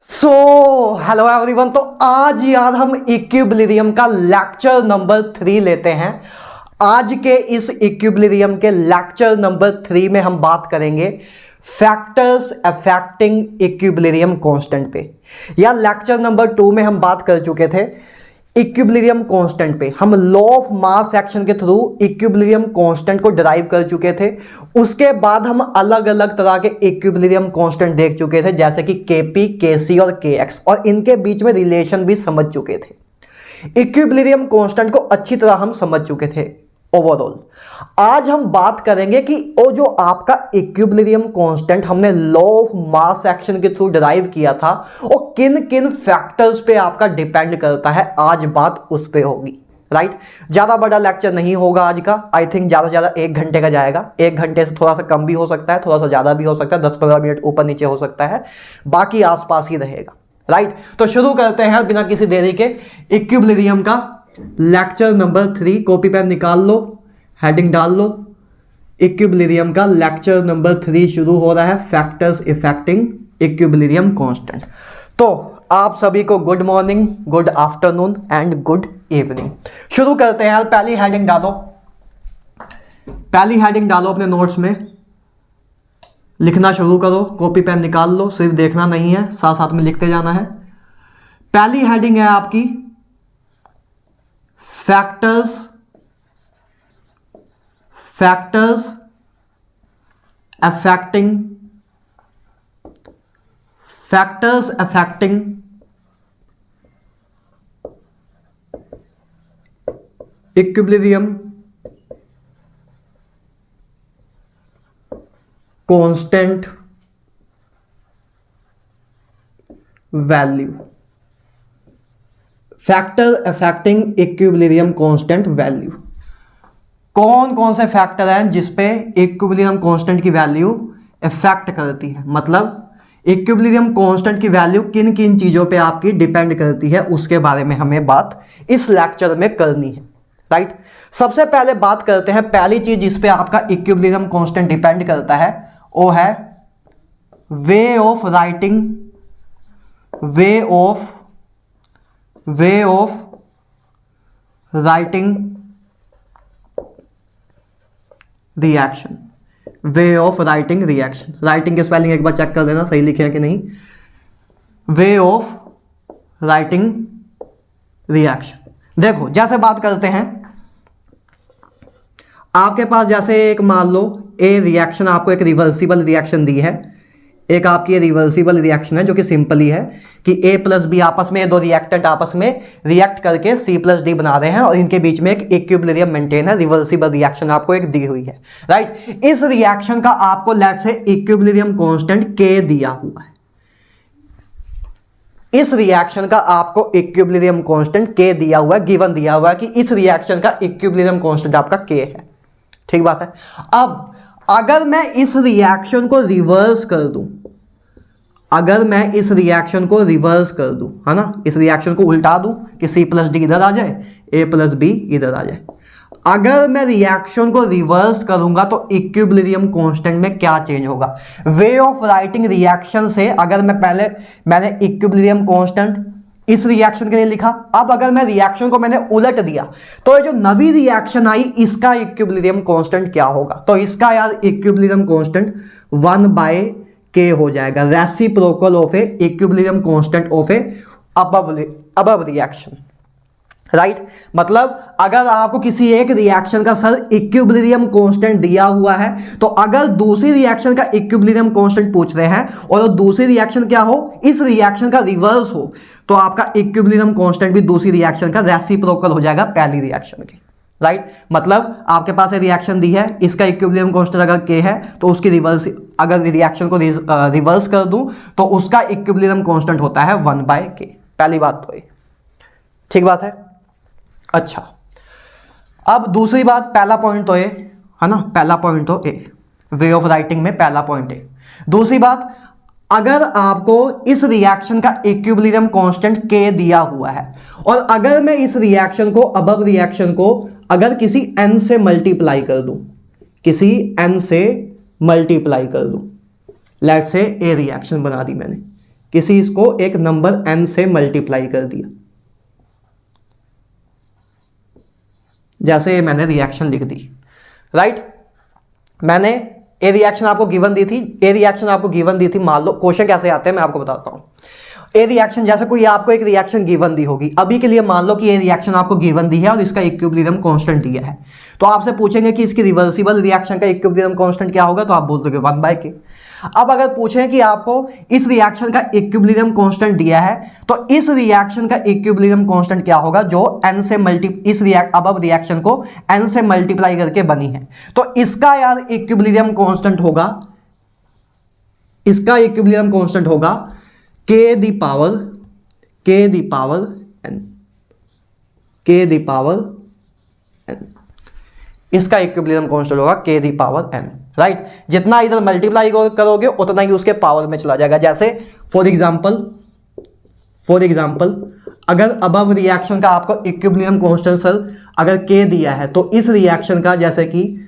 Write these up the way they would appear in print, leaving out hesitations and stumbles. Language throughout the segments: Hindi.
So hello everyone. तो आज यार हम इक्विलिब्रियम का लेक्चर नंबर 3 लेते हैं। आज के इस इक्विलिब्रियम के लेक्चर नंबर 3 में हम बात करेंगे फैक्टर्स अफेक्टिंग इक्विलिब्रियम कांस्टेंट पे। यार लेक्चर नंबर 2 में हम बात कर चुके थे इक्विलिब्रियम कांस्टेंट पे। हम लॉ ऑफ मास एक्शन के थ्रू इक्विलिब्रियम कांस्टेंट को डिराइव कर चुके थे। उसके बाद हम अलग अलग तरह के इक्विलिब्रियम कांस्टेंट देख चुके थे, जैसे कि केपी, केसी और केएक्स, और इनके बीच में रिलेशन भी समझ चुके थे। इक्विलिब्रियम कांस्टेंट को अच्छी तरह हम समझ चुके थे ओवरऑल। आज हम बात करेंगे कि वो जो आपका इक्विलिब्रियम कांस्टेंट हमने लॉ ऑफ मास एक्शन के थ्रू डिराइव किया था, वो किन किन फैक्टर्स पे आपका डिपेंड करता है। आज बात उस पे होगी, राइट। ज्यादा बड़ा लेक्चर नहीं होगा आज का। आई थिंक ज्यादा से ज्यादा 1 घंटे का जाएगा। 1 घंटे से थोड़ा सा कम भी हो सकता है, थोड़ा सा ज्यादा भी हो सकता है, 10-15 मिनट ऊपर नीचे हो सकता है, बाकी आसपास ही रहेगा, राइट। तो शुरू करते हैं बिना किसी देरी के इक्विलिब्रियम का लेक्चर नंबर 3। कॉपी पेन निकाल लो, हेडिंग डाल लो। इक्विलिब्रियम का लेक्चर नंबर 3 शुरू हो रहा है, फैक्टर्स इफेक्टिंग इक्विलिब्रियम कांस्टेंट। तो आप सभी को good morning, good afternoon and good evening. शुरू करते हैं यार। पहली हेडिंग डालो, पहली हेडिंग डालो अपने नोट्स में, लिखना शुरू करो। कॉपी पेन निकाल लो, सिर्फ देखना नहीं है, साथ साथ में लिखते जाना है। पहली हेडिंग है आपकी factors affecting equilibrium constant value. Factor affecting equilibrium constant value. कौन कौन से फैक्टर हैं जिसपे इक्विलिब्रियम कांस्टेंट की वैल्यू इफेक्ट करती है, मतलब इक्विलिब्रियम कांस्टेंट की वैल्यू किन किन चीजों पे आपकी डिपेंड करती है, उसके बारे में हमें बात इस लेक्चर में करनी है, राइट। सबसे पहले बात करते हैं, पहली चीज जिस पे आपका इक्विलिब्रियम कांस्टेंट डिपेंड करता है वो है way of writing reaction. Way of writing reaction. Writing की स्पेलिंग एक बार चेक कर लेना, सही लिखे हैं कि नहीं। Way of writing reaction. देखो जैसे बात करते हैं, आपके पास जैसे एक मान लो ए रिएक्शन, आपको एक रिवर्सिबल रिएक्शन दी है। एक आपकी रिवर्सिबल रिएक्शन है जो कि सिंपल ही है कि ए प्लस बी आपस में, दो रिएक्टेंट आपस में रिएक्ट करके सी प्लस डी बना रहे हैं और इनके बीच में एक इक्विलिब्रियम मेंटेन है। रिवर्सिबल रिएक्शन आपको एक दी हुई है, राइट। इस रिएक्शन का आपको लेट्स से इक्विलिब्रियम कांस्टेंट के दिया हुआ है। इस रिएक्शन का आपको इक्विलिब्रियम कांस्टेंट के दिया हुआ है, गिवन दिया हुआ है कि इस रिएक्शन का इक्विलिब्रियम कांस्टेंट आपका के है, ठीक बात है। अब अगर मैं इस रिएक्शन को रिवर्स कर दूं, है ना, इस रिएक्शन को उल्टा दूं कि सी प्लस डी इधर आ जाए, ए प्लस बी इधर आ जाए। अगर मैं रिएक्शन को रिवर्स करूंगा तो इक्विलिब्रियम कांस्टेंट में क्या चेंज होगा। वे ऑफ राइटिंग रिएक्शन से अगर मैंने इक्विलिब्रियम कांस्टेंट इस रिएक्शन के लिए लिखा, अब अगर मैं रिएक्शन को मैंने उलट दिया तो ये जो नवी रिएक्शन आई इसका इक्विलिब्रियम कांस्टेंट क्या होगा। तो इसका यार इक्विलिब्रियम कांस्टेंट 1/k हो जाएगा, reciprocal of a equilibrium constant of A above reaction, right. मतलब अगर आपको किसी एक रिएक्शन का सर इक्विलिब्रियम कांस्टेंट दिया हुआ है, तो अगर दूसरी रिएक्शन का इक्विलिब्रियम कांस्टेंट पूछ रहे हैं और दूसरी रिएक्शन क्या हो, इस रिएक्शन का रिवर्स हो, तो आपका इक्विलिब्रियम कांस्टेंट भी दूसरी रिएक्शन का रेसिप्रोकल हो जाएगा पहली रिएक्शन के, राइट। मतलब आपके पास एक रिएक्शन दी है, इसका इक्विलिब्रियम कांस्टेंट अगर के है तो उसकी रिवर्स, अगर रिएक्शन को रिवर्स कर दूं तो उसका इक्विलिब्रियम कांस्टेंट होता है 1/k। पहली बात तो ये, ठीक बात है। अच्छा, अब दूसरी बात, पहला पॉइंट तो ये है ना, पहला पॉइंट तो ए, वे ऑफ राइटिंग में पहला पॉइंट है। दूसरी बात, अगर आपको इस रिएक्शन का इक्विलिब्रियम कांस्टेंट के दिया हुआ है और अगर मैं इस रिएक्शन को, अबव रिएक्शन को अगर किसी n से मल्टीप्लाई कर दूं, किसी n से मल्टीप्लाई कर दूं, लेट्स से ए रिएक्शन बना दी मैंने, किसी इसको एक नंबर n से मल्टीप्लाई कर दिया, जैसे मैंने रिएक्शन लिख दी, राइट। मैंने ए रिएक्शन आपको गिवन दी थी, मान लो क्वेश्चन कैसे आते हैं मैं आपको बताता हूं। ए रिएक्शन, जैसे कोई आपको एक रिएक्शन गिवन दी होगी, अभी के लिए मान लो कि ये रिएक्शन आपको गिवन दी है और इसका इक्विलिब्रियम कांस्टेंट दिया है, तो आपसे पूछेंगे कि इसकी रिवर्सिबल रिएक्शन का इक्विलिब्रियम कांस्टेंट क्या होगा, तो आप बोल दोगे 1/k। अब अगर पूछें कि आपको इस रिएक्शन का इक्विलिब्रियम कांस्टेंट दिया है, तो इस रिएक्शन का इक्विलिब्रियम कांस्टेंट क्या होगा जो n से अब रिएक्शन को n से मल्टीप्लाई करके बनी है, तो इसका यार इक्विलिब्रियम कांस्टेंट होगा, k दी पावर n, इसका इक्विलिब्रियम कांस्टेंट होगा k the power n, right. जितना इधर मल्टीप्लाई करोगे उतना ही उसके पावर में चला जाएगा। जैसे फॉर एग्जांपल अगर अबव रिएक्शन का आपको इक्विलिब्रियम कांस्टेंट सर अगर k दिया है, तो इस रिएक्शन का, जैसे कि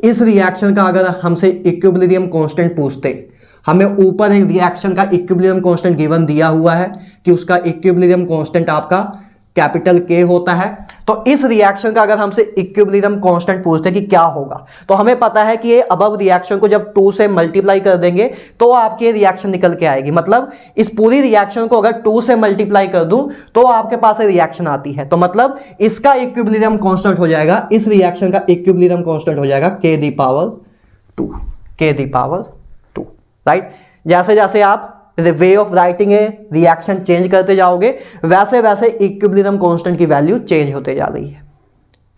इस रिएक्शन का अगर हमसे इक्विलिब्रियम कांस्टेंट पूछते, हमें ऊपर एक रिएक्शन का इक्विलिब्रियम कांस्टेंट गिवन दिया हुआ है कि उसका इक्विलिब्रियम कांस्टेंट आपका कैपिटल K होता है, तो इस रिएक्शन का अगर हमसे इक्विलिब्रियम कांस्टेंट पूछते कि क्या होगा, तो हमें पता है कि ये अबव रिएक्शन को जब 2 से मल्टीप्लाई कर देंगे तो आपकी रिएक्शन निकल के आएगी। मतलब इस पूरी रिएक्शन को अगर 2 से मल्टीप्लाई कर दूं तो आपके पास रिएक्शन आती है, तो मतलब इसका इक्विलिब्रियम कांस्टेंट हो जाएगा, इस रिएक्शन का इक्विलिब्रियम कांस्टेंट हो जाएगा k दी पावर 2, राइट। जैसे जैसे आप way of writing a reaction change करते जाओगे, वैसे वैसे इक्विलिब्रियम कांस्टेंट की वैल्यू चेंज होते जा रही है।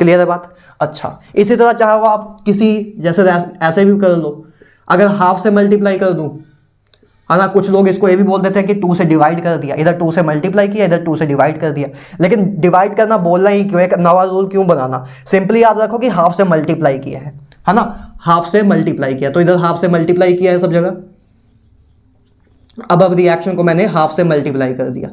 क्लियर है बात? अच्छा, इसी तरह चाहो आप किसी, जैसे ऐसे भी कर लो, अगर हाफ से मल्टीप्लाई कर दूं, है ना, कुछ लोग इसको ये भी बोल देते हैं कि 2 से डिवाइड कर दिया, इधर 2 से मल्टीप्लाई किया, इधर 2 से डिवाइड कर दिया। लेकिन डिवाइड करना बोलना ही क्यों, एक नवा रूल क्यों बनाना? सिंपली याद रखो कि हाफ से मल्टीप्लाई किया है ना, हाफ से मल्टीप्लाई किया, तो इधर हाफ से मल्टीप्लाई किया है सब जगह। अब रिएक्शन को मैंने हाफ से मल्टीप्लाई कर दिया।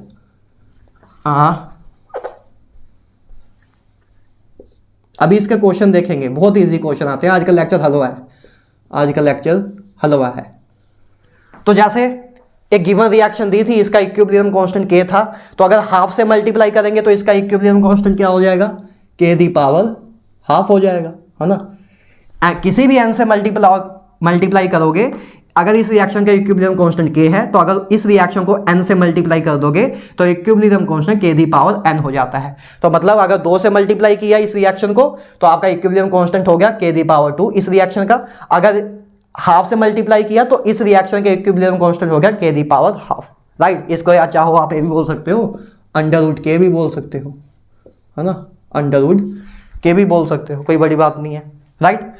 अभी इसके क्वेश्चन देखेंगे, बहुत इजी क्वेश्चन आते हैं। आज का लेक्चर हलवा है। तो जैसे एक गिवन रिएक्शन दी थी, इसका इक्विलिब्रियम कांस्टेंट k था, तो अगर हाफ से मल्टीप्लाई करेंगे तो इसका इक्विलिब्रियम कांस्टेंट क्या हो जाएगा, k दी पावर हाफ हो जाएगा, है ना। किसी भी n से मल्टीप्लाई करोगे, अगर इस रिएक्शन का इक्विलिब्रियम कांस्टेंट k है, तो अगर इस रिएक्शन को n से मल्टीप्लाई कर दोगे तो equilibrium constant k the power n हो जाता है। तो मतलब अगर 2 से मल्टीप्लाई किया इस रिएक्शन को, तो आपका इक्विलिब्रियम कांस्टेंट हो गया k दी पावर 2 इस रिएक्शन का। अगर हाफ से मल्टीप्लाई किया तो इस रिएक्शन का इक्विलिब्रियम कांस्टेंट हो गया k the power half, right. इसको या चाहो आप ये भी बोल सकते हो, √k भी बोल सकते हो, है ना, √k भी बोल सकते हो, कोई बड़ी बात नहीं है, राइट।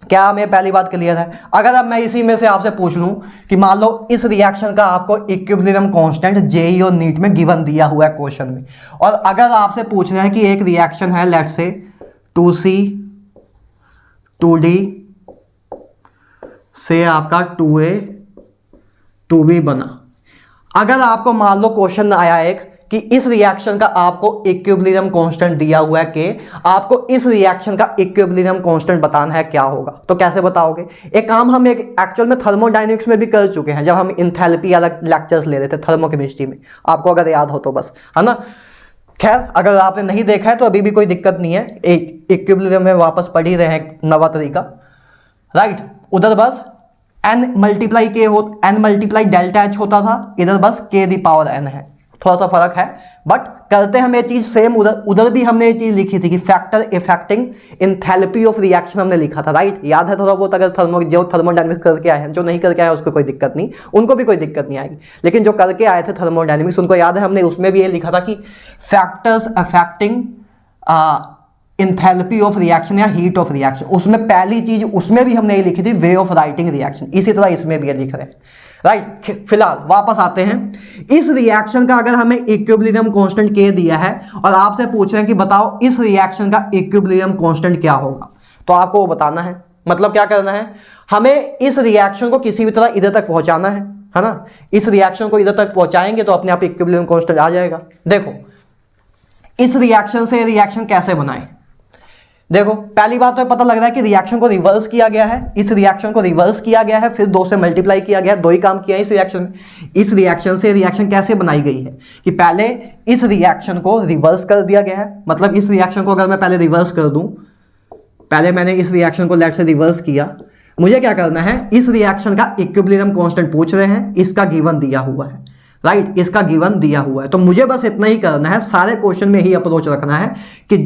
क्या हमें पहली बात क्लियर है? अगर अब मैं इसी में से आपसे पूछ लूं कि मान लो इस रिएक्शन का आपको इक्विलिब्रियम कांस्टेंट जेईई और नीट में गिवन दिया हुआ है क्वेश्चन में, और अगर आपसे पूछ रहे हैं कि एक रिएक्शन है, लेट्स से 2C 2D से आपका 2A 2B बना। अगर आपको मान लो क्वेश्चन आया एक कि इस रिएक्शन का आपको इक्विलिब्रियम कांस्टेंट दिया हुआ है k, आपको इस रिएक्शन का इक्विलिब्रियम कांस्टेंट बताना है, क्या होगा? तो कैसे बताओगे? एक काम हम एक एक्चुअल में थर्मोडायनेमिक्स में भी कर चुके हैं, जब हम इंथैल्पी वाला लेक्चर्स ले रहे थे थर्मोकेमिस्ट्री में, आपको अगर याद हो तो बस, है ना। खैर, अगर आपने नहीं देखा है तो अभी भी कोई दिक्कत नहीं है, एक इक्विलिब्रियम में वापस पढ़ ही रहे हैं नवा तरीका, राइट। उधर बस n मल्टीप्लाई डेल्टा h होता था, इधर बस k दी पावर n है, थोड़ा सा फर्क है, बट करते हम ये चीज सेम। उधर भी हमने ये चीज लिखी थी कि factor affecting enthalpy of reaction हमने लिखा था, राइट। याद है थोड़ा बहुत? अगर थर्मोडायनेमिक्स करके आए हैं, जो नहीं करके आए उसको कोई दिक्कत नहीं, उनको भी कोई दिक्कत नहीं आएगी, लेकिन जो करके आए थे थर्मोडायनेमिक्स उनको याद है, हमने उसमें भी ये लिखा था कि factors affecting enthalpy of reaction या हीट ऑफ रिएक्शन। उसमें पहली चीज उसमें भी हमने ये लिखी थी वे ऑफ राइटिंग रिएक्शन, इसी तरह इसमें भी ये लिख रहे हैं, राइट। फिलहाल वापस आते हैं, इस रिएक्शन का अगर हमें इक्विलिब्रियम कांस्टेंट k दिया है और आपसे पूछ रहे हैं कि बताओ इस रिएक्शन का इक्विलिब्रियम कांस्टेंट क्या होगा, तो आपको वो बताना है। मतलब क्या करना है, हमें इस रिएक्शन को किसी भी तरह इधर तक पहुंचाना है ना। इस रिएक्शन को इधर तक पहुंचाएंगे तो अपने आप इक्विलिब्रियम कांस्टेंट आ जाएगा। देखो, इस रिएक्शन से रिएक्शन कैसे बनाएं? देखो पहली बात तो पता लग रहा है कि रिएक्शन को रिवर्स किया गया है, इस रिएक्शन को रिवर्स किया गया है, फिर 2 से मल्टीप्लाई किया गया, 2 ही काम किया है इस रिएक्शन में। इस रिएक्शन से रिएक्शन कैसे बनाई गई है कि पहले इस रिएक्शन को रिवर्स कर दिया गया है, मतलब इस रिएक्शन को अगर मैं पहले रिवर्स कर दूं, पहले मैंने इस रिएक्शन को लेट से रिवर्स किया, मुझे क्या करना है, इस रिएक्शन का इक्विलिब्रियम कांस्टेंट पूछ रहे हैं, इसका गिवन दिया हुआ है, राइट, इसका गिवन दिया हुआ है। तो मुझे बस इतना ही करना है, सारे क्वेश्चन में ही अप्रोच रखना है कि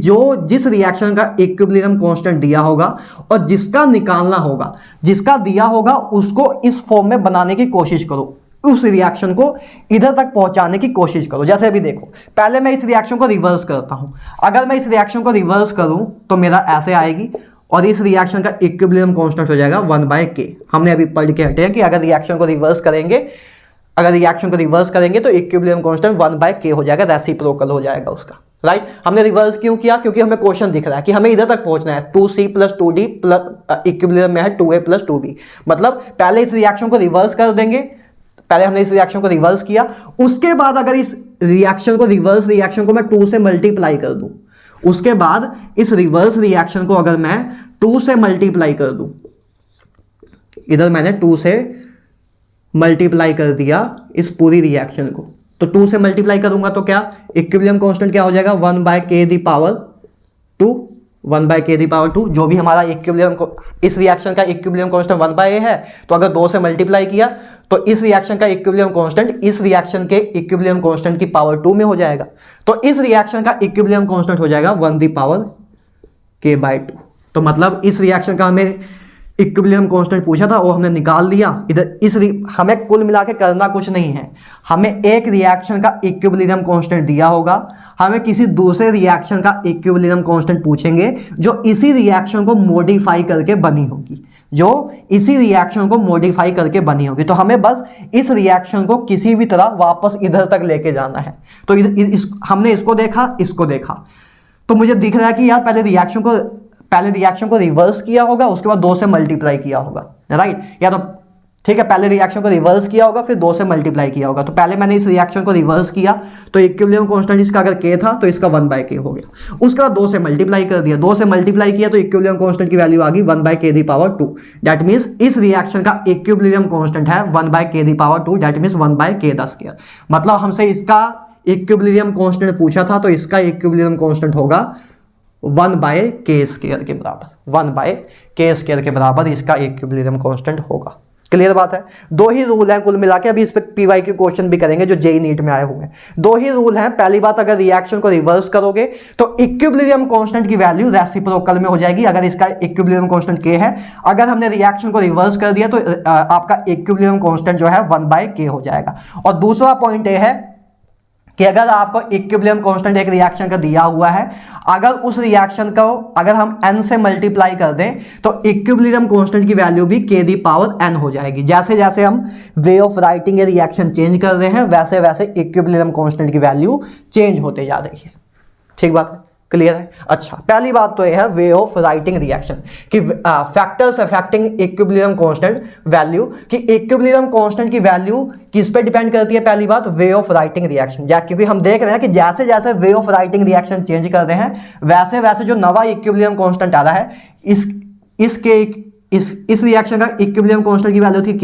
जिस रिएक्शन का इक्विलिब्रियम कांस्टेंट दिया होगा और जिसका निकालना होगा, जिसका दिया होगा उसको इस फॉर्म में बनाने की कोशिश करो, उस रिएक्शन को इधर तक पहुंचाने की कोशिश करो। जैसे अभी देखो, पहले मैं इस रिएक्शन को रिवर्स करता हूं, अगर मैं इस रिएक्शन को रिवर्स करूं तो मेरा ऐसे आएगी और इस रिएक्शन का इक्विलिब्रियम कांस्टेंट हो जाएगा 1/k। हमने अभी पढ़ के हटे हैं कि अगर रिएक्शन को रिवर्स करेंगे, तो इक्विलिब्रियम कांस्टेंट 1/k हो जाएगा, रेसिप्रोकल हो जाएगा उसका, राइट। हमने रिवर्स क्यों किया, क्योंकि हमें क्वेश्चन दिख रहा है कि हमें इधर तक पहुंचना है, 2c + 2d प्लस इक्विलिब्रियम में है 2a + 2b, मतलब पहले इस रिएक्शन को रिवर्स कर देंगे, पहले हमने इस रिएक्शन को रिवर्स किया, उसके बाद अगर इस रिएक्शन को मैं 2 से मल्टीप्लाई कर दूं, उसके बाद इस रिवर्स रिएक्शन को अगर मैं 2 से मल्टीप्लाई कर दूं, इधर मैंने 2 से मल्टीप्लाई कर दिया इस पूरी रिएक्शन को, तो 2 से मल्टीप्लाई करूंगा तो क्या इक्विलिब्रियम कांस्टेंट क्या हो जाएगा, 1/k⁴, जो भी हमारा इक्विलिब्रियम, इस रिएक्शन का इक्विलिब्रियम कांस्टेंट 1/a है, तो अगर 2 से मल्टीप्लाई किया तो इस रिएक्शन का इक्विलिब्रियम कांस्टेंट इस रिएक्शन के इक्विलिब्रियम कांस्टेंट की पावर 2 में हो जाएगा, तो इस रिएक्शन का इक्विलिब्रियम कांस्टेंट हो जाएगा 1/k/2। तो मतलब इस रिएक्शन का हमें इक्विलिब्रियम कांस्टेंट पूछा था वो हमने निकाल लिया। इधर हमें कुल मिला के करना कुछ नहीं है, हमें एक रिएक्शन का इक्विलिब्रियम कांस्टेंट दिया होगा, हमें किसी दूसरे रिएक्शन का इक्विलिब्रियम कांस्टेंट पूछेंगे जो इसी रिएक्शन को मॉडिफाई करके बनी होगी, तो हमें बस इस रिएक्शन को किसी भी तरह वापस इधर तक लेके जाना है। तो हमने इसको देखा, तो मुझे दिख रहा है कि यार पहले रिएक्शन को रिवर्स किया होगा, उसके बाद 2 से मल्टीप्लाई किया होगा, राइट, या तो ठीक है, पहले रिएक्शन को रिवर्स किया होगा फिर 2 से मल्टीप्लाई किया होगा। तो पहले मैंने इस रिएक्शन को रिवर्स किया, तो इक्विलिब्रियम कांस्टेंट इसका अगर k था तो इसका 1/k हो गया, उसके बाद 2 से मल्टीप्लाई कर दिया, 2 से मल्टीप्लाई किया तो इक्विलिब्रियम कांस्टेंट की वैल्यू आ गई 1/k⁴। दैट मींस इस रिएक्शन का इक्विलिब्रियम कांस्टेंट है 1/k⁴, दैट मींस 1/k²। मतलब हमसे इसका इक्विलिब्रियम कांस्टेंट पूछा था, तो इसका इक्विलिब्रियम कांस्टेंट होगा 1/k² के बराबर, 1/k² के बराबर इसका इक्विलिब्रियम कांस्टेंट होगा। क्लियर बात है। 2 ही रूल हैं कुल मिला के, अभी इस पे PYQ क्वेश्चन भी करेंगे जो जेईई नीट में आए हुए हैं। 2 ही रूल हैं, पहली बात अगर रिएक्शन को रिवर्स करोगे तो इक्विलिब्रियम कांस्टेंट की वैल्यू रेसिप्रोकल में हो जाएगी, अगर इसका इक्विलिब्रियम कांस्टेंट k है। अगर हमने रिएक्शन को रिवर्स कर दिया तो आपका इक्विलिब्रियम कांस्टेंट जो है 1/k हो जाएगा। और दूसरा पॉइंट ये है कि अगर आपको इक्विलिब्रियम कांस्टेंट एक रिएक्शन का दिया हुआ है, अगर उस रिएक्शन को अगर हम n से मल्टीप्लाई कर दें तो इक्विलिब्रियम कांस्टेंट की वैल्यू भी k⁴n हो जाएगी। जैसे जैसे हम वे ऑफ राइटिंग ये रिएक्शन चेंज कर रहे हैं वैसे वैसे इक्विलिब्रियम कांस्टेंट की वैल्यू चेंज होते जा रही है। ठीक बात है, क्लियर है। अच्छा, पहली बात तो यह है वे ऑफ राइटिंग रिएक्शन कि factors affecting equilibrium constant value, कि इक्विलिब्रियम कांस्टेंट की वैल्यू किस पे डिपेंड करती है। पहली बात वे ऑफ राइटिंग रिएक्शन, क्योंकि हम देख रहे हैं कि जैसे जैसे way of writing reaction change कर रहे हैं वैसे वैसे जो नवा इक्विलिब्रियम कांस्टेंट आ रहा है इस रिएक्शन का इक्विलिब्रियम कांस्टेंट की वैल्यू थी k,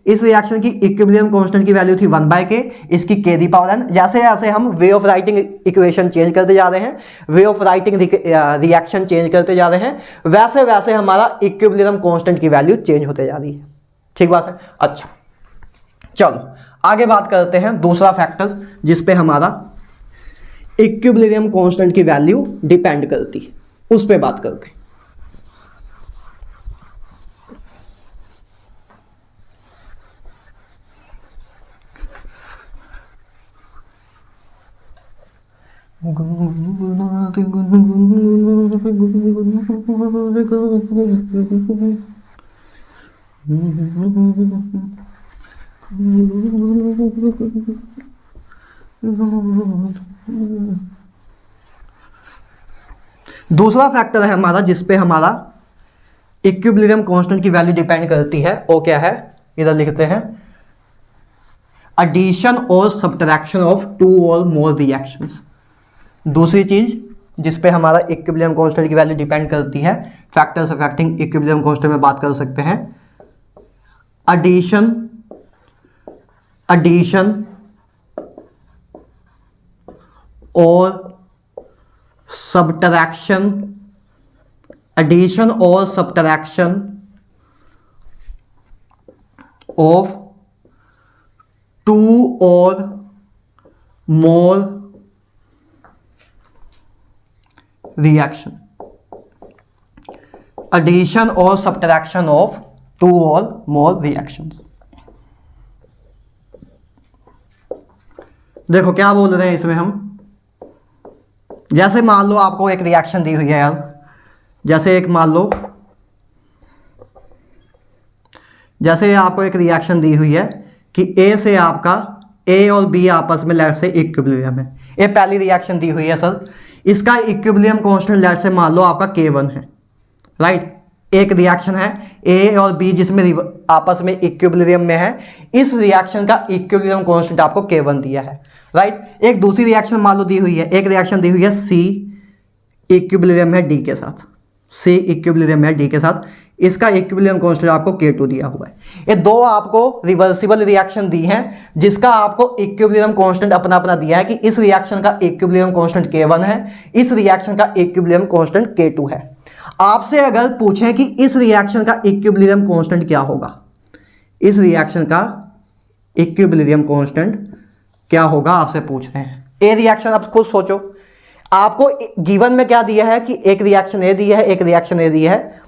इस रिएक्शन की इक्विलिब्रियम कांस्टेंट की वैल्यू थी 1/k, इसकी k⁴n। जैसे जैसे हम way of writing equation change करते जा रहे हैं, way of writing reaction change करते जा रहे हैं, वैसे वैसे हमारा इक्विलिब्रियम कांस्टेंट की वैल्यू चेंज होते जा रही है। ठीक बात है। अच्छा, चलो आगे बात करते हैं दूसरा फैक्टर जिस पे हमारा इक्विलिब्रियम कांस्टेंट की वैल्यू डिपेंड करती है, उस पर बात करते हैं। दूसरा फैक्टर है हमारा जिस पे हमारा इक्विलिब्रियम कांस्टेंट की वैल्यू डिपेंड करती है, वो क्या है, इधर लिखते हैं एडिशन और सब्ट्रैक्शन ऑफ 2 और मोर रिएक्शंस। दूसरी चीज जिस पे हमारा इक्विलिब्रियम कांस्टेंट की वैल्यू डिपेंड करती है, फैक्टर्स अफेक्टिंग इक्विलिब्रियम कांस्टेंट में बात कर सकते हैं। एडिशन और सब्ट्रैक्शन, एडिशन और सब्ट्रैक्शन ऑफ टू और मोर रिएक्शन, एडिशन और सब्ट्रैक्शन ऑफ टू और मोर रिएक्शंस। देखो क्या बोल रहे हैं इसमें हम, जैसे मान लो आपको एक रिएक्शन दी हुई है यार, जैसे आपको एक रिएक्शन दी हुई है कि ए से आपका ए और बी आपस में लेट से इक्विलिब्रियम है। ये पहली रिएक्शन दी हुई है सर, इसका इक्विलिब्रियम कांस्टेंट लेट से मान लो आपका K1 है, राइट। एक रिएक्शन है ए और बी जिसमें आपस में इक्विलिब्रियम में है, इस रिएक्शन का इक्विलिब्रियम कांस्टेंट आपको K1 दिया है, राइट। एक दूसरी रिएक्शन मान लो दी हुई है, एक रिएक्शन दी हुई है C इक्विलिब्रियम है D के साथ, C इक्विलिब्रियम है D के साथ, इसका इक्विलिब्रियम कांस्टेंट आपको K2 दिया हुआ है। ये दो आपको रिवर्सिबल रिएक्शन दी हैं जिसका आपको इक्विलिब्रियम कांस्टेंट अपना अपना दिया है कि इस रिएक्शन का इक्विलिब्रियम कांस्टेंट K1 है, इस रिएक्शन का इक्विलिब्रियम कांस्टेंट K2 है। आपसे अगर पूछें कि इस रिएक्शन का इक्विलिब्रियम कांस्टेंट क्या होगा, इस रिएक्शन का इक्विलिब्रियम कांस्टेंट क्या होगा आपसे पूछ रहे हैं। ए रिएक्शन आप खुद सोचो, आपको गिवन में क्या दिया है कि एक रिएक्शन ए दिया है, एक रिएक्शन ए दिया है,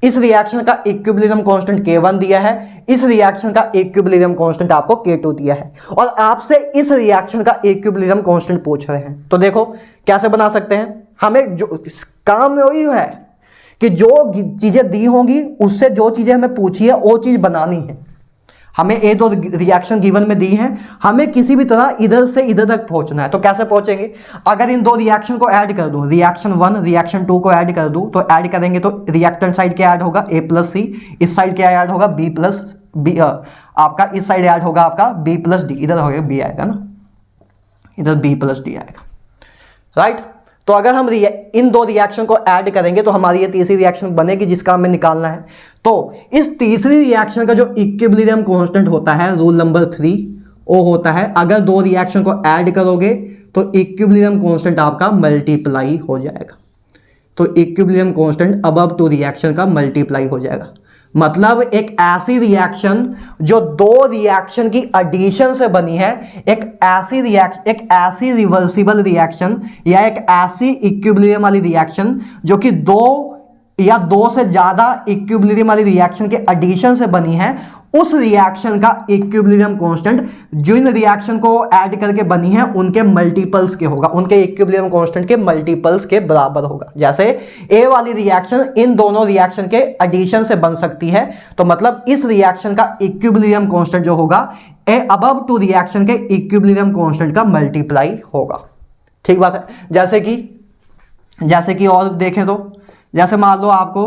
इस रिएक्शन का इक्विलिब्रियम कांस्टेंट K1 दिया है, इस रिएक्शन का इक्विलिब्रियम कांस्टेंट आपको K2 दिया है, और आपसे इस रिएक्शन का इक्विलिब्रियम कांस्टेंट पूछ रहे हैं। तो देखो कैसे बना सकते हैं, हमें जो काम में वही है कि जो चीजें दी होंगी उससे जो चीजें हमें पूछी है वो चीज बनानी है। हमें ए दो रिएक्शन गिवन में दी हैं, हमें किसी भी तरह इधर से इधर तक पहुंचना है। तो कैसे पहुंचेंगे, अगर इन दो रिएक्शन को ऐड कर दूं, रिएक्शन 1 रिएक्शन 2 को ऐड कर दूं, तो ऐड करेंगे तो रिएक्टेंट साइड क्या ऐड होगा A प्लस सी, इस साइड क्या ऐड होगा B प्लस बी, आपका इस साइड ऐड होगा आपका B प्लस डी, इधर होगा B आएगा ना, इधर B प्लस डी आएगा, राइट। तो अगर हम इन दो रिएक्शन को ऐड करेंगे तो हमारी ये तीसरी रिएक्शन बनेगी जिसका हमें निकालना है। तो इस तीसरी रिएक्शन का जो इक्विलिब्रियम कांस्टेंट होता है, रूल नंबर 3, वो होता है अगर दो रिएक्शन को ऐड करोगे तो इक्विलिब्रियम कांस्टेंट आपका मल्टीप्लाई हो जाएगा। तो equilibrium constant above two reaction का मल्टीप्लाई हो जाएगा। मतलब एक ऐसी रिएक्शन जो दो रिएक्शन की एडिशन से बनी है, एक ऐसी रिवर्सिबल रिएक्शन या एक ऐसी इक्विलिब्रियम वाली रिएक्शन जो कि दो या दो से ज्यादा इक्विलिब्रियम वाली रिएक्शन के एडिशन से बनी है, उस रिएक्शन का इक्विलिब्रियम कांस्टेंट जिन रिएक्शन को ऐड करके बनी है उनके मल्टीपल्स के होगा, उनके इक्विलिब्रियम कांस्टेंट के मल्टीपल्स के बराबर होगा। जैसे ए वाली रिएक्शन इन दोनों रिएक्शन के एडिशन से बन सकती है, तो मतलब इस रिएक्शन का इक्विलिब्रियम कांस्टेंट जो होगा ए अबव टू रिएक्शन के इक्विलिब्रियम कांस्टेंट का मल्टीप्लाई होगा। ठीक बात है। जैसे कि और देखें तो जैसे मान लो आपको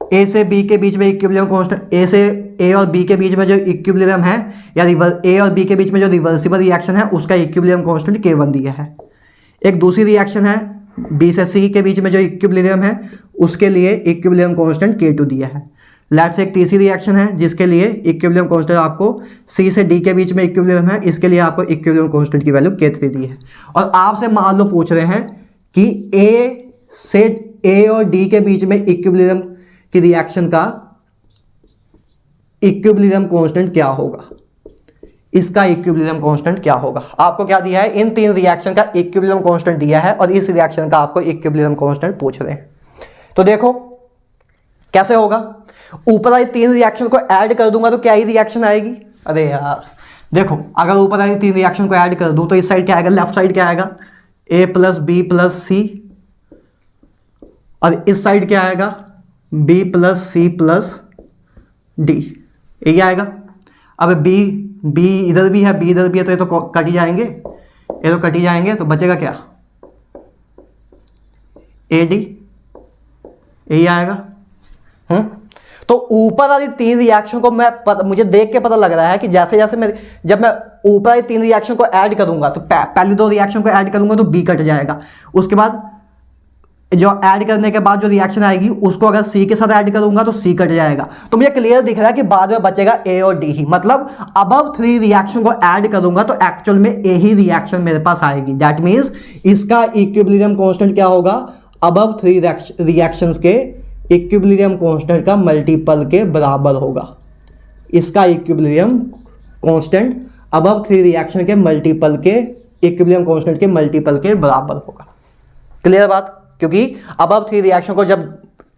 ए से बी के बीच में इक्विलिब्रियम कांस्टेंट, ए और बी के बीच में जो इक्विलिब्रियम है या ए और बी के बीच में जो रिवर्सिबल रिएक्शन है उसका इक्विलिब्रियम कांस्टेंट K1 दिया है। एक दूसरी रिएक्शन है बी से सी के बीच में जो इक्विलिब्रियम है उसके लिए इक्विलिब्रियम कांस्टेंट K2 दिया है। लेट्स से एक तीसरी रिएक्शन है जिसके लिए इक्विलिब्रियम कांस्टेंट आपको सी से डी के बीच में इक्विलिब्रियम है, इसके लिए आपको इक्विलिब्रियम कांस्टेंट की वैल्यू K3 दी है। और आपसे मान लो पूछ रहे हैं कि ए और डी के बीच में इक्विलिब्रियम की रिएक्शन का इक्विलिब्रियम कांस्टेंट क्या होगा, इसका इक्विलिब्रियम कांस्टेंट क्या होगा। आपको क्या दिया है, इन तीन रिएक्शन का इक्विलिब्रियम कांस्टेंट दिया है और इस रिएक्शन का आपको इक्विलिब्रियम कांस्टेंट पूछ रहे हैं। तो देखो कैसे होगा, ऊपर वाली तीन रिएक्शन को ऐड कर दूंगा तो क्या ही रिएक्शन आएगी। अरे यार देखो, अगर ऊपर वाली तीन रिएक्शन को ऐड कर दूं तो इस साइड क्या आएगा, लेफ्ट साइड क्या आएगा A plus B plus C, और इस साइड क्या आएगा B plus C plus D, यही आएगा। अब बी इधर भी है, बी इधर भी है, तो ये तो कट ही जाएंगे, ये तो कट ही जाएंगे, तो बचेगा क्या AD, यही आएगा। तो ऊपर वाली तीन रिएक्शन को मुझे देख के पता लग रहा है कि जैसे जैसे जब मैं ऊपर वाली तीन रिएक्शन को ऐड करूंगा तो पहली दो रिएक्शन को ऐड करूंगा तो B कट जाएगा, उसके बाद जो ऐड करने के बाद जो रिएक्शन आएगी उसको अगर सी के साथ ऐड करूंगा तो सी कट जाएगा। तो मुझे क्लियर दिख रहा है कि बाद में बचेगा ए और डी ही, मतलब अबव 3 रिएक्शन को ऐड करूंगा तो एक्चुअल में ए ही रिएक्शन मेरे पास आएगी। दैट मीन्स इसका इक्विलिब्रियम कांस्टेंट क्या होगा, अबव 3 रिएक्शंस के इक्विलिब्रियम कांस्टेंट का मल्टीपल के बराबर होगा। इसका इक्विलिब्रियम कांस्टेंट अबव 3 रिएक्शन के मल्टीपल के इक्विलिब्रियम कांस्टेंट के मल्टीपल के बराबर होगा। क्लियर बात, क्योंकि अबव 3 रिएक्शन को जब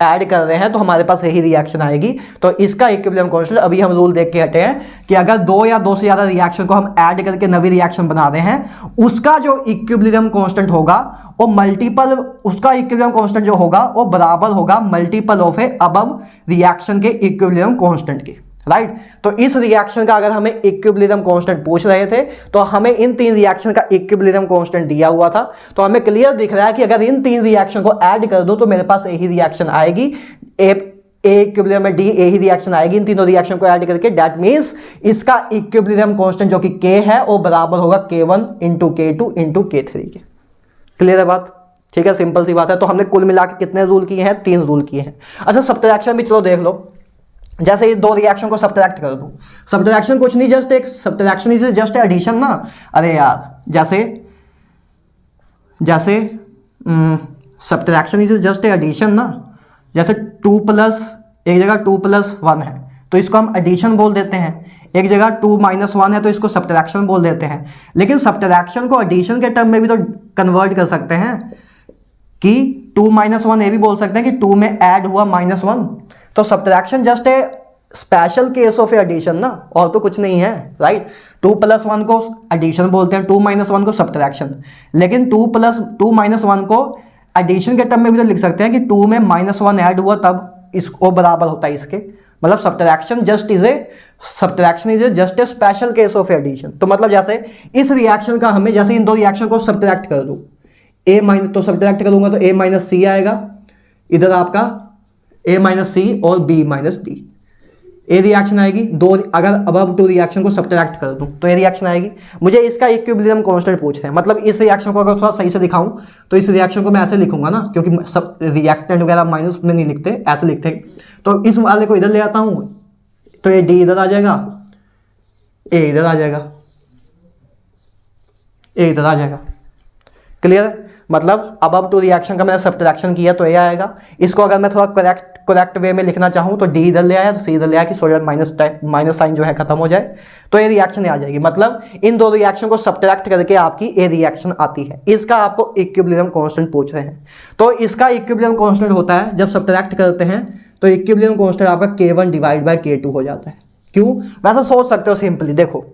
ऐड कर रहे हैं तो हमारे पास यही रिएक्शन आएगी। तो इसका इक्विलिब्रियम कांस्टेंट, अभी हम रूल देख के हटे हैं कि अगर 2 या 2 से ज्यादा रिएक्शन को हम ऐड करके नवी रिएक्शन बना रहे हैं, उसका जो इक्विलिब्रियम कांस्टेंट होगा वो मल्टीपल, उसका इक्विलिब्रियम कांस्टेंट जो होगा वो बराबर होगा multiple of A above reaction के इक्विलिब्रियम कांस्टेंट के। राइट, तो इस रिएक्शन का अगर हमें इक्विलिब्रियम कांस्टेंट पूछ रहे थे तो हमें इन 3 रिएक्शन का इक्विलिब्रियम कांस्टेंट दिया हुआ था। तो हमें क्लियर दिख रहा है कि अगर इन 3 रिएक्शन को ऐड कर दो तो मेरे पास यही रिएक्शन आएगी, ए इक्विलिब्रियम में डी यही रिएक्शन आएगी इन तीनों रिएक्शन को ऐड करके। दैट मींस इसका इक्विलिब्रियम कांस्टेंट जो कि के है वो बराबर होगा K1 into K2 into K3 के। क्लियर है बात, ठीक है, सिंपल सी बात है। तो हमने कुल मिला के कितने रूल किए हैं, 3 रूल किए हैं। अच्छा, सब्ट्रैक्शन भी चलो देख लो। जैसे इस 2 रिएक्शन को सब्ट्रैक्ट कर दूं, सब्ट्रैक्शन कुछ नहीं, जस्ट एक सब्ट्रैक्शन इज जस्ट एडिशन ना। अरे यार, जैसे सब्ट्रैक्शन इज जस्ट एडिशन ना। जैसे 2 प्लस, एक जगह 2 प्लस 1 है तो इसको हम एडिशन बोल देते हैं, एक जगह 2 माइनस 1 है तो इसको सब्ट्रैक्शन बोल देते हैं। लेकिन सब्ट्रैक्शन को एडिशन के टर्म में भी तो कन्वर्ट कर सकते हैं कि 2 माइनस 1 ये भी बोल सकते हैं कि 2 में ऐड हुआ -1। तो subtraction just a special case of addition ना, और तो कुछ नहीं है। राइट, 2 प्लस 1 को एडिशन बोलते हैं, 2 माइनस 1 को सब्ट्रैक्शन। लेकिन 2 माइनस 1 को एडिशन के टर्म में भी तो लिख सकते हैं कि 2 में -1 ऐड हुआ तब इसको बराबर होता है इसके। मतलब subtraction is just a special case of addition. तो मतलब जैसे इस रिएक्शन का हमें, जैसे इन 2 रिएक्शन को सब्ट्रैक्ट कर दूं, ए माइनस, तो सब्ट्रैक्ट करूंगा तो a माइनस सी आएगा, इधर आपका a माइनस सी और b माइनस डी, ए रिएक्शन आएगी। 2 अगर अबव 2 रिएक्शन को सब्ट्रैक्ट कर दूं तो ये रिएक्शन आएगी। मुझे इसका इक्विलिब्रियम कांस्टेंट पूछ रहे हैं, मतलब इस रिएक्शन को अगर थोड़ा सही से दिखाऊं तो इस रिएक्शन को मैं ऐसे लिखूंगा ना, क्योंकि सब रिएक्टेंट वगैरह माइनस में नहीं लिखते, ऐसे लिखते हैं। तो इस वाले को इधर ले आता हूं तो ये डी इधर आ जाएगा, ए इधर आ जाएगा, ए इधर आ जाएगा। क्लियर, मतलब अबव 2 रिएक्शन का मैंने सब्ट्रैक्शन किया तो ये आएगा। इसको अगर मैं थोड़ा करेक्ट वे में लिखना चाहूँ तो डी इधर ले आया तो सी इधर ले आया कि सो माइनस साइन जो है खत्म हो जाए, तो ये रिएक्शन आ जाएगी। मतलब इन 2 रिएक्शन को सब्ट्रैक्ट करके आपकी ए रिएक्शन आती है। इसका आपको इक्विलिब्रियम कांस्टेंट पूछ रहे हैं, तो इसका इक्विलिब्रियम कांस्टेंट होता है जब सब्ट्रैक्ट करते हैं तो इक्विलिब्रियम कांस्टेंट आपका K1 डिवाइड बाय K2 हो जाता है। क्यों, वैसे सोच सकते हो सिंपली, देखो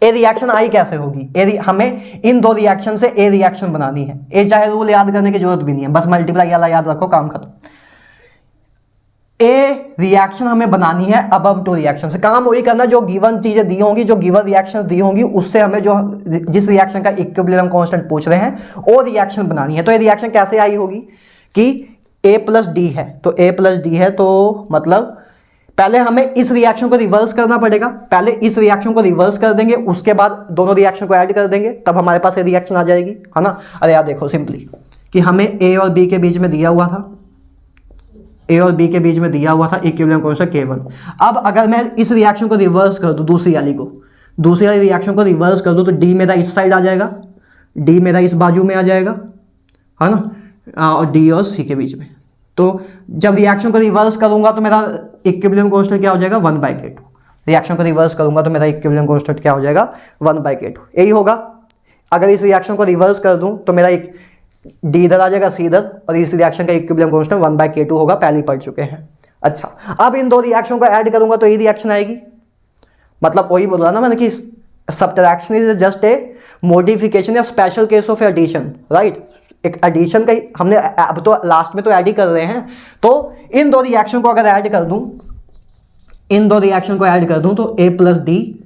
ए रिएक्शन आई कैसे होगी, हमें इन 2 रिएक्शन से ए रिएक्शन बनानी है। ए चाहे रूल याद करने की जरूरत भी नहीं है, बस मल्टीप्लाई वाला याद रखो, काम खत्म। ए रिएक्शन हमें बनानी है अबव 2 रिएक्शन से। काम वही करना जो गिवन चीजें दी होंगी, जो गिवन रिएक्शन दी होंगी उससे हमें जो जिस रिएक्शन का इक्विलिब्रियम कांस्टेंट पूछ रहे हैं वो रिएक्शन बनानी है। तो ये रिएक्शन कैसे आई होगी कि ए प्लस डी है, तो ए प्लस डी है तो मतलब पहले हमें इस रिएक्शन को रिवर्स करना पड़ेगा। पहले इस रिएक्शन को रिवर्स कर देंगे, उसके बाद दोनों रिएक्शन को ऐड कर देंगे, तब हमारे पास ये रिएक्शन आ जाएगी, है ना। अरे यार देखो सिंपली कि हमें ए और बी के बीच में दिया हुआ था, ए और बी के बीच में दिया हुआ था इक्विलिब्रियम कांस्टेंट K1। अब अगर मैं इस रिएक्शन को रिवर्स कर दूं, दूसरी वाली रिएक्शन को रिवर्स कर दूं तो डी मेरा इस साइड आ जाएगा, डी मेरा इस बाजू में आ जाएगा, है ना, और डी और सी के बीच में। तो जब रिएक्शन को रिवर्स करूंगा तो मेरा इक्विलिब्रियम कांस्टेंट क्या हो जाएगा, 1/K2। रिएक्शन को रिवर्स करूंगा तो मेरा इक्विलिब्रियम कांस्टेंट क्या हो जाएगा, 1/K2। यही होगा। अगर इस रिएक्शन को रिवर्स कर दूं तो मेरा एक डी इधर आ जाएगा, सी इधर, और इस रिएक्शन का इक्विलिब्रियम कांस्टेंट 1/K2 होगा, पहले ही पढ़ चुके हैं। अच्छा, अब इन 2 रिएक्शन को ऐड करूंगा तो ये रिएक्शन आएगी। मतलब वही बोल रहा ना मैंने कि subtraction is just a modification या special case of addition. Right, एक एडिशन का ही हमने अब तो लास्ट में तो ऐड ही कर रहे हैं। तो इन 2 रिएक्शन को अगर ऐड कर दूं, तो a प्लस डी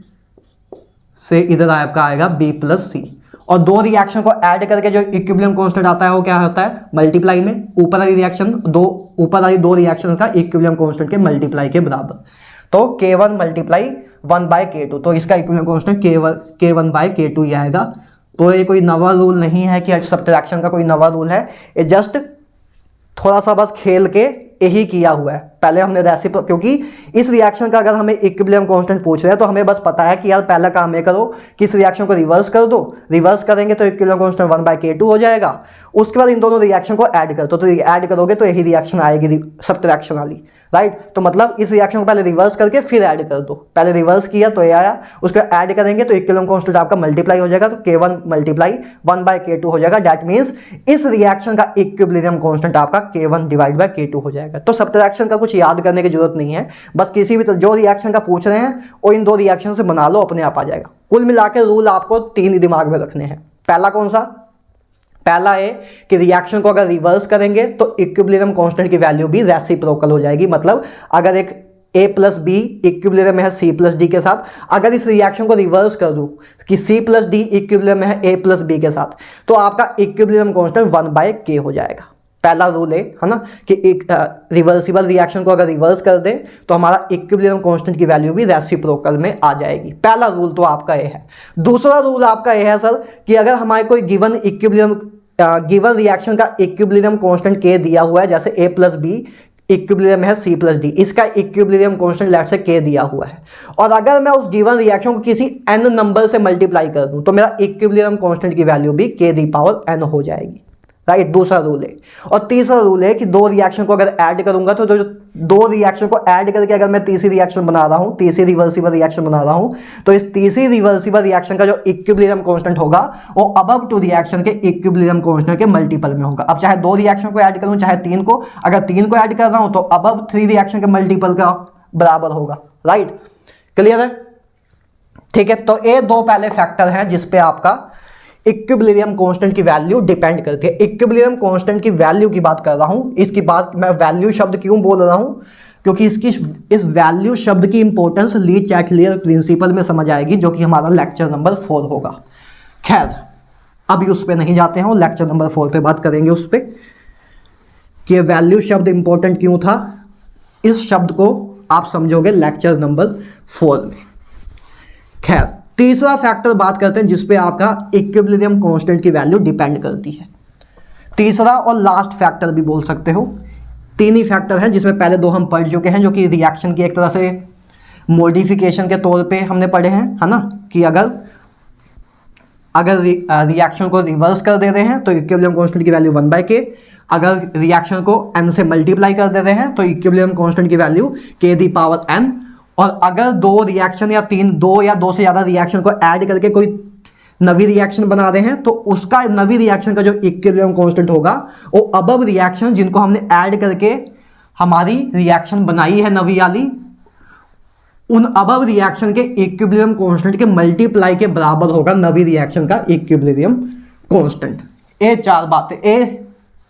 से इधर आपका आएगा b प्लस सी, और 2 रिएक्शन को ऐड करके जो इक्विलिब्रियम कांस्टेंट आता है वो क्या होता है, मल्टीप्लाई में ऊपर वाली दो रिएक्शन का इक्विलिब्रियम कांस्टेंट के मल्टीप्लाई के बराबर। तो K1 मल्टीप्लाई 1/K2, तो इसका इक्विलिब्रियम कांस्टेंट K1/K2 ही आएगा। तो ये कोई नवा रूल नहीं है कि सब्ट्रैक्शन का कोई नवा रूल है, ये जस्ट थोड़ा सा बस खेल के यही किया हुआ है। पहले हमने रेसिप्रोकल, क्योंकि इस रिएक्शन का अगर हमें इक्विलिब्रियम कांस्टेंट पूछ रहे हैं तो हमें बस पता है कि यार पहला काम ये करो कि इस रिएक्शन को रिवर्स कर दो, रिवर्स करेंगे तो इक्विलिब्रियम कांस्टेंट 1/k2 हो जाएगा। उसके बाद इन दोनों रिएक्शन को ऐड कर दो, तो ऐड करोगे तो यही रिएक्शन आएगी सब्ट्रैक्शन वाली, राइट। तो मतलब इस रिएक्शन को पहले रिवर्स करके फिर ऐड कर दो, पहले रिवर्स किया तो ये आया, उसको ऐड करेंगे तो इक्विलिब्रियम कांस्टेंट आपका मल्टीप्लाई हो जाएगा, तो k1 मल्टीप्लाई 1/k2 हो जाएगा। दैट मींस इस रिएक्शन का इक्विलिब्रियम कांस्टेंट आपका k1/k2 हो जाएगा। तो सब्ट्रैक्शन का कुछ याद करने की जरूरत नहीं है, बस किसी भी जो रिएक्शन का पूछ रहे हैं वो इन दो रिएक्शन से बना लो, अपने आप आ जाएगा। कुल मिलाकर रूल आपको 3 ही दिमाग में रखने हैं। पहला कौन सा? पहला है कि रिएक्शन को अगर रिवर्स करेंगे तो इक्विलिब्रियम कांस्टेंट की वैल्यू भी रेसिप्रोकल हो जाएगी। मतलब अगर एक a प्लस बी इक्विलिब्रियम में है c प्लस डी के साथ, अगर इस रिएक्शन को रिवर्स कर दूं कि c प्लस डी इक्विलिब्रियम में है a प्लस बी के साथ, तो आपका इक्विलिब्रियम कांस्टेंट 1/k हो जाएगा। पहला रूल है ना, कि एक रिवर्सिबल रिएक्शन को अगर रिवर्स कर दें तो हमारा इक्विलिब्रियम कांस्टेंट की वैल्यू भी रेसिप्रोकल में आ जाएगी। पहला रूल तो आपका ये है। दूसरा रूल आपका ये है सर कि अगर हमारे कोई गिवन रिएक्शन का इक्विलिब्रियम कांस्टेंट k दिया हुआ है, जैसे a प्लस बी इक्विलिब्रियम है c प्लस डी, इसका इक्विलिब्रियम कांस्टेंट लेट से k दिया हुआ है, और अगर मैं उस गिवन रिएक्शन को किसी n नंबर से मल्टीप्लाई कर दूं तो मेरा इक्विलिब्रियम कांस्टेंट की वैल्यू भी k⁴n हो जाएगी, राइट। दूसरा रूल है। और तीसरा रूल है कि दो रिएक्शन को अगर ऐड करूंगा तो जो दो रिएक्शन को ऐड करके अगर मैं तीसरी रिएक्शन बना रहा हूं, तीसरी रिवर्सिबल रिएक्शन बना रहा हूं, तो इस तीसरी रिवर्सिबल रिएक्शन का जो इक्विलिब्रियम कांस्टेंट होगा वो अबव टू रिएक्शन के इक्विलिब्रियम कांस्टेंट के मल्टीपल में होगा। अब चाहे दो रिएक्शन को ऐड करूं चाहे तीन को, अगर तीन को ऐड कर रहा हूं तो अबव 3 रिएक्शन के मल्टीपल का बराबर होगा, राइट। क्लियर है? ठीक है। तो ये दो पहले फैक्टर हैं जिसपे आपका इक्विलिब्रियम कांस्टेंट की वैल्यू डिपेंड करती है। इक्विलिब्रियम कांस्टेंट की वैल्यू की बात कर रहा हूं, इसकी बात मैं वैल्यू शब्द क्यों बोल रहा हूं, क्योंकि इस वैल्यू शब्द की इंपॉर्टेंस ली चैटलियर प्रिंसिपल में समझ आएगी, जो कि हमारा लेक्चर नंबर 4 होगा। खैर अभी उस पर नहीं जाते हैं, लेक्चर नंबर 4 पे बात करेंगे उस पर कि वैल्यू शब्द इंपॉर्टेंट क्यों था। इस शब्द को आप समझोगे लेक्चर नंबर 4 में। खैर तीसरा फैक्टर बात करते हैं जिसपे आपका इक्विलिब्रियम कांस्टेंट की वैल्यू डिपेंड करती है। तीसरा और लास्ट फैक्टर भी बोल सकते हो। 3 ही फैक्टर हैं जिसमें पहले 2 हम पढ़ चुके हैं, जो कि रिएक्शन की एक तरह से मॉडिफिकेशन के तौर पे हमने पढ़े हैं, है ना, कि अगर रिएक्शन को रिवर्स कर दे रहे हैं तो इक्विलिब्रियम कांस्टेंट की वैल्यू 1/k, अगर रिएक्शन को n से मल्टीप्लाई कर दे रहे हैं तो इक्विलिब्रियम कांस्टेंट की वैल्यू k⁴n, और अगर दो रिएक्शन या दो या दो से ज़्यादा रिएक्शन को ऐड करके कोई नवी रिएक्शन बना रहे हैं तो उसका नवी रिएक्शन का जो इक्विलिब्रियम कांस्टेंट होगा वो अबव रिएक्शन जिनको हमने ऐड करके हमारी रिएक्शन बनाई है नवी वाली, उन अबव रिएक्शन के इक्विलिब्रियम कांस्टेंट के मल्टीप्लाई के बराबर होगा नवी रिएक्शन का इक्विलिब्रियम कांस्टेंट। ये 4 बातें, ये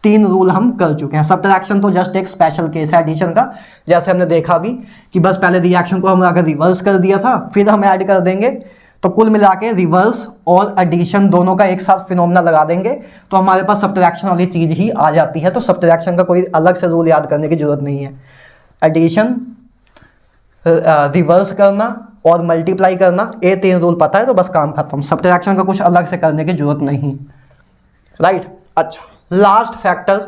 3 रूल हम कर चुके हैं। सब्ट्रैक्शन तो जस्ट एक स्पेशल केस है एडिशन का, जैसे हमने देखा भी कि बस पहले रिएक्शन को हम अगर रिवर्स कर दिया था फिर हम ऐड कर देंगे, तो कुल मिला के रिवर्स और एडिशन दोनों का एक साथ फिनोमेना लगा देंगे तो हमारे पास सब्ट्रैक्शन वाली चीज़ ही आ जाती है। तो सब्ट्रैक्शन का कोई अलग से रूल याद करने की जरूरत नहीं है। एडिशन, रिवर्स करना और मल्टीप्लाई करना, ये 3 रूल पता है तो बस काम खत्म। सब्ट्रैक्शन का कुछ अलग से करने की जरूरत नहीं, राइट। अच्छा, last factor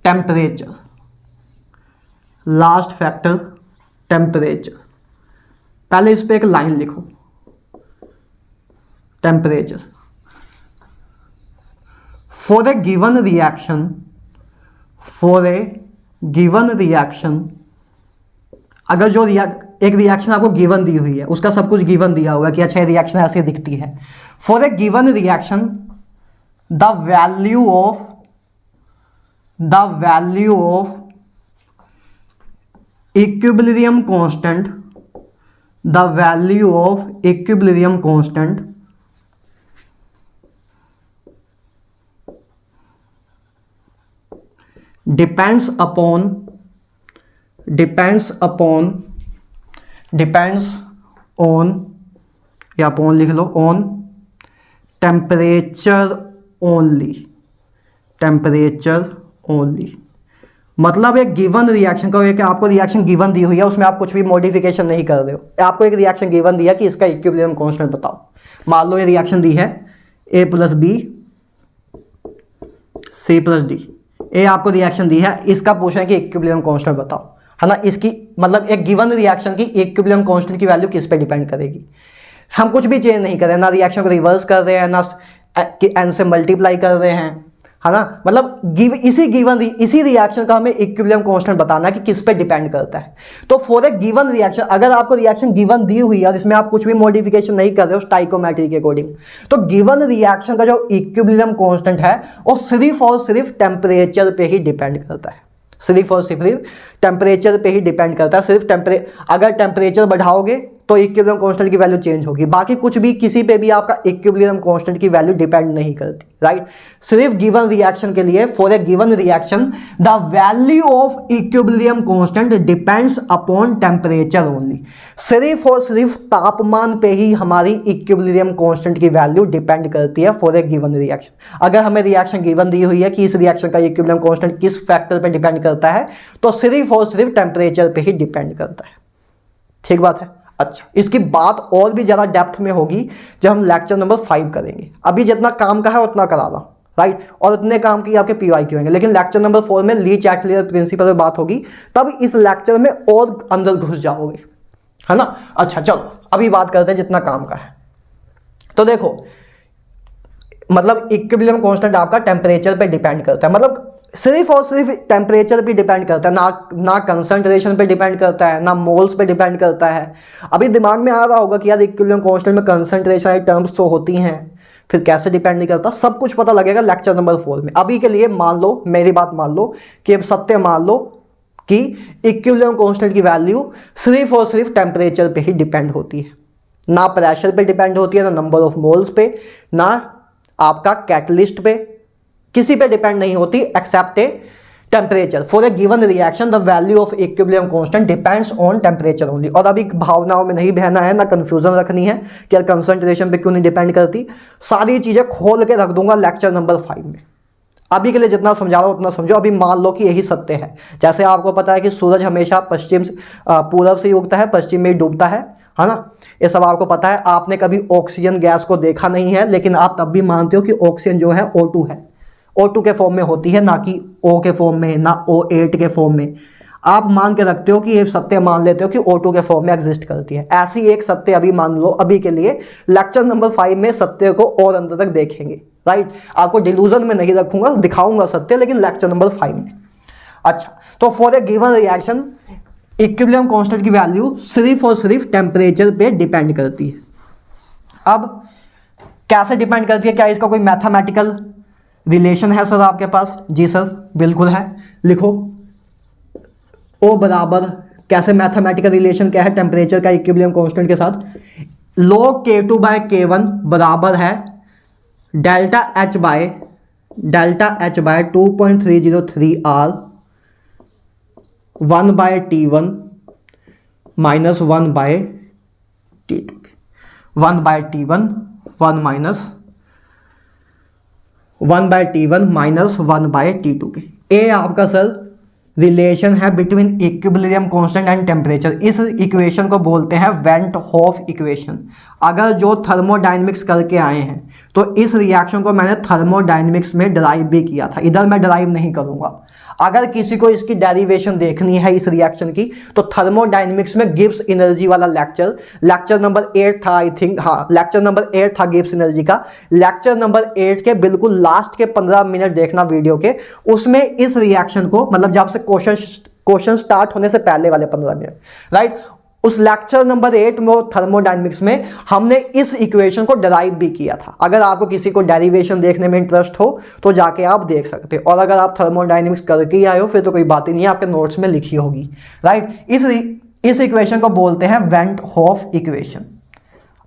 temperature. Last factor temperature, पहले इस पे एक लाइन लिखो, temperature for a given reaction, for a given reaction, अगर जो एक रिएक्शन आपको गिवन दी हुई है, उसका सब कुछ गिवन दिया हुआ है कि अच्छा रिएक्शन ऐसे दिखती है। For a given reaction the value of equilibrium constant, the value of equilibrium constant depends on या अपॉन लिख लो, ऑन टेम्परेचर ओनली। मतलब एक गिवन रिएक्शन का, एक आपको रिएक्शन गिवन दी हुई है, उसमें आप कुछ भी मॉडिफिकेशन नहीं कर रहे हो। आपको एक रिएक्शन गिवन दिया कि इसका इक्विलिब्रियम कांस्टेंट बताओ। मान लो ये रिएक्शन दी है a + b C plus D, ए आपको रिएक्शन दी है, इसका पूछना है कि इक्विलिब्रियम कांस्टेंट बताओ, है ना। इसकी मतलब एक गिवन रिएक्शन की इक्विलिब्रियम कांस्टेंट की वैल्यू किस पे डिपेंड करेगी। हम कुछ भी चेंज नहीं कर रहे हैं, ना रिएक्शन को रिवर्स कर रहे हैं, ना एन से मल्टीप्लाई कर रहे हैं, है ना। मतलब इसी रिएक्शन का हमें इक्विलिब्रियम कांस्टेंट बताना है कि किस पे डिपेंड करता है। तो फॉर ए गिवन रिएक्शन, अगर आपको रिएक्शन गिवन दी हुई है और इसमें आप कुछ भी मॉडिफिकेशन नहीं कर रहे हो स्टाइकोमेट्री के अकॉर्डिंग, तो गिवन रिएक्शन का जो इक्विलिब्रियम कांस्टेंट है वो सिर्फ और सिर्फ टेम्परेचर पे ही डिपेंड करता है, सिर्फ और सिर्फ टेम्परेचर पे ही डिपेंड करता है। अगर टेम्परेचर बढ़ाओगे तो इक्विलिब्रियम कांस्टेंट की वैल्यू चेंज होगी, बाकी कुछ भी किसी पे भी आपका इक्विलिब्रियम कांस्टेंट की वैल्यू डिपेंड नहीं करती, राइट। सिर्फ गिवन रिएक्शन के लिए, for a given reaction the value of equilibrium constant depends upon temperature only. सिर्फ और सिर्फ तापमान पे ही हमारी इक्विलिब्रियम कांस्टेंट की वैल्यू डिपेंड करती है फॉर ए गिवन रिएक्शन। अगर हमें रिएक्शन गिवन दी हुई है कि इस रिएक्शन का इक्विलिब्रियम कांस्टेंट किस फैक्टर पे डिपेंड करता है, तो सिर्फ और सिर्फ टेम्परेचर पे ही डिपेंड करता है। ठीक बात है। अच्छा, इसकी बात और भी ज़्यादा डेप्थ में होगी जब हम लेक्चर नंबर 5 करेंगे। अभी जितना काम का है उतना करा रहा हूं, राइट, और उतने काम की आपके पीवाईक्यू होंगे, लेकिन लेक्चर नंबर 4 में ली चैटलियर प्रिंसिपल पे बात होगी, तब इस लेक्चर में और अंदर घुस जाओगे, है ना। अच्छा चलो अभी बात करते हैं जितना काम का है। तो देखो, मतलब इक्विलिब्रियम कांस्टेंट आपका टेम्परेचर पे डिपेंड करता है, मतलब सिर्फ और सिर्फ टेम्परेचर पे डिपेंड करता है, ना कंसंट्रेशन पे डिपेंड करता है, ना मोल्स पे डिपेंड करता है। अभी दिमाग में आ रहा होगा कि यार इक्विलिब्रियम कांस्टेंट में कंसंट्रेशन टर्म्स तो होती हैं, फिर कैसे डिपेंड नहीं करता, सब कुछ पता लगेगा लेक्चर नंबर 4 में। अभी के लिए मान लो, मेरी बात मान लो कि अब सत्य मान लो कि इक्विलिब्रियम कांस्टेंट की वैल्यू सिर्फ और सिर्फ टेम्परेचर पे ही डिपेंड होती है, ना प्रेशर पे डिपेंड होती है, ना नंबर ऑफ मोल्स पे, ना आपका कैटलिस्ट पे, किसी पे डिपेंड नहीं होती except a temperature. For a given reaction the value of equilibrium constant depends on temperature only. और अभी भावनाओं में नहीं बहना है, ना कंफ्यूजन रखनी है कि यार कंसंट्रेशन पे क्यों नहीं डिपेंड करती, सारी चीजें खोल के रख दूंगा लेक्चर नंबर 5 में। अभी के लिए जितना समझा रहा हूं उतना समझो। अभी मान लो कि यही सत्य है, जैसे आपको पता है कि सूरज हमेशा पूर्व से उगता है, पश्चिम में ही डूबता है ना, ये सब आपको पता है। आपने कभी ऑक्सीजन गैस को देखा नहीं है, लेकिन आप तब भी मानते हो कि ऑक्सीजन जो है O2 है, O2 के फॉर्म में होती है, ना कि O के फॉर्म में, ना O8 के फॉर्म में। आप मान के रखते हो कि ये सत्य मान लेते हो कि O2 के फॉर्म में एग्जिस्ट करती है। ऐसी एक सत्य अभी मान लो, अभी के लिए लेक्चर नंबर 5 में सत्य को और अंदर तक देखेंगे, राइट। आपको डिलूजन में नहीं रखूंगा, दिखाऊंगा सत्य, लेकिन लेक्चर नंबर 5 में। अच्छा, तो for a given reaction equilibrium constant की वैल्यू सिर्फ और सिर्फ टेम्परेचर पे डिपेंड करती है। अब कैसे डिपेंड करती है, क्या इसका कोई मैथमेटिकल रिलेशन है सर आपके पास? जी सर बिल्कुल है, लिखो। O बराबर, कैसे मैथमेटिकल रिलेशन क्या है टेम्परेचर का इक्विलिब्रियम कांस्टेंट के साथ? log K2 बाय K1 बराबर है delta H by 2.303 R 1 by T1 minus 1 by T2, 1 by T1 1 minus 1 by T1 minus 1 by T2 के। ए आपका सर रिलेशन है between equilibrium constant and temperature. इस इक्वेशन को बोलते हैं वेंट हॉफ इक्वेशन। अगर जो थर्मोडायनेमिक्स करके आए हैं तो इस रिएक्शन को मैंने थर्मोडायनेमिक्स में डराइव भी किया था, इधर मैं डराइव नहीं करूंगा। अगर किसी को इसकी डेरिवेशन देखनी है इस रिएक्शन की, तो थर्मोडायनेमिक्स में गिब्स एनर्जी वाला लेक्चर नंबर 8 था, आई थिंक, हाँ लेक्चर नंबर 8 था गिब्स एनर्जी का। लेक्चर नंबर 8 के बिल्कुल लास्ट के 15 मिनट देखना वीडियो के, उसमें इस रिएक्शन को, मतलब जब से क्वेश्चन स्टार्ट होने से पहले वाले 15 मिनट, राइट, उस लेक्चर नंबर 8 में थर्मोडायनेमिक्स में हमने इस इक्वेशन को डराइव भी किया था। अगर आपको किसी को डेरिवेशन देखने में इंटरेस्ट हो तो जाके आप देख सकते हो, और अगर आप थर्मोडायनेमिक्स करके ही आए हो फिर तो कोई बात ही नहीं है, आपके नोट्स में लिखी होगी, राइट। इस इक्वेशन को बोलते हैं वेंट हॉफ इक्वेशन।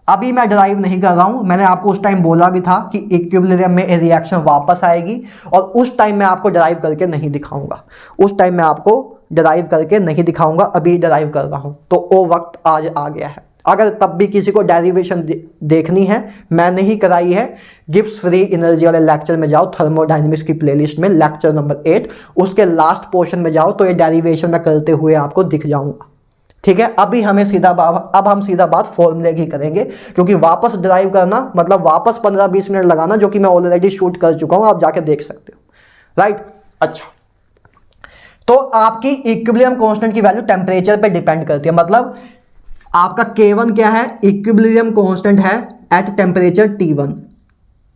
अभी मैं डराइव नहीं कर रहा हूं, मैंने आपको उस टाइम बोला भी था कि इक्विलिब्रियम में रिएक्शन वापस आएगी, और उस टाइम मैं आपको डराइव करके नहीं दिखाऊंगा, उस टाइम मैं आपको डराइव करके नहीं दिखाऊंगा, अभी डराइव कर रहा हूं, तो वो वक्त आज आ गया है। अगर तब भी किसी को डेरिवेशन देखनी है, मैंने ही कराई है, गिब्स फ्री एनर्जी वाले लेक्चर में जाओ, थर्मोडायनेमिक्स की प्लेलिस्ट में लेक्चर नंबर 8 उसके लास्ट पोर्शन में जाओ, तो ये डेरिवेशन मैं करते हुए आपको दिख जाऊंगा, ठीक है। अभी हमें अब हम सीधा बात फॉर्मूले की करेंगे, क्योंकि वापस ड्राइव करना मतलब वापस 15-20 मिनट लगाना, जो कि मैं ऑलरेडी शूट कर चुका हूं, आप जाके देख सकते हो, राइट। अच्छा, तो आपकी इक्विलिब्रियम कांस्टेंट की वैल्यू टेम्परेचर पे डिपेंड करती है, मतलब आपका K1 क्या है, इक्विलिब्रियम कांस्टेंट है एट टेम्परेचर T1।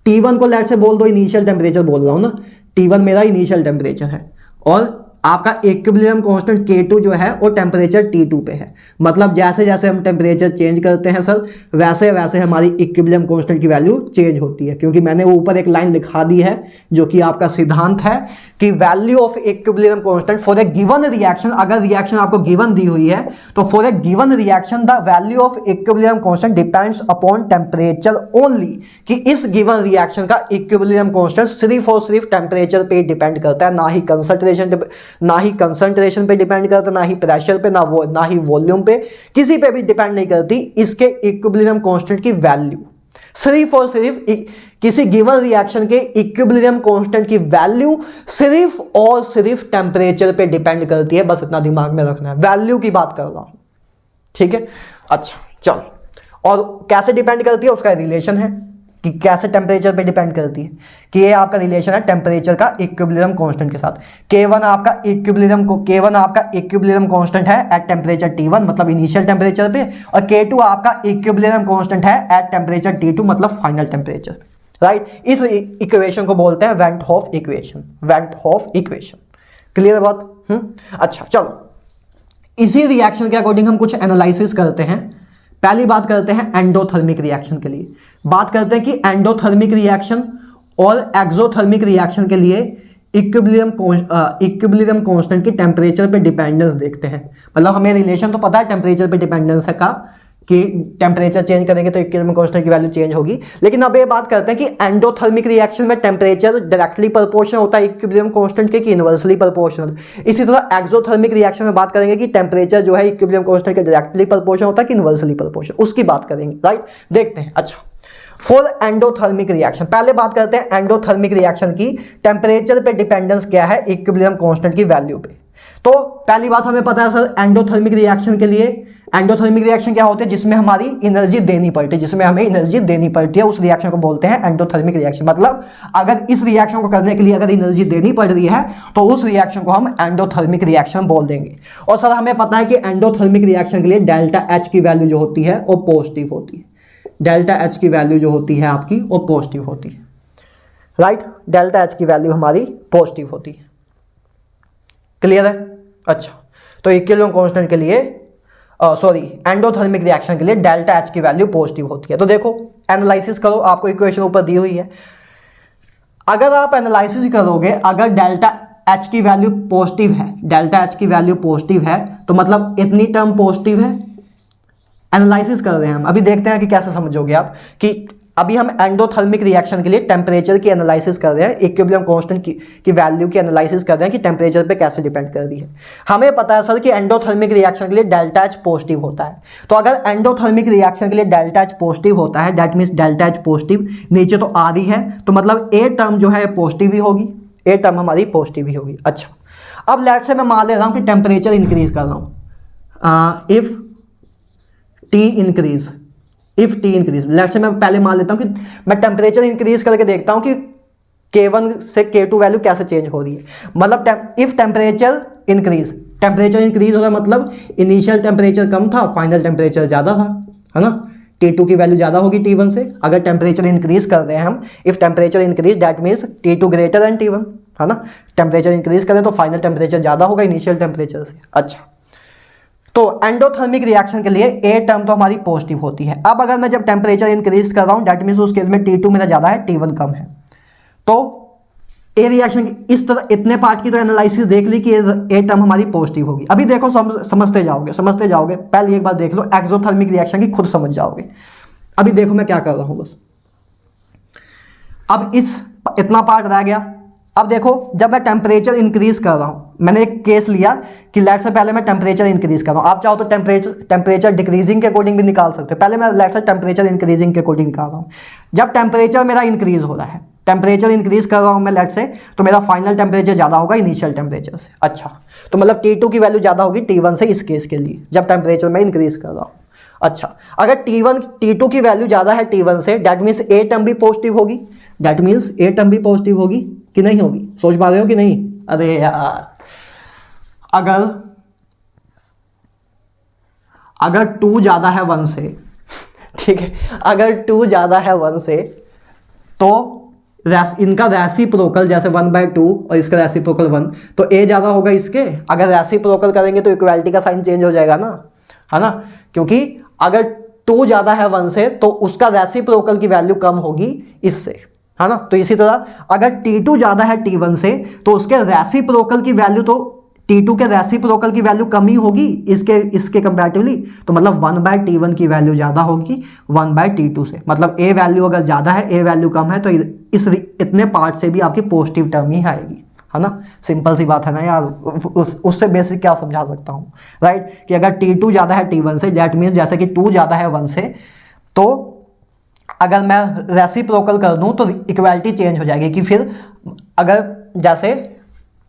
T1 को लेट से बोल दो इनिशियल टेम्परेचर बोल रहा हूं ना, T1 मेरा इनिशियल टेम्परेचर है, और आपका इक्विलिब्रियम कांस्टेंट K2 जो है वो टेम्परेचर T2 पे है। मतलब जैसे जैसे हम टेम्परेचर चेंज करते हैं सर, वैसे वैसे हमारी इक्विलिब्रियम कांस्टेंट की वैल्यू चेंज होती है, क्योंकि मैंने ऊपर एक लाइन लिखा दी है जो कि आपका सिद्धांत है कि value of equilibrium constant for a given reaction, अगर रिएक्शन आपको गिवन दी हुई है तो for a given reaction the value of equilibrium constant depends upon temperature only, कि इस गिवन रिएक्शन का इक्विलिब्रियम कांस्टेंट सिर्फ और सिर्फ टेम्परेचर पे डिपेंड करता है, ना ही कंसंट्रेशन पे डिपेंड करता, ना ही प्रेशर पे, ना ही वॉल्यूम पे, किसी पे भी डिपेंड नहीं करती इसके इक्विलिब्रियम कांस्टेंट की वैल्यू। सिर्फ और सिर्फ किसी गिवन रिएक्शन के इक्विलिब्रियम कांस्टेंट की वैल्यू सिर्फ और सिर्फ टेम्परेचर पे डिपेंड करती है, बस इतना दिमाग में रखना है, वैल्यू की बात कर रहा हूं, ठीक है। अच्छा चलो, और कैसे डिपेंड करती है उसका रिलेशन है कि कैसे टेम्परेचर पे डिपेंड करती है, कि ये आपका रिलेशन है टेम्परेचर का इक्विलिब्रियम कांस्टेंट के साथ। K1 आपका इक्विलिब्रियम कांस्टेंट है एट टेम्परेचर T1 मतलब इनिशियल टेम्परेचर पे, और K2 आपका इक्विलिब्रियम कांस्टेंट है एट टेम्परेचर T2 मतलब फाइनल टेम्परेचर, राइट। इस इक्वेशन को बोलते हैं वेंट हॉफ इक्वेशन। क्लियर बात? अच्छा चलो, इसी रिएक्शन के अकॉर्डिंग हम कुछ एनालिसिस करते हैं। पहली बात करते हैं एंडोथर्मिक रिएक्शन के लिए, बात करते हैं कि एंडोथर्मिक रिएक्शन और एक्सोथर्मिक रिएक्शन के लिए इक्विलिब्रियम कांस्टेंट की टेम्परेचर पे डिपेंडेंस देखते हैं। मतलब हमें रिलेशन तो पता है टेम्परेचर पे डिपेंडेंस है का, कि टेम्परेचर चेंज करेंगे तो इक्विलिब्रियम कांस्टेंट की वैल्यू चेंज होगी, लेकिन अब ये बात करते हैं कि एंडोथर्मिक रिएक्शन में टेम्परेचर डायरेक्टली प्रोपोर्शनल होता है इक्विलिब्रियम कांस्टेंट के, कि इनवर्सली प्रोपोर्शनल। इसी तरह एक्सोथर्मिक रिएक्शन में बात करेंगे कि टेम्परेचर जो है इक्विलिब्रियम कांस्टेंट के डायरेक्टली प्रोपोर्शनल होता है कि इनवर्सली प्रोपोर्शनल, उसकी बात करेंगे, राइट। देखते हैं। अच्छा, फॉर एंडोथर्मिक रिएक्शन पहले बात करते हैं एंडोथर्मिक रिएक्शन की टेम्परेचर पे डिपेंडेंस क्या है इक्विलिब्रियम कांस्टेंट की वैल्यू पे। तो पहली बात हमें पता है सर, एंडोथर्मिक रिएक्शन के लिए, एंडोथर्मिक रिएक्शन क्या होते हैं जिसमें हमारी एनर्जी देनी पड़ती है, जिसमें हमें एनर्जी देनी पड़ती है, उस रिएक्शन को बोलते हैं एंडोथर्मिक रिएक्शन। मतलब अगर इस रिएक्शन को करने के लिए अगर एनर्जी देनी पड़ रही है तो उस रिएक्शन को हम एंडोथर्मिक रिएक्शन बोल देंगे। और सर हमें पता है कि एंडोथर्मिक रिएक्शन के लिए डेल्टा एच की वैल्यू जो होती है वो पॉजिटिव होती है, डेल्टा एच की वैल्यू जो होती है आपकी वो पॉजिटिव होती है, राइट। डेल्टा एच की वैल्यू हमारी पॉजिटिव होती है। क्लियर है? अच्छा, तो इक्विलिब्रियम कांस्टेंट के लिए एंडोथर्मिक रिएक्शन के लिए डेल्टा एच की वैल्यू पॉजिटिव होती है। तो देखो एनालिसिस करो, आपको इक्वेशन ऊपर दी हुई है। अगर आप एनालिसिस करोगे, अगर डेल्टा एच की वैल्यू पॉजिटिव है, डेल्टा एच की वैल्यू पॉजिटिव है तो मतलब इतनी टर्म पॉजिटिव है। एनालिसिस कर रहे हैं हम, अभी देखते हैं कि कैसे समझोगे आप, कि अभी हम एंडोथर्मिक रिएक्शन के लिए टेम्परेचर की एनालिसिस कर रहे हैं, इक्विलिब्रियम कांस्टेंट की वैल्यू की एनालिसिस कर रहे हैं कि टेम्परेचर पे कैसे डिपेंड कर रही है। हमें पता है सर कि एंडोथर्मिक रिएक्शन के लिए डेल्टा एच पॉजिटिव होता है। तो अगर एंडोथर्मिक रिएक्शन के लिए डेल्टा एच पॉजिटिव होता है, that means delta H positive, नीचे तो आ रही है, तो मतलब ए टर्म जो है पॉजिटिव ही होगी, ए टर्म हमारी पॉजिटिव ही होगी। अच्छा, अब लेट से मैं मान ले रहा हूँ कि टेम्परेचर इंक्रीज कर रहा हूँ, इफ टी इंक्रीज, लेट से मैं पहले मान लेता हूं कि मैं टेम्परेचर इंक्रीज करके देखता हूं कि K1 से K2 वैल्यू कैसे चेंज हो रही है। मतलब इफ टेम्परेचर इंक्रीज हो रहा है, मतलब इनिशियल टेम्परेचर कम था, फाइनल टेम्परेचर ज़्यादा था, है ना। T2 की वैल्यू ज़्यादा होगी T1 से। अगर टेम्परेचर इंक्रीज कर रहे हैं हम, if temperature increase that means T2 greater than T1, है ना। टेम्परेचर इंक्रीज करें तो फाइनल टेम्परेचर ज़्यादा होगा इनिशियल टेम्परेचर से। अच्छा, तो एंडोथर्मिक रिएक्शन के लिए ए टर्म तो हमारी पॉजिटिव होती है। अब अगर मैं जब टेम्परेचर इंक्रीज कर रहा हूं, दैट मींस उस केस में T2 मेरा ज्यादा है, T1 कम है। तो ए रिएक्शन की इस तरह इतने पार्ट की तो एनालिसिस देख ली कि ए टर्म हमारी पॉजिटिव होगी। अभी देखो समझते जाओगे। पहले एक बार देख लो एक्सोथर्मिक रिएक्शन की, खुद समझ जाओगे। अभी देखो मैं क्या कर रहा हूं बस, अब इतना पार्ट रह गया। अब देखो जब मैं टेम्परेचर इंक्रीज कर रहा हूं, मैंने एक केस लिया कि लेट से पहले मैं टेम्परेचर इंक्रीज कर रहा हूं। आप चाहो तो टेम्परेचर डिक्रीजिंग के अकॉर्डिंग भी निकाल सकते हो। पहले मैं लेट से टेम्परेचर इंक्रीजिंग के अकॉर्डिंग निकाल रहा हूं। जब टेम्परेचर मेरा इंक्रीज हो रहा है, टेम्परेचर इंक्रीज कर रहा हूं मैं लेट से, तो मेरा फाइनल टेम्परेचर ज़्यादा होगा इनिशियल टेम्परेचर से। अच्छा, तो मतलब T2 की वैल्यू ज़्यादा होगी T1 से इस केस के लिए, जब टेम्परेचर मैं इंक्रीज कर रहा हूँ। अच्छा, अगर T2 की वैल्यू ज़्यादा है T1 से, दैट मीन्स ए टर्म भी पॉजिटिव होगी, कि नहीं होगी? सोच पा रहे हो कि नहीं? अरे यार, अगर 2 ज़्यादा है 1 से, ठीक है, अगर 2 ज़्यादा है 1 से तो इनका रेसिप्रोकल जैसे 1/2 और इसका रेसिप्रोकल 1, तो a ज़्यादा होगा इसके। अगर रेसिप्रोकल करेंगे तो इक्वालिटी का साइन चेंज हो जाएगा ना, है ना, क्योंकि अगर 2 ज़्यादा है 1 से तो उसका रेसिप्रोकल की वैल्यू कम होगी इससे, है ना। तो इसी तरह अगर T2 ज़्यादा है T1 से तो उसके रेसिप्रोकल की वैल्यू, तो T2 के रेसिप्रोकल की वैल्यू कम ही होगी इसके कंपैरेटिवली, तो मतलब 1/T1 की वैल्यू ज़्यादा होगी 1/T2 से। मतलब a वैल्यू अगर ज़्यादा है, a वैल्यू कम है, तो इतने पार्ट से भी आपकी पॉजिटिव टर्म ही आएगी, है ना। सिंपल सी बात है ना यार, उससे बेसिक क्या समझा सकता हूँ, राइट, कि अगर T2 ज़्यादा है T1 से, दैट मीन्स जैसे कि 2 ज़्यादा है 1 से, तो अगर मैं रेसिप्रोकल कर दूं तो इक्वालिटी चेंज हो जाएगी, कि फिर अगर जैसे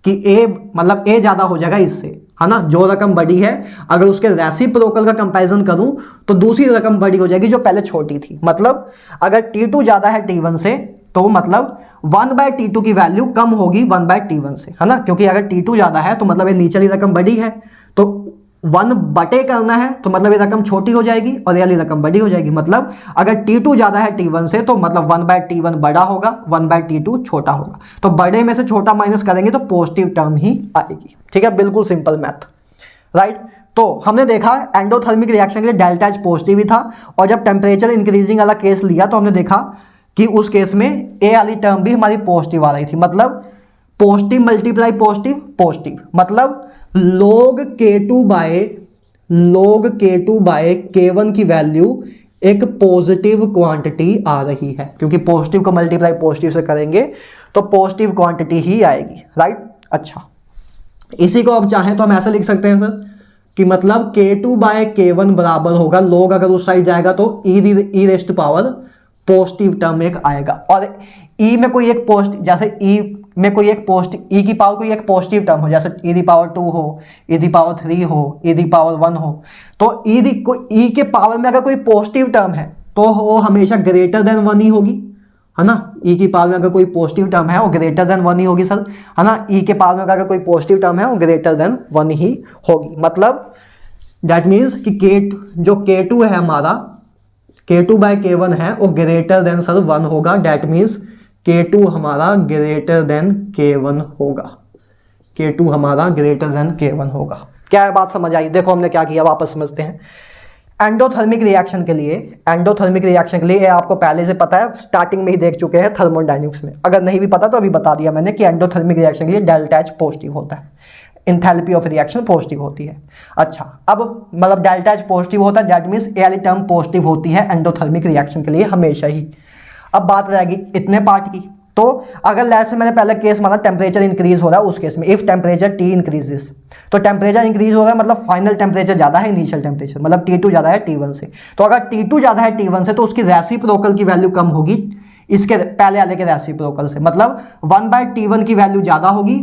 कि a मतलब a ज़्यादा हो जाएगा इससे, है ना, जो रकम बड़ी है, अगर उसके रेसिप्रोकल का कंपैरिजन करूं तो दूसरी रकम बड़ी हो जाएगी जो पहले छोटी थी। मतलब अगर T2 ज़्यादा है T1 से तो मतलब 1/T2 की वैल्यू कम होगी 1/T1 से, है ना, क्योंकि अगर T2 ज़्यादा है तो मतलब ये नीचे वाली रकम बड़ी है, तो 1 बटे करना है तो मतलब ये रकम छोटी हो जाएगी और ये वाली रकम बड़ी हो जाएगी। मतलब अगर T2 ज़्यादा है T1 से तो मतलब 1/T1 बड़ा होगा, 1/T2 छोटा होगा, तो बड़े में से छोटा माइनस करेंगे तो पॉजिटिव टर्म ही आएगी। ठीक है, बिल्कुल सिंपल मैथ, राइट। तो हमने देखा एंडोथर्मिक रिएक्शन के लिए डेल्टा एच पॉजिटिव ही था, और जब टेम्परेचर इंक्रीजिंग वाला केस लिया तो हमने देखा कि उस केस में ए वाली टर्म भी हमारी पॉजिटिव आ रही थी। मतलब पॉजिटिव मल्टीप्लाई पॉजिटिव पॉजिटिव, मतलब log K2 बाय K1 की वैल्यू एक पॉजिटिव क्वांटिटी आ रही है, क्योंकि पॉजिटिव को मल्टीप्लाई पॉजिटिव से करेंगे तो पॉजिटिव क्वांटिटी ही आएगी, राइट। अच्छा, इसी को अब चाहें तो हम ऐसे लिख सकते हैं सर कि मतलब K2 बाय K1 बराबर होगा, log अगर उस साइड जाएगा तो e rest power positive term एक आएगा, और e में कोई एक पॉजिटिव, जैसे e में कोई एक पॉजिटिव, e की पावर कोई एक पॉजिटिव टर्म हो, जैसे e⁻2 हो, e⁻3 हो, e⁻1 हो, तो e के पावर में अगर कोई पॉजिटिव टर्म है तो वो हमेशा ग्रेटर देन 1 ही होगी, है ना। e की पावर में अगर कोई पॉजिटिव टर्म है वो ग्रेटर देन 1 ही होगी सर, है ना। e के पावर में अगर कोई पॉजिटिव टर्म है वो ग्रेटर देन 1 ही होगी। मतलब दैट मीन्स कि जो K2 है हमारा, K2 बाय K1 है वो ग्रेटर देन सर 1 होगा, दैट मीन्स K2 हमारा ग्रेटर देन K1 होगा, K2 हमारा ग्रेटर देन K1 होगा। क्या बात समझ आई? देखो हमने क्या किया, वापस समझते हैं। एंडोथर्मिक रिएक्शन के लिए आपको पहले से पता है, स्टार्टिंग में ही देख चुके हैं थर्मोडायनेमिक्स में, अगर नहीं भी पता तो अभी बता दिया मैंने कि एंडोथर्मिक रिएक्शन के लिए डेल्टा एच पॉजिटिव होता है, इंथैल्पी ऑफ रिएक्शन पॉजिटिव होती है। अच्छा, अब मतलब डेल्टा एच पॉजिटिव होता है, दैट मीन्स ए वाली टर्म पॉजिटिव होती है एंडोथर्मिक रिएक्शन के लिए हमेशा ही। अब बात रहेगी इतने पार्ट की, तो अगर लेट्स से मैंने पहले केस माना टेम्परेचर इंक्रीज हो रहा है, उस केस में इफ टेम्परेचर T इंक्रीजेस, तो टेम्परेचर इंक्रीज हो रहा है मतलब फाइनल टेम्परेचर ज़्यादा है इनिशियल टेम्परेचर, मतलब T2 ज़्यादा है T1 से। तो अगर T2 ज़्यादा है T1 से तो उसकी रेसिप्रोकल की वैल्यू कम होगी इसके पहले वाले के रेसिप्रोकल से, मतलब 1/T1 की वैल्यू ज़्यादा होगी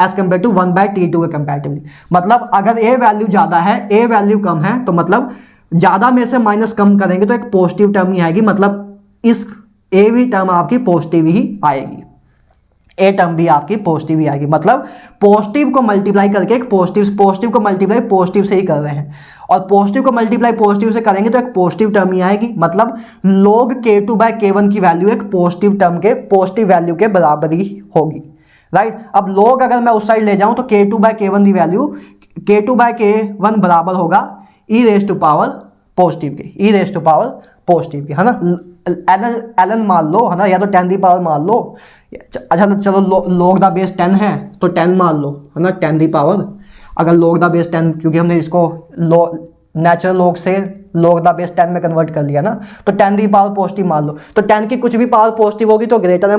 एज कम्पेयर टू 1/T2 के कंपैरेटिवली। मतलब अगर ए वैल्यू ज़्यादा है, ए वैल्यू कम है, तो मतलब ज़्यादा में से माइनस कम करेंगे तो एक पॉजिटिव टर्म ही आएगी, मतलब इस ए भी टर्म आपकी पॉजिटिव ही आएगी, ए टर्म भी आपकी पॉजिटिव ही आएगी। मतलब पॉजिटिव को मल्टीप्लाई करके एक पॉजिटिव को मल्टीप्लाई पॉजिटिव से ही कर रहे हैं, और पॉजिटिव को मल्टीप्लाई पॉजिटिव से करेंगे तो एक पॉजिटिव टर्म ही आएगी। मतलब log K2 बाय K1 की वैल्यू एक पॉजिटिव टर्म के पॉजिटिव वैल्यू के बराबर ही होगी, राइट। अब log अगर मैं उस साइड ले जाऊं तो K2 बाय K1 की वैल्यू K2 बाय K1 बराबर होगा e raised to power positive के, e raised to power positive के, है ना। ln मान लो, है ना, या तो 10 दी पावर मान लो। अच्छा तो चलो log द बेस 10 है तो 10 मान लो, है ना, 10 दी पावर, अगर log द बेस 10, क्योंकि हमने इसको नेचुरल log से log द बेस 10 में कन्वर्ट कर लिया ना, तो 10 दी पावर पॉजिटिव मान लो, तो 10 की कुछ भी पावर पॉजिटिव होगी तो ग्रेटर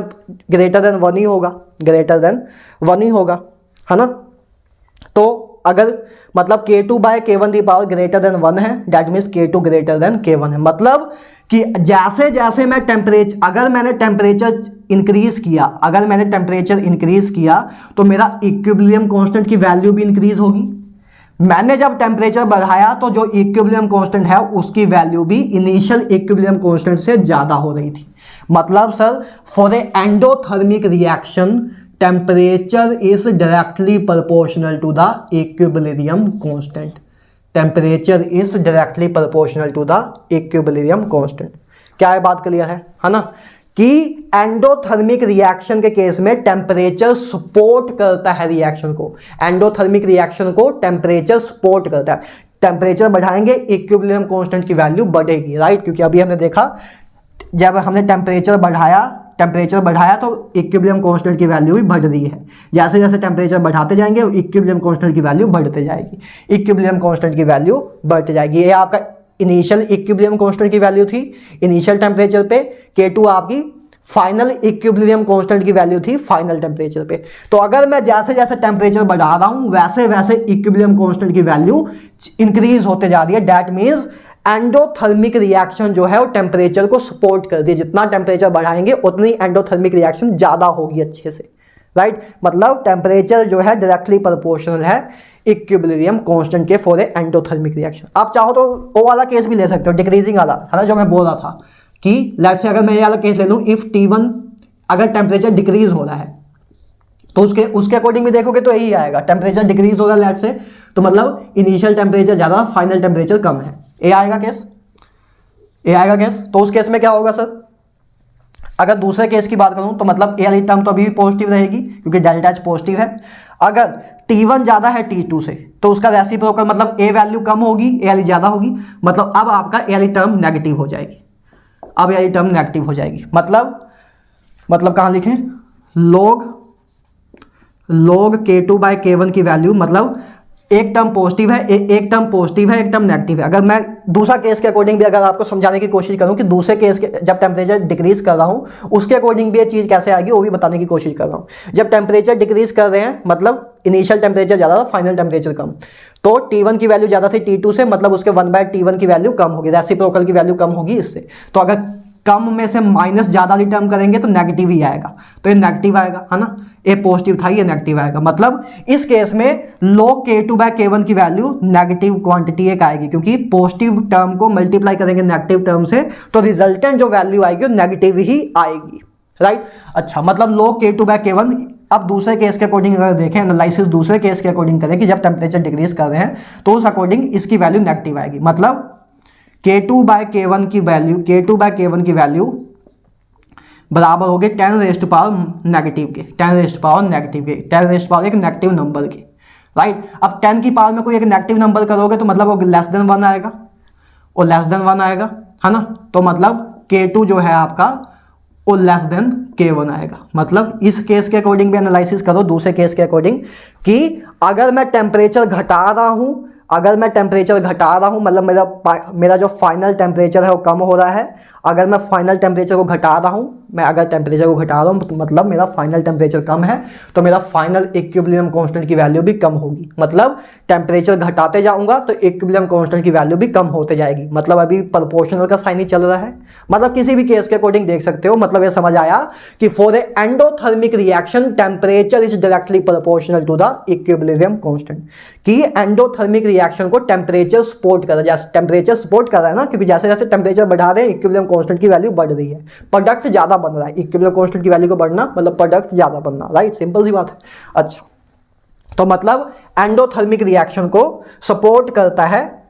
देन 1 ही होगा, ग्रेटर देन 1 ही होगा, है ना। तो अगर मतलब K2 by K1 the power greater than 1 है, that means K2 greater than K1 है। मतलब कि जैसे जैसे मैं अगर मैंने टेम्परेचर इंक्रीज किया तो मेरा इक्विलिब्रियम कांस्टेंट की वैल्यू भी इंक्रीज होगी। मैंने जब टेम्परेचर बढ़ाया तो जो इक्विलिब्रियम कांस्टेंट है उसकी वैल्यू भी इनिशियल इक्विलिब्रियम कांस्टेंट से ज़्यादा हो रही थी। मतलब sir for a endothermic reaction temperature is directly proportional to the equilibrium constant. Temperature is directly proportional to the equilibrium constant. क्या है, बात क्लियर है ना, कि एंडोथर्मिक रिएक्शन के केस में टेम्परेचर सपोर्ट करता है रिएक्शन को। एंडोथर्मिक रिएक्शन को टेम्परेचर सपोर्ट करता है। टेम्परेचर बढ़ाएंगे इक्विलिब्रियम कांस्टेंट की वैल्यू बढ़ेगी, राइट, क्योंकि अभी हमने देखा जब हमने टेम्परेचर बढ़ाया तो इक्विलिब्रियम कांस्टेंट की वैल्यू भी बढ़ रही है। जैसे जैसे टेम्परेचर बढ़ाते जाएंगे इक्विलिब्रियम कांस्टेंट की वैल्यू बढ़ते जाएगी, इक्विलिब्रियम कांस्टेंट की वैल्यू बढ़ते जाएगी। ये आपका इनिशियल इक्विलिब्रियम कांस्टेंट की वैल्यू थी इनिशियल टेम्परेचर पे, K2 आपकी फाइनल इक्विलिब्रियम कांस्टेंट की वैल्यू थी फाइनल टेम्परेचर पे। तो अगर मैं जैसे जैसे टेम्परेचर बढ़ा रहा हूं वैसे वैसे इक्विलिब्रियम कांस्टेंट की वैल्यू इंक्रीज होते जा रही है। दैट मीन्स एंडोथर्मिक रिएक्शन जो है वो टेम्परेचर को सपोर्ट कर दी। जितना टेम्परेचर बढ़ाएंगे उतनी एंडोथर्मिक रिएक्शन ज़्यादा होगी अच्छे से, राइट। मतलब टेम्परेचर जो है डायरेक्टली प्रोपोर्शनल है इक्विलिब्रियम कांस्टेंट के फॉर ए एंडोथर्मिक रिएक्शन। आप चाहो तो वो वाला केस भी ले सकते हो, डिक्रीजिंग वाला, है ना, जो मैं बोल रहा था कि लेट्स से अगर मैं ये वाला केस ले लूँ, इफ T1 अगर टेम्परेचर डिक्रीज हो रहा है तो उसके अकॉर्डिंग भी देखोगे तो यही आएगा। टेम्परेचर डिक्रीज हो रहा है लेट्स से, तो मतलब इनिशियल टेम्परेचर ज़्यादा फाइनल टेम्परेचर कम है, ए आएगा केस। तो उस केस में क्या होगा सर, अगर दूसरे केस की बात करूं तो मतलब ए वाली टर्म तो अभी भी पॉजिटिव रहेगी क्योंकि डेल्टा एच पॉजिटिव है। अगर T1 ज़्यादा है T2 से तो उसका रेसिप्रोकल मतलब ए वैल्यू कम होगी, ए वाली ज़्यादा होगी, मतलब अब आपका ए वाली टर्म नेगेटिव हो जाएगी। मतलब कहाँ लिखें, log K2/K1 की वैल्यू, मतलब एक टर्म पॉजिटिव है एक टर्म नेगेटिव है। अगर मैं दूसरा केस के अकॉर्डिंग भी अगर आपको समझाने की कोशिश करूं कि दूसरे केस के जब टेम्परेचर डिक्रीज कर रहा हूं उसके अकॉर्डिंग भी ये चीज़ कैसे आएगी वो भी बताने की कोशिश कर रहा हूं। जब टेम्परेचर डिक्रीज कर रहे हैं मतलब इनिशियल टेम्परेचर ज़्यादा था फाइनल टेम्परेचर कम, तो T1 की वैल्यू ज़्यादा थी T2 से, मतलब उसके 1/T1 की वैल्यू कम होगी, रेसिप्रोकल की वैल्यू कम होगी इससे। तो अगर कम में से माइनस ज़्यादा वाली टर्म करेंगे तो नेगेटिव ही आएगा, तो ये नेगेटिव आएगा, है ना, ये पॉजिटिव था ये नेगेटिव आएगा। मतलब इस केस में log K2/K1 की वैल्यू नेगेटिव क्वांटिटी एक आएगी, क्योंकि पॉजिटिव टर्म को मल्टीप्लाई करेंगे नेगेटिव टर्म से तो रिजल्टेंट जो वैल्यू आएगी वो नेगेटिव ही आएगी, राइट। अच्छा, मतलब log K2/K1। अब दूसरे केस के अकॉर्डिंग अगर देखें, एनालिसिस दूसरे केस के अकॉर्डिंग करें कि जब टेम्परेचर डिक्रीज कर रहे हैं तो उस अकॉर्डिंग इसकी वैल्यू नेगेटिव आएगी। मतलब K2/K1 की वैल्यू बराबर हो गए 10 रेज़ टू पावर नेगेटिव के, 10 रेज़ टू पावर एक नेगेटिव नंबर के, राइट। अब 10 की पावर में कोई एक नेगेटिव नंबर करोगे तो मतलब वो लेस देन 1 आएगा, है ना। तो मतलब K2 जो है आपका वो लेस देन K1 आएगा। मतलब इस केस के अकॉर्डिंग भी एनालिसिस करो दूसरे केस के अकॉर्डिंग कि अगर मैं टेम्परेचर घटा रहा हूँ मतलब मेरा जो फाइनल टेम्परेचर है वो कम हो रहा है। अगर मैं फाइनल टेम्परेचर को घटा रहा हूँ तो मतलब मेरा फाइनल टेम्परेचर कम है तो मेरा फाइनल इक्विलिब्रियम कांस्टेंट की वैल्यू भी कम होगी। मतलब टेम्परेचर घटाते जाऊंगा तो इक्विलिब्रियम कांस्टेंट की वैल्यू भी कम होते जाएगी। मतलब अभी प्रोपोर्शनल का साइन ही चल रहा है। मतलब किसी भी केस के अकॉर्डिंग देख सकते हो। मतलब ये समझ आया कि for a endothermic reaction temperature is directly proportional to the equilibrium constant. कि एंडोथर्मिक रिएक्शन को टेम्परेचर सपोर्ट कर रहा है, टेम्परेचर सपोर्ट कर रहा है ना, क्योंकि जैसे जैसे टेम्परेचर बढ़ा रहे हैं इक्विलिब्रियम कांस्टेंट की वैल्यू बढ़ रही है, प्रोडक्ट ज्यादा बन रहा है। इक्विलिब्रियम कांस्टेंट की वैल्यू को बढ़ना मतलब प्रोडक्ट ज्यादा बनना, राइट, सिंपल सी बात है। अच्छा, तो मतलब एंडोथर्मिक रिएक्शन को सपोर्ट करता है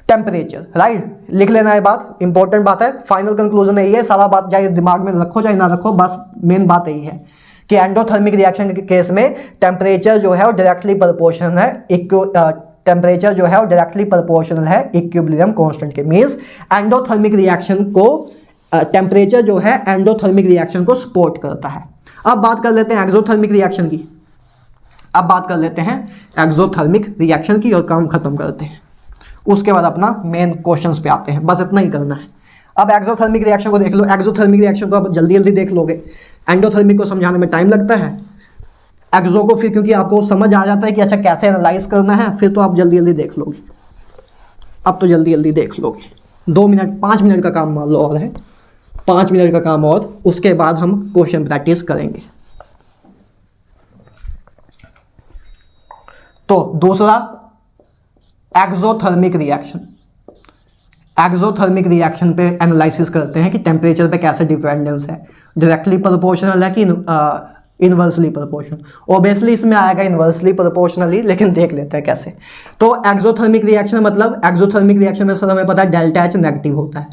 टेम्परेचर, राइट। लिख लेना है बात, इंपॉर्टेंट बात है। फाइनल कंक्लूजन यही है, सारा बात चाहे दिमाग में रखो चाहे ना रखो, बस मेन बात यही है कि एंडोथर्मिक रिएक्शन के केस में टेम्परेचर जो है वो डायरेक्टली प्रोपोर्शनल है इक्विलिब्रियम कांस्टेंट के। मींस एंडोथर्मिक रिएक्शन को टेम्परेचर जो है एंडोथर्मिक रिएक्शन को सपोर्ट करता है। अब बात कर लेते हैं एक्सोथर्मिक रिएक्शन की, और काम खत्म करते हैं। उसके बाद अपना मेन क्वेश्चंस पे आते हैं, बस इतना ही करना है। अब एक्सोथर्मिक रिएक्शन को देख लो। एक्सोथर्मिक रिएक्शन को आप जल्दी जल्दी देख लोगे, एंडोथर्मिक को समझाने में टाइम लगता है, एक्सो को फिर क्योंकि आपको समझ आ जाता है कि अच्छा कैसे एनालाइज करना है, फिर तो आप जल्दी जल्दी देख लोगे। अब तो जल्दी जल्दी देख लोगे, 2 मिनट 5 मिनट का काम मान लो और है, 5 मिनट का काम और, उसके बाद हम क्वेश्चन प्रैक्टिस करेंगे। तो दूसरा एक्सोथर्मिक रिएक्शन। एक्सोथर्मिक रिएक्शन पे एनालिसिस करते हैं कि टेम्परेचर पे कैसे डिपेंडेंस है, डायरेक्टली प्रोपोर्शनल है कि इन्वर्सली प्रोपोर्शनल। ओबियसली इसमें आएगा इन्वर्सली प्रोपोर्शनली, लेकिन देख लेते हैं कैसे। तो एक्सोथर्मिक रिएक्शन मतलब, एक्सोथर्मिक रिएक्शन में सर हमें पता है डेल्टा एच नेगेटिव होता है,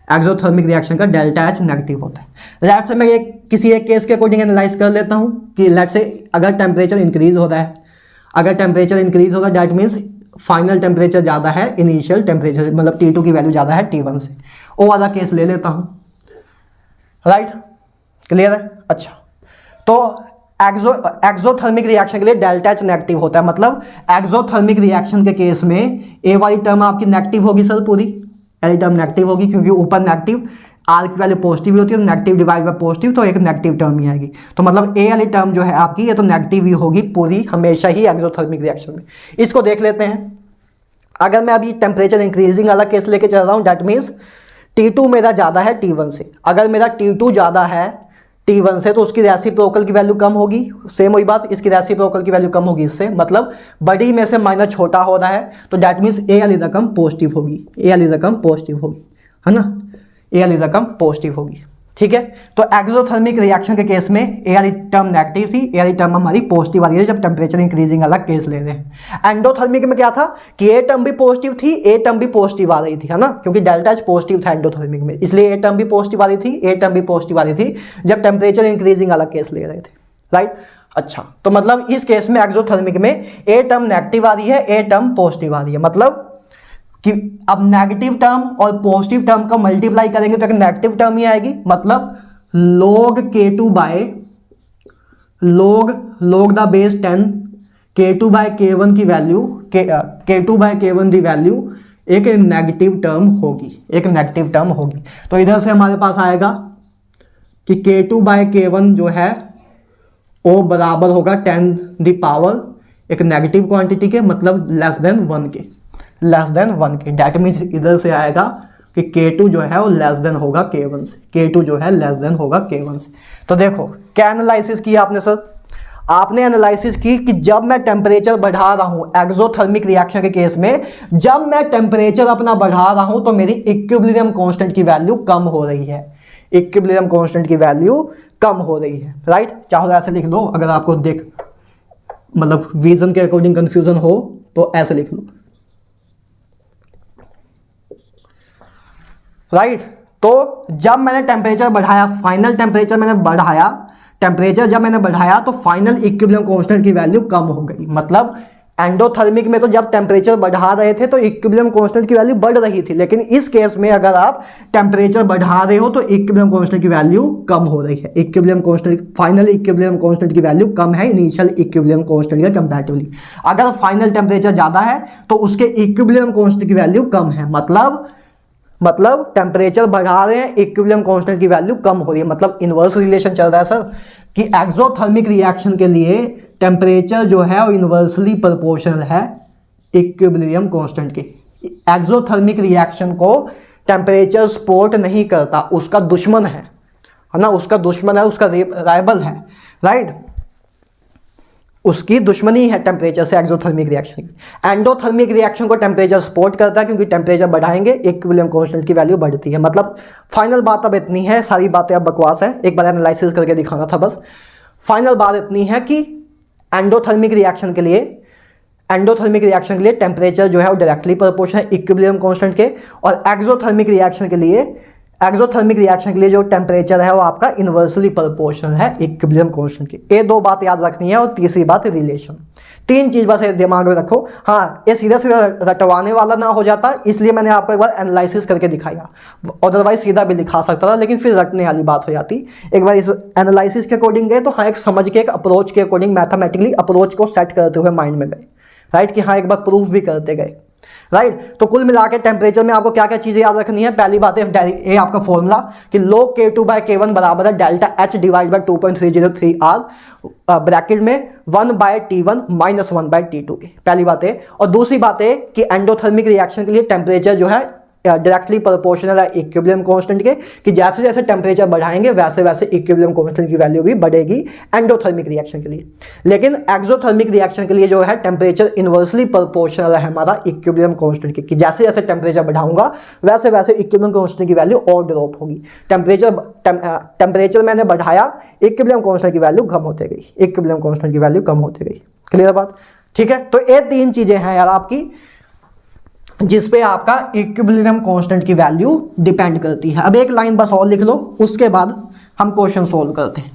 एक्सोथर्मिक रिएक्शन का डेल्टा एच नेगेटिव होता है। लेट्स से मैं किसी एक केस के अकॉर्डिंग एनालाइज कर लेता हूँ कि लेट्स से अगर टेम्परेचर इंक्रीज हो रहा है, अगर टेम्परेचर इंक्रीज हो रहा है दैट मीन्स फाइनल टेम्परेचर ज़्यादा है इनिशियल टेम्परेचर, मतलब T2 की वैल्यू ज़्यादा है T1 से। वो वाला केस ले लेता हूँ, राइट, क्लियर है। अच्छा, तो एक्सोथर्मिक रिएक्शन के लिए डेल्टा एच नेगेटिव होता है, मतलब एक्सोथर्मिक रिएक्शन के केस में ए वाली टर्म आपकी नेगेटिव होगी सर, पूरी वाली टर्म नेगेटिव होगी क्योंकि ऊपर नेगेटिव, आर की वैल्यू पॉजिटिव होती है, नेगेटिव डिवाइड बाय पॉजिटिव, तो एक नेगेटिव टर्म ही आएगी। तो मतलब ए वाली टर्म जो है आपकी ये तो नेगेटिव ही होगी पूरी हमेशा ही एक्सोथर्मिक रिएक्शन में। इसको देख लेते हैं। अगर मैं अभी टेम्परेचर इंक्रीजिंग वाला केस लेके चल रहा हूँ दैट मीन्स T2 मेरा ज़्यादा है T1 से। अगर मेरा T2 ज़्यादा है T1 से तो उसकी रेसिप्रोकल की वैल्यू कम होगी, सेम वही बात, इसकी रेसिप्रोकल की वैल्यू कम होगी इससे, मतलब बड़ी में से माइनस छोटा हो रहा है, तो दैट मीन्स ए वाली रकम पॉजिटिव होगी, ए वाली रकम पॉजिटिव होगी, है ना, ए वाली रकम पॉजिटिव होगी, ठीक है। तो एक्सोथर्मिक रिएक्शन के केस में ए वाली टर्म नेगेटिव थी, ए वाली टर्म हमारी पॉजिटिव आ रही है जब टेम्परेचर इंक्रीजिंग वाला केस ले रहे हैं। एंडोथर्मिक में क्या था कि ए टर्म भी पॉजिटिव थी, ए टर्म भी पॉजिटिव आ रही थी, है ना, क्योंकि डेल्टा एच पॉजिटिव था एंडोथर्मिक में, इसलिए ए टर्म भी पॉजिटिव आ रही थी, ए टर्म भी पॉजिटिव आ रही थी जब टेम्परेचर इंक्रीजिंग वाला केस ले रहे थे, राइट। अच्छा, तो मतलब इस केस में एक्सोथर्मिक में ए टर्म नेगेटिव आ रही है, ए टर्म पॉजिटिव आ रही है, मतलब कि अब नेगेटिव टर्म और पॉजिटिव टर्म का मल्टीप्लाई करेंगे तो एक नेगेटिव टर्म ही आएगी, मतलब log K2 by log the base 10 K2 by K1 की वैल्यू K2 बाय K1 की वैल्यू एक नेगेटिव टर्म होगी, एक नेगेटिव टर्म होगी। तो इधर से हमारे पास आएगा कि K2 बाय K1 जो है वो बराबर होगा 10 द पावर एक नेगेटिव क्वांटिटी के, मतलब लेस देन 1 के, लेस देन 1 के। डैट मीन्स इधर से आएगा कि K2 जो है वो लेस देन होगा K1 से, K2 जो है लेस देन होगा K1 से। तो देखो क्या एनालिसिस किया आपने सर, आपने एनालिसिस की कि जब मैं टेम्परेचर बढ़ा रहा हूं एक्सोथर्मिक रिएक्शन के केस में, जब मैं टेम्परेचर अपना बढ़ा रहा हूं तो मेरी इक्विलिब्रियम कांस्टेंट की वैल्यू कम हो रही है, इक्विलिब्रियम कांस्टेंट की वैल्यू कम हो रही है, राइट। चाहो ऐसे लिख लो, अगर आपको देख मतलब विजन के अकॉर्डिंग कंफ्यूजन हो तो ऐसे लिख लो, राइट। तो जब मैंने टेम्परेचर बढ़ाया, फाइनल टेम्परेचर मैंने बढ़ाया, टेम्परेचर जब मैंने बढ़ाया तो फाइनल इक्विलिब्रियम कांस्टेंट की वैल्यू कम हो गई। मतलब एंडोथर्मिक में तो जब टेम्परेचर बढ़ा रहे थे तो इक्विलिब्रियम कांस्टेंट की वैल्यू बढ़ रही थी, लेकिन इस केस में अगर आप टेम्परेचर बढ़ा रहे हो तो इक्विलिब्रियम कांस्टेंट की वैल्यू कम हो रही है। Equilibrium constant, final equilibrium constant की वैल्यू कम है इनिशियल इक्विलिब्रियम कांस्टेंट के कंपैरेटिवली। अगर फाइनल टेम्परेचर ज़्यादा है तो उसके इक्विलिब्रियम कांस्टेंट की वैल्यू कम है, मतलब टेम्परेचर बढ़ा रहे हैं इक्विलिब्रियम कांस्टेंट की वैल्यू कम हो रही है। मतलब इनवर्स रिलेशन चल रहा है सर कि एक्सोथर्मिक रिएक्शन के लिए टेम्परेचर जो है वो इनवर्सली प्रोपोर्शनल है इक्विलिब्रियम कांस्टेंट के। एक्सोथर्मिक रिएक्शन को टेम्परेचर सपोर्ट नहीं करता, उसका दुश्मन है ना, उसका दुश्मन है, उसका राइवल है, राइट, उसकी दुश्मनी है टेम्परेचर से एक्सोथर्मिक रिएक्शन की। एंडोथर्मिक रिएक्शन को टेम्परेचर सपोर्ट करता है क्योंकि टेम्परेचर बढ़ाएंगे इक्विलिब्रियम कांस्टेंट की वैल्यू बढ़ती है। मतलब फाइनल बात अब इतनी है, सारी बातें अब बकवास है, एक बार एनालिसिस करके दिखाना था बस। फाइनल बात इतनी है कि एंडोथर्मिक रिएक्शन के लिए टेम्परेचर जो है वो डायरेक्टली प्रोपोर्शनल है इक्विलिब्रियम कांस्टेंट के, और एक्सोथर्मिक रिएक्शन के लिए जो टेम्परेचर है वो आपका इनवर्सली प्रोपोर्शनल है इक्विलिब्रियम कांस्टेंट की। ये दो बात याद रखनी है, और तीसरी बात रिलेशन। तीन चीज बस दिमाग में रखो। हाँ, ये सीधा सीधा रटवाने वाला ना हो जाता, इसलिए मैंने आपको एक बार एनालिसिस करके दिखाया, अदरवाइज सीधा भी दिखा सकता था लेकिन फिर रटने वाली बात हो जाती। एक बार इस एनालिसिस के अकॉर्डिंग गए तो हाँ, एक समझ के, एक अप्रोच के अकॉर्डिंग मैथमेटिकली अप्रोच को सेट करते हुए माइंड में गए, राइट, कि हाँ एक बार प्रूफ भी करते गए, राइट। तो कुल मिला के टेम्परेचर में आपको क्या क्या चीजें याद रखनी है। पहली बात है ये आपका फॉर्मूला कि log K2 बाय K1 बराबर है delta H divide by 2.303 R bracket में 1 by T1 minus 1 by T2 के। पहली बात है। और दूसरी बात है कि एंडोथर्मिक रिएक्शन के लिए टेम्परेचर जो है डायरेक्टली प्रोपोर्शनल है इक्विलिब्रियम कांस्टेंट के, कि जैसे जैसे टेम्परेचर बढ़ाएंगे वैसे वैसे इक्विलिब्रियम कांस्टेंट की वैल्यू भी बढ़ेगी एंडोथर्मिक रिएक्शन के लिए। लेकिन एक्सोथर्मिक रिएक्शन के लिए जो है टेम्परेचर इनवर्सली प्रोपोर्शनल है हमारा इक्विलिब्रियम कांस्टेंट के, कि जैसे जैसे टेम्परेचर बढ़ाऊंगा वैसे वैसे इक्विलिब्रियम कांस्टेंट की वैल्यू और ड्रॉप होगी। टेम्परेचर मैंने बढ़ाया, इक्विलिब्रियम कांस्टेंट की वैल्यू कम होती गई, इक्विलिब्रियम कांस्टेंट की वैल्यू कम होती गई। क्लियर बात? ठीक है, तो ये तीन चीजें हैं यार आपकी जिस पे आपका इक्विलिब्रियम कांस्टेंट की वैल्यू डिपेंड करती है। अब एक लाइन बस और लिख लो, उसके बाद हम क्वेश्चन सोल्व करते हैं।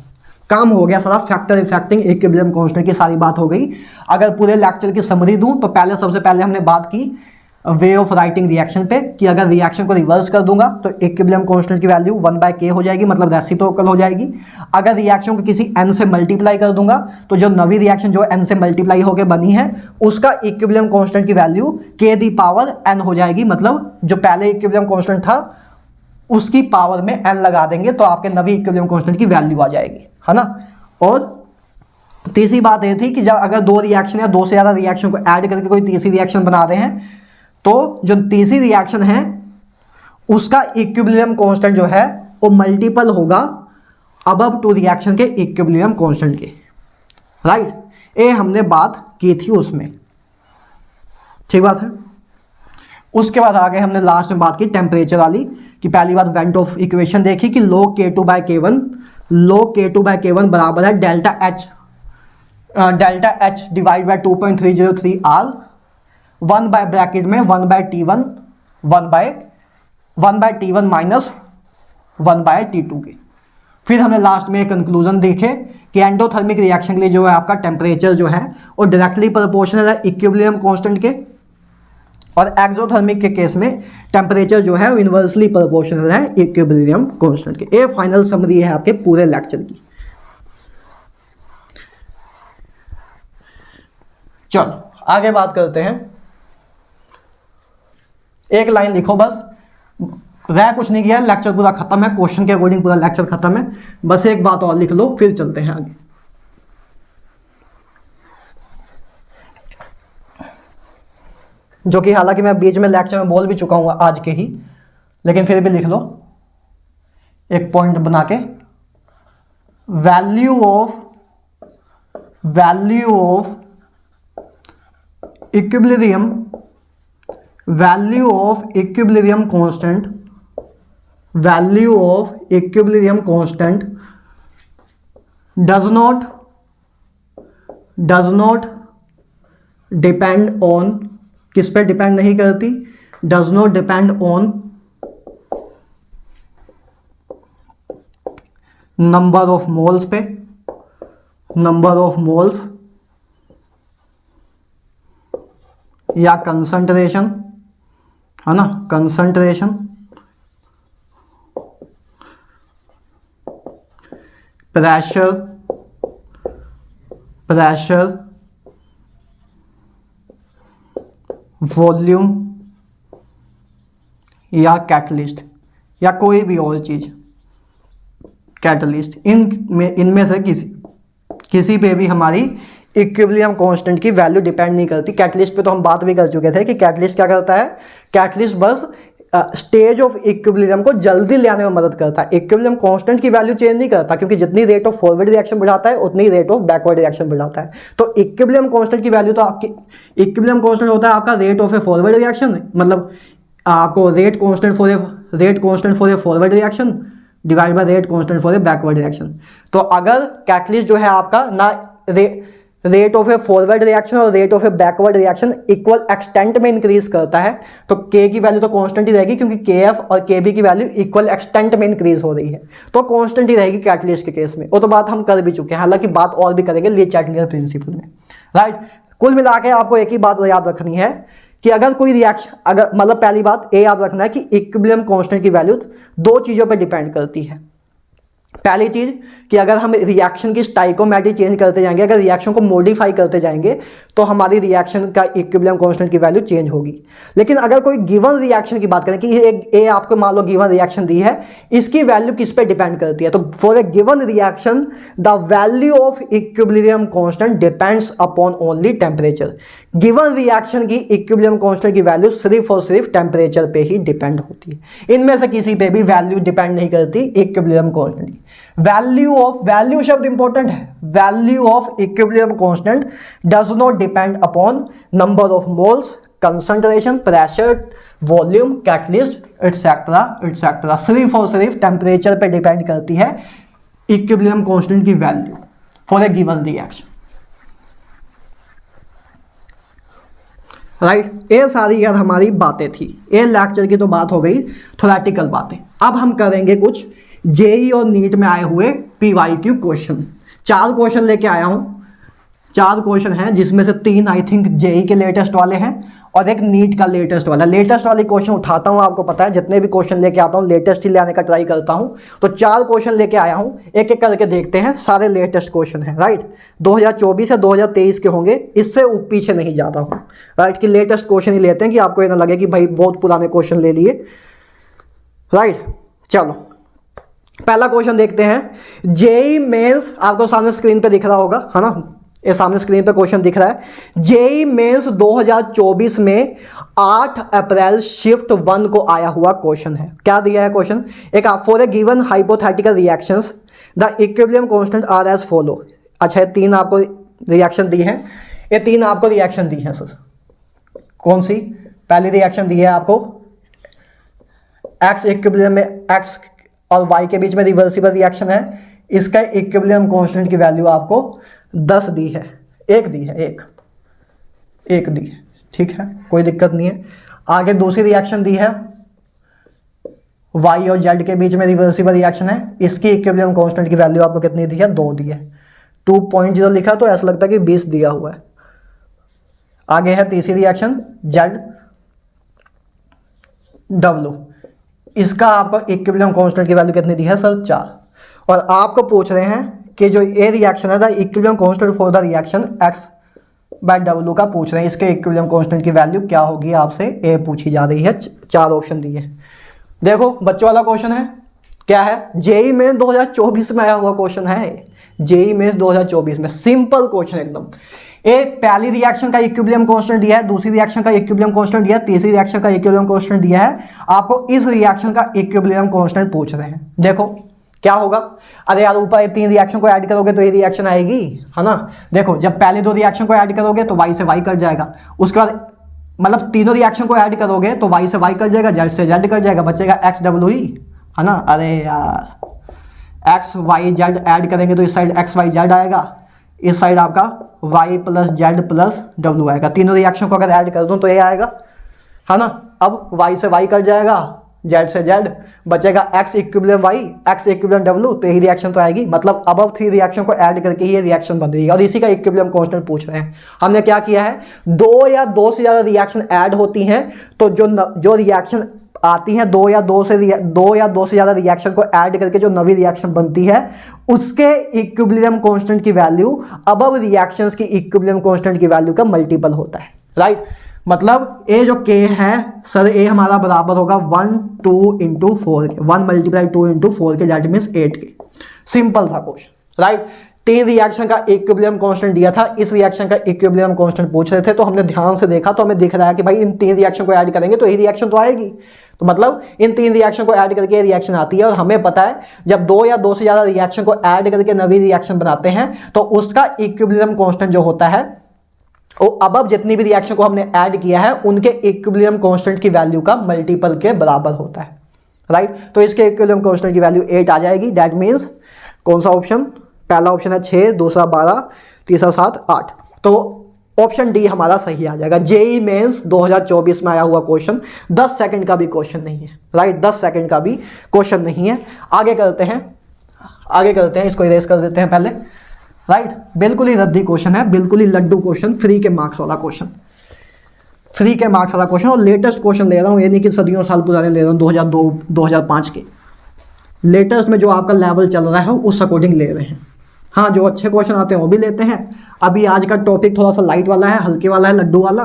काम हो गया सारा, फैक्टर इफेक्टिंग इक्विलिब्रियम कांस्टेंट की सारी बात हो गई। अगर पूरे लेक्चर की समरी दूं तो पहले सबसे पहले हमने बात की वे ऑफ राइटिंग रिएक्शन पे, कि अगर रिएक्शन को रिवर्स कर दूंगा तो इक्विलिब्रियम कांस्टेंट की वैल्यू 1/k हो जाएगी, मतलब रेसिप्रोकल हो जाएगी। अगर रिएक्शन को किसी n से मल्टीप्लाई कर दूंगा तो जो नवी रिएक्शन जो n से मल्टीप्लाई होकर बनी है उसका इक्विलिब्रियम कांस्टेंट की वैल्यू k⁴n हो जाएगी, मतलब जो पहले इक्विलिब्रियम कांस्टेंट था उसकी पावर में n लगा देंगे तो आपके नवी इक्विलिब्रियम कांस्टेंट की वैल्यू आ जाएगी, है ना। और तीसरी बात ये थी कि जब अगर दो रिएक्शन या दो से ज़्यादा रिएक्शन को ऐड करके कोई तीसरी रिएक्शन बना रहे हैं तो जो तीसरी रिएक्शन है उसका इक्विलिब्रियम कांस्टेंट जो है वो मल्टीपल होगा अबव टू रिएक्शन के इक्विलिब्रियम कांस्टेंट के, राइट। ये हमने बात की थी उसमें, ठीक बात है। उसके बाद आगे हमने लास्ट में बात की टेम्परेचर वाली, कि पहली बात वेंट ऑफ इक्वेशन देखी कि log K2/K1, log K2/K1 बराबर है delta H divide by 2.303 R 1 bye bracket में 1/T1 माइनस 1/T2 के। फिर हमने लास्ट में एक कंक्लूजन देखे कि एंडोथर्मिक रिएक्शन के लिए जो है आपका टेम्परेचर जो है वो डायरेक्टली प्रोपोर्शनल है इक्विलिब्रियम कांस्टेंट के, और एक्सोथर्मिक के केस में टेम्परेचर जो है वो इनवर्सली प्रोपोर्शनल है इक्विलिब्रियम कांस्टेंट के। ये फाइनल समरी है आपके पूरे लेक्चर की। चलो आगे बात करते हैं। एक लाइन लिखो बस, रह कुछ नहीं किया, लेक्चर पूरा खत्म है, क्वेश्चन के अकॉर्डिंग पूरा लेक्चर खत्म है। बस एक बात और लिख लो फिर चलते हैं आगे। जो कि हालांकि मैं बीच में लेक्चर में बोल भी चुका हूं आज के ही, लेकिन फिर भी लिख लो एक पॉइंट बना के। Value of equilibrium constant does not depend on, किस पे डिपेंड नहीं करती, does not depend on number of moles पे, नंबर ऑफ मोल्स या कंसंट्रेशन, है ना, कंसंट्रेशन, प्रेशर, वॉल्यूम या कैटलिस्ट या कोई भी और चीज, कैटलिस्ट, इनमें से किसी पे भी हमारी इक्विलिब्रियम कांस्टेंट की वैल्यू डिपेंड नहीं करती। कैटलिस्ट पे तो हम बात भी कर चुके थे कि कैटलिस्ट क्या करता है, कैटलिस्ट बस स्टेज ऑफ इक्विलिब्रियम को जल्दी ले आने में मदद करता है, इक्विलिब्रियम कांस्टेंट की वैल्यू चेंज नहीं करता, क्योंकि जितनी रेट ऑफ फॉरवर्ड रिएक्शन बढ़ाता है उतनी रेट ऑफ बैकवर्ड रिएक्शन बढ़ाता है। तो इक्विलिब्रियम कांस्टेंट की वैल्यू तो आपकी, इक्विलिब्रियम कांस्टेंट होता है आपका rate of a forward reaction, मतलब आपको rate constant for a forward reaction divide by rate constant for a backward reaction. तो अगर कैटलिस्ट जो है आपका ना rate of a forward reaction और rate of a backward reaction equal extent में इंक्रीज करता है, तो के की वैल्यू तो कांस्टेंट ही रहेगी, क्योंकि के एफ और के बी की वैल्यू इक्वल एक्सटेंट में इंक्रीज हो रही है, तो कांस्टेंट ही रहेगी कैटलिस्ट के केस में। वो तो बात हम कर भी चुके हैं, हालांकि बात और भी करेंगे ली-चाटलियर प्रिंसिपल में, राइट। कुल मिला के आपको एक ही बात याद रखनी है कि अगर कोई रिएक्शन, अगर मतलब पहली बात ये याद रखना है कि इक्विलिब्रियम कांस्टेंट की वैल्यू दो चीज़ों पर डिपेंड करती है। पहली चीज़ कि अगर हम रिएक्शन की स्टाइकोमेट्री चेंज करते जाएंगे, अगर रिएक्शन को मॉडिफाई करते जाएंगे तो हमारी रिएक्शन का इक्विलिब्रियम कांस्टेंट की वैल्यू चेंज होगी। लेकिन अगर कोई गिवन रिएक्शन की बात करें कि ए आपको मान लो गिवन रिएक्शन दी है, इसकी वैल्यू किस पे डिपेंड करती है, तो for a given reaction the value of equilibrium constant depends upon only temperature. Given reaction की इक्विलिब्रियम कांस्टेंट की वैल्यू सिर्फ और सिर्फ टेम्परेचर पे ही डिपेंड होती है, इनमें से किसी पे भी वैल्यू डिपेंड नहीं करती इक्विलिब्रियम कांस्टेंट की। वैल्यू शब्द इंपॉर्टेंट है, value of equilibrium constant does not depend upon number of moles, concentration, pressure, volume, catalyst etcetera etcetera, सिर्फ और सिर्फ टेम्परेचर पे डिपेंड करती है इक्विलिब्रियम कांस्टेंट की value for a given reaction. Right, ये सारी यार हमारी बातें थी, ये लेक्चर की तो बात हो गई, थ्योरेटिकल बातें। अब हम करेंगे कुछ जेई और नीट में आए हुए पीवाईक्यू क्वेश्चन। 4 क्वेश्चन लेके आया हूँ, 4 क्वेश्चन हैं जिसमें से 3 आई थिंक जेई के लेटेस्ट वाले हैं और एक नीट का लेटेस्ट वाला। लेटेस्ट वाले क्वेश्चन उठाता हूँ, आपको पता है जितने भी क्वेश्चन लेके आता हूँ लेटेस्ट ही ले आने का ट्राई करता हूँ। तो 4 क्वेश्चन लेके आया हूँ, एक एक करके देखते हैं, सारे लेटेस्ट क्वेश्चन हैं। राइट, 2024 या 2023 के होंगे, इससे पीछे नहीं जाता हूँ। राइट, कि लेटेस्ट क्वेश्चन ही लेते हैं कि आपको ये ना लगे कि भाई बहुत पुराने क्वेश्चन ले लिए। राइट, चलो पहला क्वेश्चन देखते हैं। जेई मेंस आपको सामने स्क्रीन पे दिख रहा होगा, है ना, ये सामने स्क्रीन पे क्वेश्चन दिख रहा है। जेई मेंस 2024 में 8 अप्रैल शिफ्ट 1 को आया हुआ क्वेश्चन है। क्या दिया है क्वेश्चन? एक for a given hypothetical reactions the equilibrium constant are as follow. अच्छा, ये 3 आपको रिएक्शन दी है, ये 3 आपको रिएक्शन दी है सर। कौन सी? पहली रिएक्शन दी है आपको एक्स इक्विलिब्रियम में एक्स और y के बीच में रिवर्सिबल रिएक्शन है, इसका इक्विलिब्रियम कांस्टेंट की वैल्यू आपको 10 दी है, एक दी है, एक दी है, ठीक है, कोई दिक्कत नहीं है। आगे दूसरी रिएक्शन दी है y और z के बीच में रिवर्सिबल रिएक्शन है, इसकी इक्विलिब्रियम कांस्टेंट की वैल्यू आपको कितनी दी है? 2 दी है। 2.0 लिखा तो ऐसा लगता है कि 20 दिया हुआ है। आगे है तीसरी रिएक्शन z w, इसका आपको इक्विलिब्रियम कांस्टेंट की वैल्यू कितनी दी है सर? 4। और आपको पूछ रहे हैं कि जो ये रिएक्शन है the equilibrium constant for the reaction x by w का पूछ रहे हैं, इसके इक्विलिब्रियम कांस्टेंट की वैल्यू क्या होगी आपसे ये पूछी जा रही है। 4 ऑप्शन दिए। देखो बच्चों वाला क्वेश्चन है, क्या है? जेई मेंस 2024 में आया हुआ क्वेश्चन है, जेई मेंस 2024 में, सिंपल क्वेश्चन एकदम। एक पहली रिएक्शन का इक्विलिब्रियम कांस्टेंट दिया है, दूसरी रिएक्शन का इक्विलिब्रियम कांस्टेंट दिया है, तीसरी रिएक्शन का इक्विलिब्रियम कांस्टेंट दिया है, आपको इस रिएक्शन का इक्विलिब्रियम कांस्टेंट पूछ रहे हैं। देखो क्या होगा? अरे यार ऊपर 3 रिएक्शन को ऐड करोगे तो ये रिएक्शन आएगी, है ना। देखो जब पहले 2 रिएक्शन को ऐड करोगे तो y से y कट जाएगा, उसके बाद मतलब तीनों रिएक्शन को ऐड करोगे तो y से y कट जाएगा, z से z कट जाएगा, बचेगा x w ही, है ना। अरे यार x y z ऐड करेंगे तो इस साइड x y z आएगा, इस साइड आपका y plus Z plus W आएगा। तीनों रिएक्शन को अगर ऐड कर दूं तो ये आएगा, है ना। अब y से y कट जाएगा, z से z, बचेगा x equilibrium y, x equilibrium w, तो यही रिएक्शन तो आएगी। मतलब अब 3 रिएक्शन को ऐड करके ही ये रिएक्शन बन रही है और इसी का इक्विलिब्रियम कांस्टेंट पूछ रहे हैं। हमने क्या किया है? 2 या 2 से ज़्यादा रिएक्शन ऐड होती हैं तो जो रिएक्शन आती हैं 2 या 2 से ज़्यादा रिएक्शन को ऐड करके जो नवी रिएक्शन बनती है उसके इक्विलिब्रियम कांस्टेंट की वैल्यू अबव रिएक्शंस की इक्विलिब्रियम कांस्टेंट की वैल्यू का मल्टीपल होता है। राइट, मतलब ए जो के है सर, ए हमारा बराबर होगा 1 2 इंटू 4 के, 1 मल्टीप्लाई 2 इंटू 4 के, दैट मीन्स 8 के। सिंपल सा क्वेश्चन। राइट, 3 रिएक्शन का इक्विलिब्रियम कांस्टेंट दिया था, इस रिएक्शन का इक्विलिब्रियम कांस्टेंट पूछ रहे थे, तो हमने ध्यान से देखा तो हमें दिख रहा है कि भाई इन 3 रिएक्शन को ऐड करेंगे तो यही रिएक्शन तो आएगी। तो मतलब इन 3 रिएक्शन को ऐड करके रिएक्शन आती है और हमें पता है जब 2 या 2 से ज़्यादा रिएक्शन को ऐड करके नवी रिएक्शन बनाते हैं तो उसका इक्विलिब्रियम कांस्टेंट जो होता है वो अब जितनी भी रिएक्शन को हमने ऐड किया है उनके इक्विलिब्रियम कांस्टेंट की वैल्यू का मल्टीपल के बराबर होता है। राइट, तो इसके इक्विलिब्रियम कांस्टेंट की वैल्यू 8 आ जाएगी। दैट मीन्स कौन सा ऑप्शन? पहला ऑप्शन है 6, दूसरा 12, तीसरा 7, 8, तो ऑप्शन डी हमारा सही आ जाएगा। जेई मेंस 2024 में आया हुआ क्वेश्चन, 10 सेकंड का भी क्वेश्चन नहीं है। राइट, 10 सेकंड का भी क्वेश्चन नहीं है। आगे करते हैं, इसको इरेज कर देते हैं पहले। राइट, बिल्कुल ही रद्दी क्वेश्चन है, बिल्कुल ही लड्डू क्वेश्चन, फ्री के मार्क्स वाला क्वेश्चन, फ्री के मार्क्स वाला क्वेश्चन। और लेटेस्ट क्वेश्चन ले रहा हूँ, ये नहीं कि सदियों साल पुराने ले रहा हूँ, 2002 2005 के। लेटेस्ट में जो आपका लेवल चल रहा है उस अकॉर्डिंग ले रहे हैं। हाँ, जो अच्छे क्वेश्चन आते हैं वो भी लेते हैं। अभी आज का टॉपिक थोड़ा सा लाइट वाला है, हल्के वाला है, लड्डू वाला,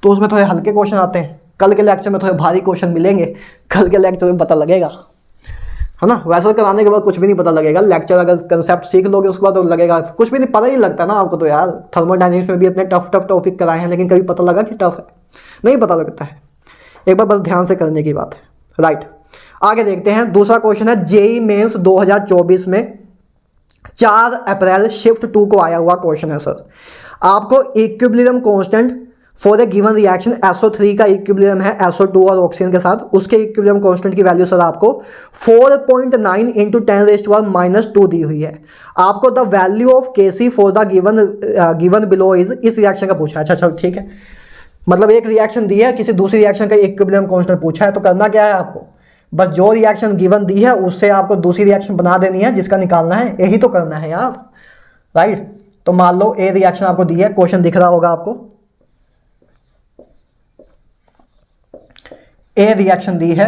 तो उसमें थोड़े हल्के क्वेश्चन आते हैं। कल के लेक्चर में थोड़े भारी क्वेश्चन मिलेंगे, कल के लेक्चर में पता लगेगा, है ना। वैसे कराने के बाद कुछ भी नहीं पता लगेगा। लेक्चर अगर कंसेप्ट सीख लोगे उसके बाद तो लगेगा कुछ भी नहीं, पता ही लगता ना आपको। तो यार थर्मोडायनेमिक्स में भी इतने टफ टॉपिक कराए हैं, लेकिन कभी पता लगा कि टफ है? नहीं पता लगता है। एक बार बस ध्यान से करने की बात है, राइट। आगे देखते हैं, दूसरा क्वेश्चन है जेईई मेंस 2024 में 4 अप्रैल शिफ्ट 2 को आया हुआ क्वेश्चन है सर। आपको equilibrium constant for a given reaction SO3 का इक्विलिब्रियम है SO2 और ऑक्सीजन के साथ, उसके इक्विलिब्रियम कांस्टेंट की वैल्यू सर आपको 4.9 × 10⁻² दी हुई है। आपको the value of Kc for the given below is, इस रिएक्शन का पूछा है। अच्छा चलो ठीक है, मतलब एक रिएक्शन दी है, किसी दूसरी रिएक्शन का इक्विलिब्रियम कांस्टेंट पूछा है, तो करना क्या है आपको, बस जो रिएक्शन गिवन दी है उससे आपको दूसरी रिएक्शन बना देनी है जिसका निकालना है, यही तो करना है यार, राइट। तो मान लो ए रिएक्शन आपको दी है, क्वेश्चन दिख रहा होगा आपको, ए रिएक्शन दी है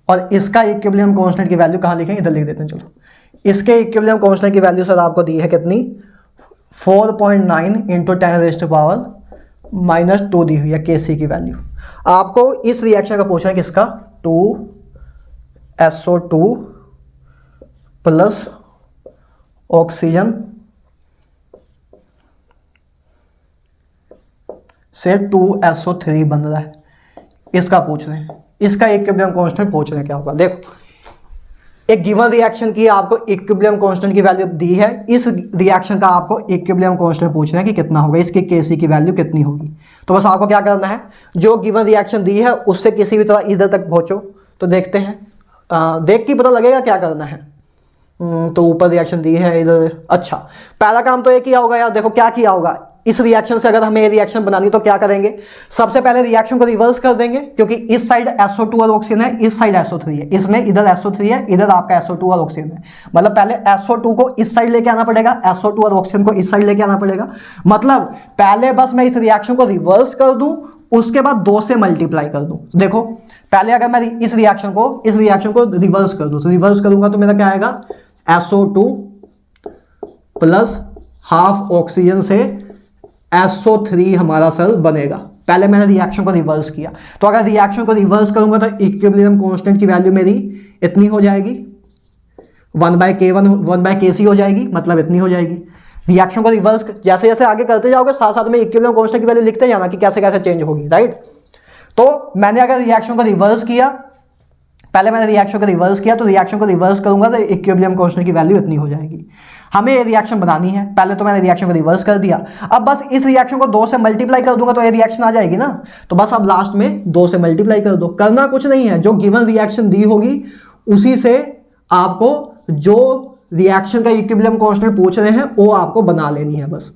और इसका इक्विलिब्रियम कांस्टेंट की वैल्यू कहाँ लिखेंगे, इधर लिख देते हैं। चलो, इसके इक्विलिब्रियम कांस्टेंट की वैल्यू सर आपको दी है कितनी, 4.9 × 10⁻² दी हुई है Kc की वैल्यू। आपको इस रिएक्शन का पूछना है किसका, 2SO2 प्लस ऑक्सीजन से 2SO3 बन रहा है, इसका पूछ रहे हैं। इसका इक्विलिब्रियम कांस्टेंट पूछ रहे हैं क्या होगा। देखो, एक गिवन रिएक्शन की आपको इक्विलिब्रियम कांस्टेंट की वैल्यू दी है, इस रिएक्शन का आपको इक्विलिब्रियम कांस्टेंट पूछ रहे हैं कि कितना होगा, इसके Kc की वैल्यू कितनी होगी। तो बस आपको क्या करना है, जो गिवन रिएक्शन दी है उससे किसी भी तरह इधर तक पहुंचो। तो देखते हैं, देख के पता लगेगा क्या करना है। तो ऊपर रिएक्शन दी है इधर। अच्छा, पहला काम तो ये किया होगा यार, देखो क्या किया होगा, इस रिएक्शन से अगर हमें ये रिएक्शन बनानी तो क्या करेंगे, सबसे पहले रिएक्शन को रिवर्स कर देंगे, क्योंकि इस साइड SO2 और ऑक्सीजन है, इस साइड SO3 है, इसमें इधर SO3 है, इधर आपका SO2 और ऑक्सीजन है। मतलब पहले SO2 को इस साइड लेके आना पड़ेगा, SO2 और ऑक्सीजन को इस साइड लेके आना पड़ेगा। मतलब पहले बस मैं इस रिएक्शन को रिवर्स कर दूं, उसके बाद 2 से मल्टीप्लाई कर दूं। देखो, पहले अगर मैं इस रिएक्शन को रिवर्स कर दूं, तो रिवर्स करूंगा तो मेरा क्या आएगा, SO2 प्लस हाफ ऑक्सीजन से SO3 हमारा सर बनेगा। पहले मैंने रिएक्शन को रिवर्स किया, तो अगर रिएक्शन को रिवर्स करूंगा तो इक्विलिब्रियम कांस्टेंट की वैल्यू मेरी इतनी हो जाएगी, 1/K1 1/Kc हो जाएगी, मतलब इतनी हो जाएगी। रिएक्शन को रिवर्स जैसे जैसे आगे करते जाओगे साथ साथ में इक्विलिब्रियम कांस्टेंट की वैल्यू लिखते जाना कि कैसे कैसे चेंज होगी, राइट। तो मैंने अगर रिएक्शन को रिवर्स किया, पहले मैंने रिएक्शन को रिवर्स किया, तो रिएक्शन को रिवर्स करूंगा तो इक्विलिब्रियम कांस्टेंट की वैल्यू इतनी हो जाएगी। हमें ये रिएक्शन बनानी है, पहले तो मैंने रिएक्शन को रिवर्स कर दिया, अब बस इस रिएक्शन को 2 से मल्टीप्लाई कर दूंगा तो ये रिएक्शन आ जाएगी ना। तो बस अब लास्ट में 2 से मल्टीप्लाई कर दो, करना कुछ नहीं है, जो गिवन रिएक्शन दी होगी उसी से आपको जो रिएक्शन का इक्विलिब्रियम कांस्टेंट पूछ रहे हैं वो आपको बना लेनी है, बस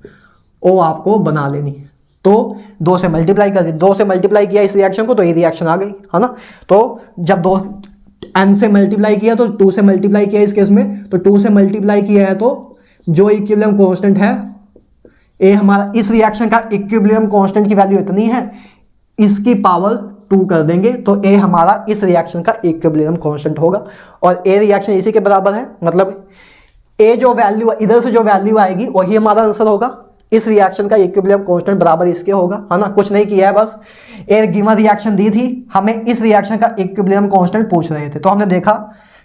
वो आपको बना लेनी है। तो 2 से मल्टीप्लाई कर दी, 2 से मल्टीप्लाई किया इस रिएक्शन को तो ये रिएक्शन आ गई, है ना। तो जब 2 n से मल्टीप्लाई किया तो 2 से मल्टीप्लाई किया इस केस में, तो 2 से मल्टीप्लाई किया है तो जो इक्विलिब्रियम कांस्टेंट है ये हमारा, इस रिएक्शन का इक्विलिब्रियम कांस्टेंट की वैल्यू इतनी है, इसकी पावर 2 कर देंगे तो ए हमारा इस रिएक्शन का इक्विलिब्रियम कांस्टेंट होगा। और ए रिएक्शन इसी के बराबर है, मतलब ए जो वैल्यू इधर से जो वैल्यू आएगी वही हमारा आंसर होगा। इस रिएक्शन का इक्विलिब्रियम कांस्टेंट बराबर इसके होगा, है ना। कुछ नहीं किया है, बस एक गिवन रिएक्शन दी थी, हमें इस रिएक्शन का इक्विलिब्रियम कांस्टेंट पूछ रहे थे, तो हमने देखा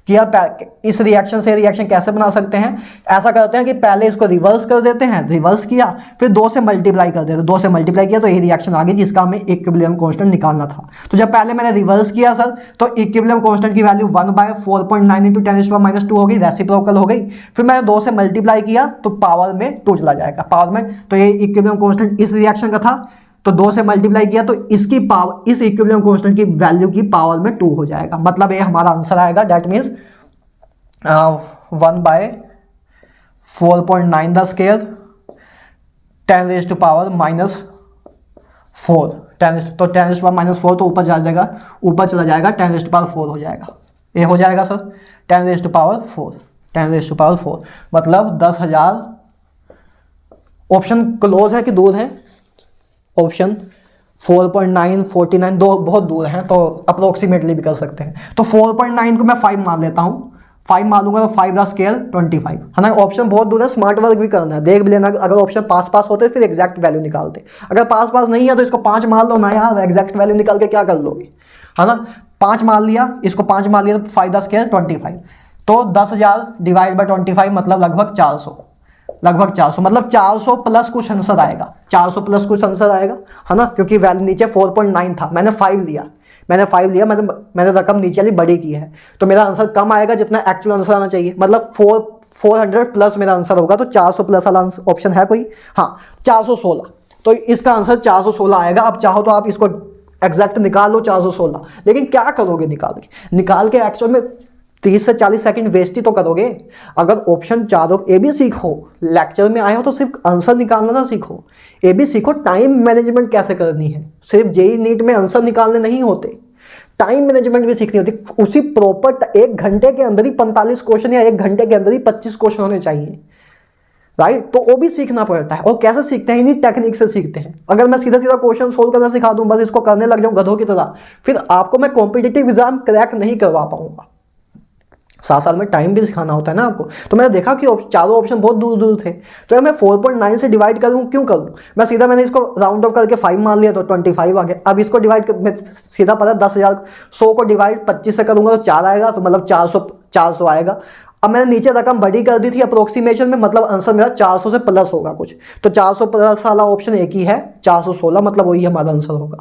कि यार इस रिएक्शन से रिएक्शन कैसे बना सकते हैं। ऐसा करते हैं कि पहले इसको रिवर्स कर देते हैं, रिवर्स किया, फिर 2 से मल्टीप्लाई कर देते हैं, 2 से मल्टीप्लाई किया तो ये रिएक्शन आ गई जिसका हमें इक्विलिब्रियम कांस्टेंट निकालना था। तो जब पहले मैंने रिवर्स किया सर, तो इक्विलिब्रियम कांस्टेंट की वैल्यू 1/4.9 × 10⁻² हो गई, रेसिप्रोकल हो गई। फिर मैंने 2 से मल्टीप्लाई किया तो पावर में 2 चला जाएगा, पावर में, तो ये इक्विलिब्रियम कांस्टेंट इस रिएक्शन का था, तो 2 से मल्टीप्लाई किया तो इसकी पावर, इस इक्विलिब्रियम कांस्टेंट की वैल्यू की पावर में 2 हो जाएगा। मतलब ये हमारा आंसर आएगा, दैट मीन्स 1/4.9 द स्क्वायर 10⁻⁻⁴ तो 10⁻⁴ तो ऊपर चला जाएगा, 10⁻⁴ हो जाएगा, ये हो जाएगा सर 10⁻⁴, मतलब 10,000। ऑप्शन क्लोज है कि दूर है, ऑप्शन 4.9 49 दो बहुत दूर हैं, तो अप्रोक्सीमेटली भी कर सकते हैं। तो 4.9 को मैं 5 मान लेता हूँ, 5 मान लूंगा तो 5 द स्केयर 25 है ना। ऑप्शन बहुत दूर है, स्मार्ट वर्क भी करना है, देख भी लेना। अगर ऑप्शन पास पास होते फिर एग्जैक्ट वैल्यू निकालते, अगर पास पास नहीं है तो इसको 5 मान लो ना यार, एग्जैक्ट वैल्यू निकाल के क्या कर लोगे, है ना। 5 मान लिया, इसको 5 मान लिया तो 5 द स्केयर 25, तो 10,000 डिवाइड बाई 25 मतलब लगभग 400, लगभग 400 मतलब 400 प्लस कुछ आंसर आएगा, 400 प्लस कुछ आंसर आएगा, है ना। क्योंकि वैल्यू नीचे 4.9 था, मैंने 5 लिया, मैंने रकम नीचे वाली बड़ी की है, तो मेरा आंसर कम आएगा जितना एक्चुअल आंसर आना चाहिए, मतलब 400 प्लस मेरा आंसर होगा। तो 400 प्लस वाला ऑप्शन है कोई, हाँ 416, तो इसका आंसर 416 आएगा। अब चाहो तो आप इसको एग्जैक्ट निकाल लो 416, लेकिन क्या करोगे निकाल के एक्चुअल में 30 से 40 सेकंड वेस्ट ही तो करोगे। अगर ऑप्शन चारों ए भी सीखो, लेक्चर में आए हो तो सिर्फ आंसर निकालना ना सीखो, ए भी सीखो टाइम मैनेजमेंट कैसे करनी है। सिर्फ जेई नीट में आंसर निकालने नहीं होते, टाइम मैनेजमेंट भी सीखनी होती। उसी प्रॉपर 1 घंटे के अंदर ही 45 क्वेश्चन या 1 घंटे के अंदर ही 25 क्वेश्चन होने चाहिए, राइट। तो वो भी सीखना पड़ता है, और कैसे सीखते हैं, इन्हीं टेक्निक से सीखते हैं। अगर मैं सीधा सीधा क्वेश्चन सोल्व करना सिखा दूं, बस इसको करने लग जाऊं गधों की तरह, फिर आपको मैं कॉम्पिटिटिव एग्जाम क्रैक नहीं करवा पाऊंगा। 7 साल में टाइम भी सिखाना होता है ना आपको। तो मैंने देखा कि चारों ऑप्शन बहुत दूर दूर थे, तो मैं 4.9 से डिवाइड करूँ, क्यों करूँ मैं मैंने इसको राउंड ऑफ करके 5 मान लिया तो 25 आ गया। अब इसको डिवाइड मैं सीधा पता 10,000 100 को डिवाइड 25 से करूँगा तो 4 आएगा, तो मतलब 400 आएगा। अब मैंने नीचे रकम बड़ी कर दी थी अप्रोक्सीमेशन में, मतलब आंसर मेरा 400 से प्लस होगा कुछ, तो 400 प्लस वाला ऑप्शन एक ही है 416, मतलब वही हमारा आंसर होगा।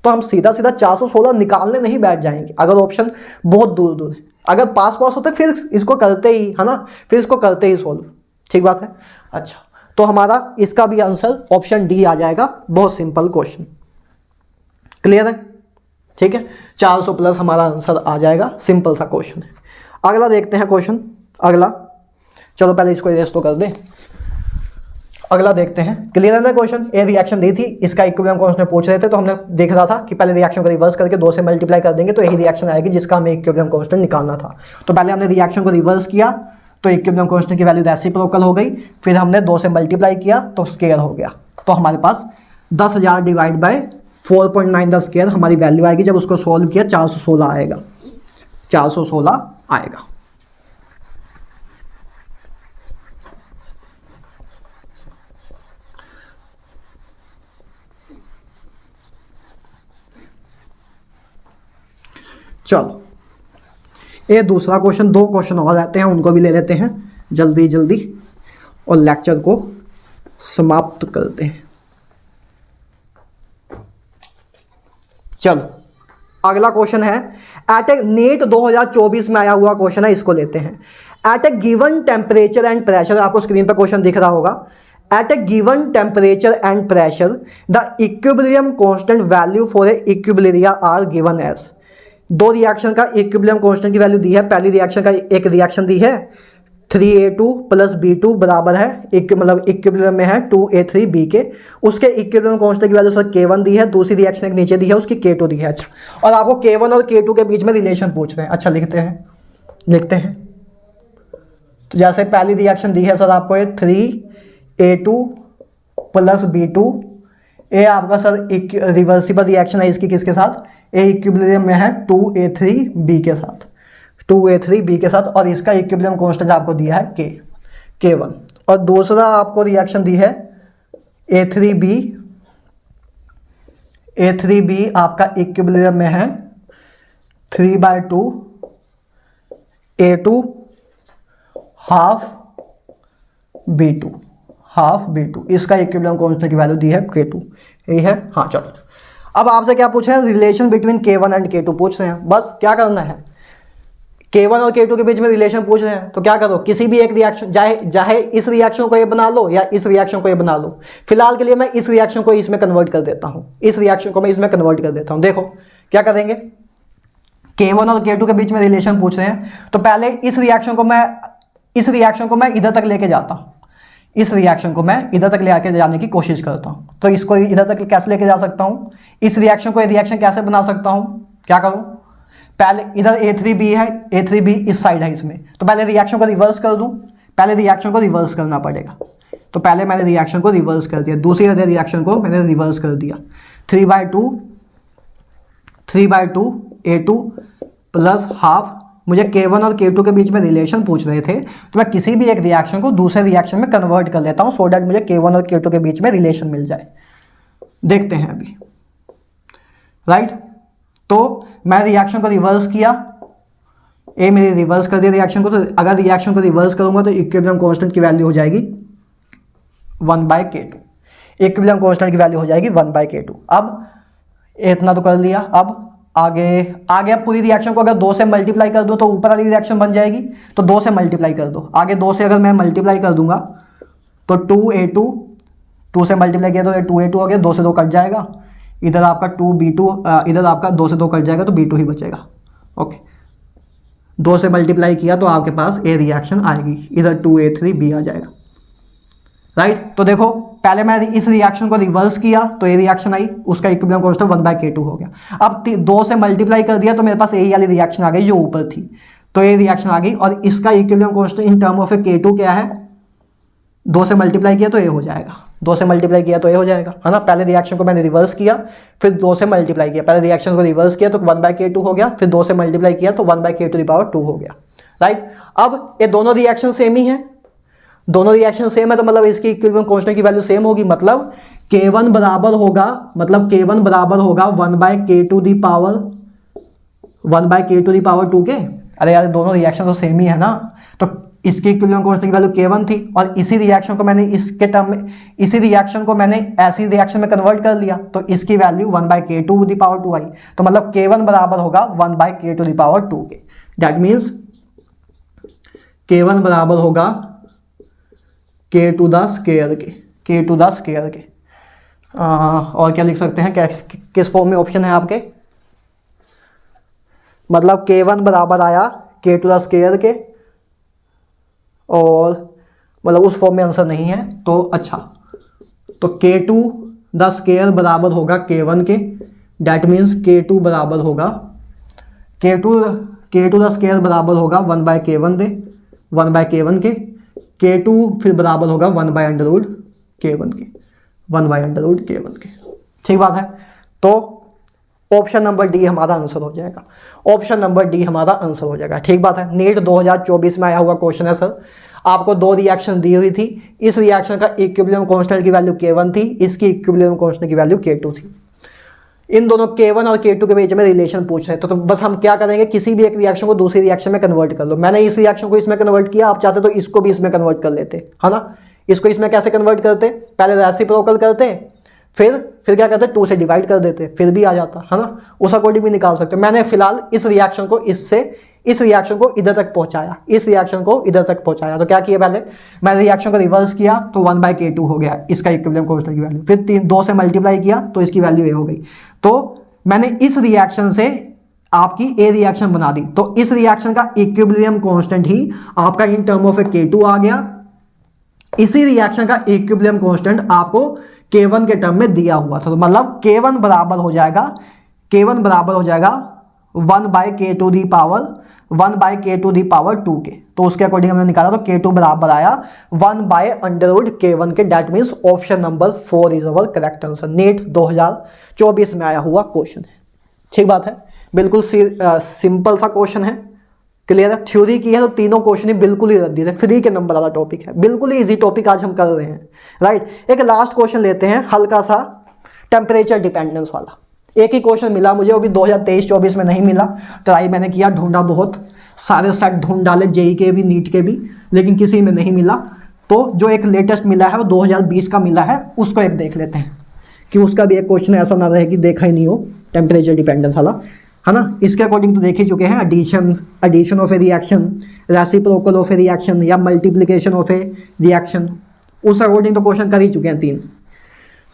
तो हम सीधा 416 निकालने नहीं बैठ जाएंगे अगर ऑप्शन बहुत दूर दूर है। अगर पास होते फिर इसको करते ही, है ना, फिर इसको करते ही सोल्व, ठीक बात है। अच्छा, तो हमारा इसका भी आंसर ऑप्शन डी आ जाएगा, बहुत सिंपल क्वेश्चन, क्लियर है, ठीक है। 400 प्लस हमारा आंसर आ जाएगा, सिंपल सा क्वेश्चन है। अगला देखते हैं क्वेश्चन, अगला, चलो पहले इसको इरेज तो कर दें, अगला देखते हैं। क्लियर है ना क्वेश्चन, ए रिएक्शन दी थी, इसका इक्विलिब्रियम क्वेश्चन पूछ रहे थे, तो हमने देख रहा था कि पहले रिएक्शन को रिवर्स करके 2 से मल्टीप्लाई कर देंगे तो यही रिएक्शन आएगी जिसका हमें इक्विलिब्रियम कांस्टेंट निकालना था। तो पहले हमने रिएक्शन को रिवर्स किया तो इक्विलिब्रियम कांस्टेंट की वैल्यू रेसिप्रोकल हो गई, फिर हमने 2 से मल्टीप्लाई किया तो स्केयर हो गया। तो हमारे पास 10,000 डिवाइड बाय 4.9 द स्केयर हमारी वैल्यू आएगी। जब उसको सोल्व किया 416 आएगा, 416 आएगा। चलो, ये दूसरा क्वेश्चन, 2 क्वेश्चन और रहते हैं, उनको भी ले लेते हैं जल्दी जल्दी और लेक्चर को समाप्त करते हैं। चलो, अगला क्वेश्चन है, एट ए नीट 2024 में आया हुआ क्वेश्चन है, इसको लेते हैं। At a given temperature and pressure, आपको स्क्रीन पर क्वेश्चन दिख रहा होगा। At a given temperature and pressure the equilibrium constant value for a equilibria are given as. 2 reaction का इक्विलिब्रियम कांस्टेंट की वैल्यू दी है। पहली रिएक्शन का एक रिएक्शन दी है 3A2 प्लस B2 बराबर है, मतलब इक्विलिब्रियम में है 2A3B के, उसके इक्विलिब्रियम कांस्टेंट की वैल्यू सर K1 दी है। दूसरी रिएक्शन एक नीचे दी है, उसकी K2 दी है। अच्छा, और आपको K1 और K2 के बीच में रिलेशन पूछ रहे हैं। अच्छा, लिखते हैं। तो जैसे पहली रिएक्शन दी है सर आपको ये 3A2 प्लस B2, ए आपका सर एक रिवर्सिबल रिएक्शन है इसकी किसके साथ, ए इक्विलिब्रियम में है 2A3B के साथ, 2A3B के साथ, और इसका इक्विलिब्रियम कांस्टेंट आपको दिया है K1। और दूसरा आपको रिएक्शन दी है A3B आपका इक्विलिब्रियम में है 3/2 A2 हाफ B2, इसका इक्विलिब्रियम कांस्टेंट की वैल्यू दी है K2, यही है। हाँ चलो, अब आपसे क्या पूछे हैं, relation between K1 and K2 पूछ रहे हैं। बस क्या करना है, K1 और K2 के बीच में रिलेशन पूछ रहे हैं, तो क्या करो, किसी भी एक रिएक्शन, चाहे इस रिएक्शन को ये बना लो या इस रिएक्शन को ये बना लो। फिलहाल के लिए मैं इस रिएक्शन को इसमें कन्वर्ट कर देता हूँ, देखो क्या करेंगे। K1 और K2 के बीच में रिलेशन पूछ रहे हैं, तो पहले इस रिएक्शन को मैं इधर तक लेके जाता हूँ, इस रिएक्शन को मैं इधर तक ले आके जाने की कोशिश करता हूँ। तो इसको इधर तक कैसे लेके जा सकता हूँ, इस रिएक्शन को रिएक्शन कैसे बना सकता हूँ, क्या करूँ, पहले इधर A3B है, A3B इस साइड है इसमें, तो पहले रिएक्शन को रिवर्स कर दूँ, पहले रिएक्शन को रिवर्स करना पड़ेगा। तो पहले मैंने रिएक्शन को रिवर्स कर दिया, दूसरी रिएक्शन को मैंने रिवर्स कर दिया, 3/2 A2 प्लस हाफ। मुझे K1 और K2 के बीच में रिलेशन पूछ रहे थे, तो मैं किसी भी एक रिएक्शन को दूसरे रिएक्शन में कन्वर्ट कर लेता हूँ सो डैट मुझे K1 और K2 के बीच में रिलेशन मिल जाए। देखते हैं अभी, राइट। तो मैं रिएक्शन को रिवर्स किया, ए मेरी रिवर्स कर दिया रिएक्शन को, तो अगर रिएक्शन को रिवर्स करूंगा तो इक्विलिब्रियम कांस्टेंट की वैल्यू हो जाएगी 1/K2। इक्विलिब्रियम कांस्टेंट की वैल्यू हो जाएगी 1/K2। अब इतना तो कर लिया, अब आगे अब पूरी रिएक्शन को अगर 2 से मल्टीप्लाई कर दो तो ऊपर वाली रिएक्शन बन जाएगी, तो 2 से मल्टीप्लाई कर दो। आगे 2 से अगर मैं मल्टीप्लाई कर दूंगा तो 2A2, 2 से मल्टीप्लाई किया तो 2A2 हो गया, 2 से 2 कट जाएगा, इधर आपका 2B2, इधर आपका 2 से 2 कट जाएगा तो B2 ही बचेगा। ओके, 2 से मल्टीप्लाई किया तो आपके पास ए रिएक्शन आएगी, इधर 2A3B आ जाएगा, राइट। तो देखो पहले मैं इस रिएक्शन को रिवर्स किया तो ए रिएक्शन आई, उसका इक्विलिब्रियम कांस्टेंट 1/K2 हो गया। अब 2 से मल्टीप्लाई कर दिया तो मेरे पास ए वाली रिएक्शन आ गई जो ऊपर थी, तो ए रिएक्शन आ गई और इसका equilibrium constant in term of K2 क्या है, 2 से मल्टीप्लाई किया तो ए हो जाएगा, 2 से मल्टीप्लाई किया तो ए हो जाएगा, है ना। पहले रिएक्शन को मैंने रिवर्स किया, फिर 2 से मल्टीप्लाई किया, पहले रिएक्शन को रिवर्स किया तो 1/K2 हो गया, फिर 2 से मल्टीप्लाई किया तो 1/K2 हो गया, राइट। अब ये दोनों रिएक्शन सेम ही है, दोनों रिएक्शन सेम है तो मतलब इसकी इक्विलिब्रियम कांस्टेंट की वैल्यू सेम होगी, मतलब K1 बराबर होगा 1/K2 के। अरे यार दोनों रिएक्शन तो सेम ही है ना, तो इसकी इक्विलिब्रियम कांस्टेंट की वैल्यू K1 थी और इसी रिएक्शन को मैंने इसके टर्म में, इसी रिएक्शन को मैंने ऐसी रिएक्शन में कन्वर्ट कर लिया तो इसकी वैल्यू 1/K2 आई, तो मतलब K1 बराबर होगा 1/K2 के। दैट मीन्स K1 बराबर होगा K2 के। और क्या लिख सकते हैं, किस फॉर्म में ऑप्शन है आपके, मतलब K1 बराबर आया K2 के, और मतलब उस फॉर्म में आंसर नहीं है तो अच्छा, तो K2 बराबर होगा K1 के। डैट मीन्स K2 बराबर होगा K2 बराबर होगा 1/K1 के। K2 फिर बराबर होगा 1/√K1 के। ठीक बात है, तो ऑप्शन नंबर डी हमारा आंसर हो जाएगा, ऑप्शन नंबर डी हमारा आंसर हो जाएगा। ठीक बात है, नीट 2024 में आया हुआ क्वेश्चन है सर। आपको 2 रिएक्शन दी हुई थी, इस रिएक्शन का इक्विलिब्रियम कांस्टेंट की वैल्यू K1 थी, इसकी इक्विलिब्रियम कांस्टेंट की वैल्यू K2 थी। इन दोनों K1 और K2 के बीच में रिलेशन पूछ रहे हैं, तो बस हम क्या करेंगे, किसी भी एक रिएक्शन को दूसरी रिएक्शन में कन्वर्ट कर लो। मैंने इस रिएक्शन को इसमें कन्वर्ट किया, आप चाहते तो इसको भी इसमें कन्वर्ट कर लेते, है ना। इसको इसमें कैसे कन्वर्ट करते, पहले रेसिप्रोकल करते, फिर क्या करते, 2 से डिवाइड कर देते, फिर भी आ जाता, है ना। उस अकॉर्डिंग भी निकाल सकते। मैंने फिलहाल इस रिएक्शन को इस रिएक्शन को इधर तक पहुंचाया, तो क्या किया, पहले मैंने रिएक्शन को रिवर्स किया तो 1/K2 हो गया इसका इक्विलिब्रियम कांस्टेंट की वैल्यू, फिर 2 से मल्टीप्लाई किया तो इसकी वैल्यू ए हो गई। तो मैंने इस रिएक्शन से आपकी ए रिएक्शन बना दी, तो इस रिएक्शन का इक्विलिब्रियम कांस्टेंट ही आपका इन टर्म ऑफ K2 आ गया। इसी रिएक्शन का इक्विलिब्रियम कांस्टेंट आपको K1 के टर्म में दिया हुआ था, तो मतलब K1 बराबर हो जाएगा 1/K2 के। तो उसके अकॉर्डिंग हमने निकाला, तो K2 बराबर आया 1/√K1 के। That means option number 4 is our correct answer. NEET 2024 में आया हुआ क्वेश्चन है। ठीक बात है, बिल्कुल सिंपल सा क्वेश्चन है, क्लियर है। थ्योरी की है तो तीनों क्वेश्चन ही बिल्कुल ही रद्दी है, फ्री के नंबर वाला टॉपिक है, बिल्कुल ही इजी टॉपिक आज हम कर रहे हैं, राइट। एक लास्ट क्वेश्चन लेते हैं, हल्का सा टेम्परेचर डिपेंडेंस वाला। एक ही क्वेश्चन मिला मुझे, वो भी 2023-24 में नहीं मिला। ट्राई मैंने किया, ढूंढा, बहुत सारे सेट ढूंढ डाले, जेई के भी, नीट के भी, लेकिन किसी में नहीं मिला। तो जो एक लेटेस्ट मिला है वो 2020 का मिला है, उसको एक देख लेते हैं कि उसका भी एक क्वेश्चन ऐसा ना रहे कि देखा ही नहीं हो, टेम्परेचर डिपेंडेंस वाला, है ना। इसके अकॉर्डिंग तो देख ही चुके हैं, addition of a reaction, reciprocal of a reaction या मल्टीप्लिकेशन ऑफ ए रिएक्शन, उस अकॉर्डिंग तो क्वेश्चन कर ही चुके हैं 3,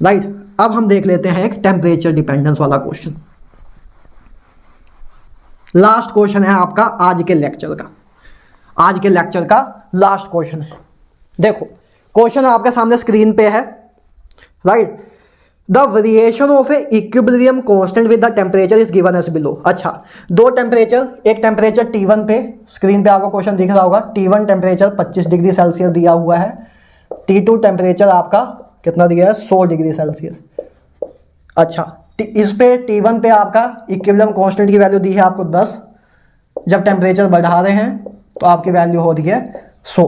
राइट। अब हम देख लेते हैं एक टेम्परेचर डिपेंडेंस वाला क्वेश्चन। लास्ट क्वेश्चन है आपका आज के लेक्चर का लास्ट क्वेश्चन है। देखो क्वेश्चन आपके सामने स्क्रीन पे है, right. The variation of a equilibrium constant with the temperature is given as below. अच्छा, 2 टेम्परेचर, एक टेम्परेचर T1 पे, स्क्रीन पे आपको क्वेश्चन दिख रहा होगा, T1 टेम्परेचर 25 डिग्री सेल्सियस दिया हुआ है, T2 टेम्परेचर आपका कितना दिया है, 100 डिग्री सेल्सियस। अच्छा, इस पे T1 पे आपका इक्विलिब्रियम कांस्टेंट की वैल्यू दी है आपको 10। जब टेम्परेचर बढ़ा रहे हैं तो आपकी वैल्यू हो रही है 100,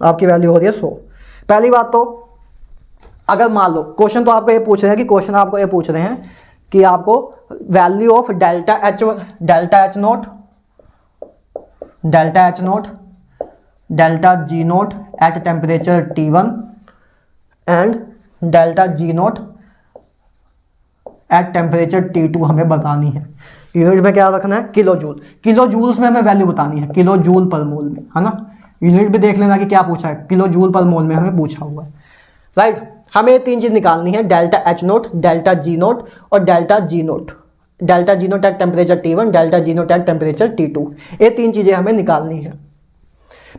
आपकी वैल्यू हो रही है 100। पहली बात तो अगर मान लो क्वेश्चन तो आपको ये पूछ रहे हैं कि क्वेश्चन आपको ये पूछ रहे हैं कि आपको value of delta H naught, delta G naught at temperature T1 and delta G naught at temperature T2 हमें बतानी है। यूनिट में क्या रखना है? Kilo joule. किलो जूल्स में हमें वैल्यू बतानी है, किलो जूल पर मोल में, है ना। यूनिट भी देख लेना कि क्या पूछा है, किलो जूल पर मोल में हमें पूछा हुआ है, राइट। हमें ये तीन चीज निकालनी है, delta H naught, delta G naught और delta G naught. Delta G naught at temperature T1, delta G naught at temperature T2, ये तीन चीजें हमें निकालनी है।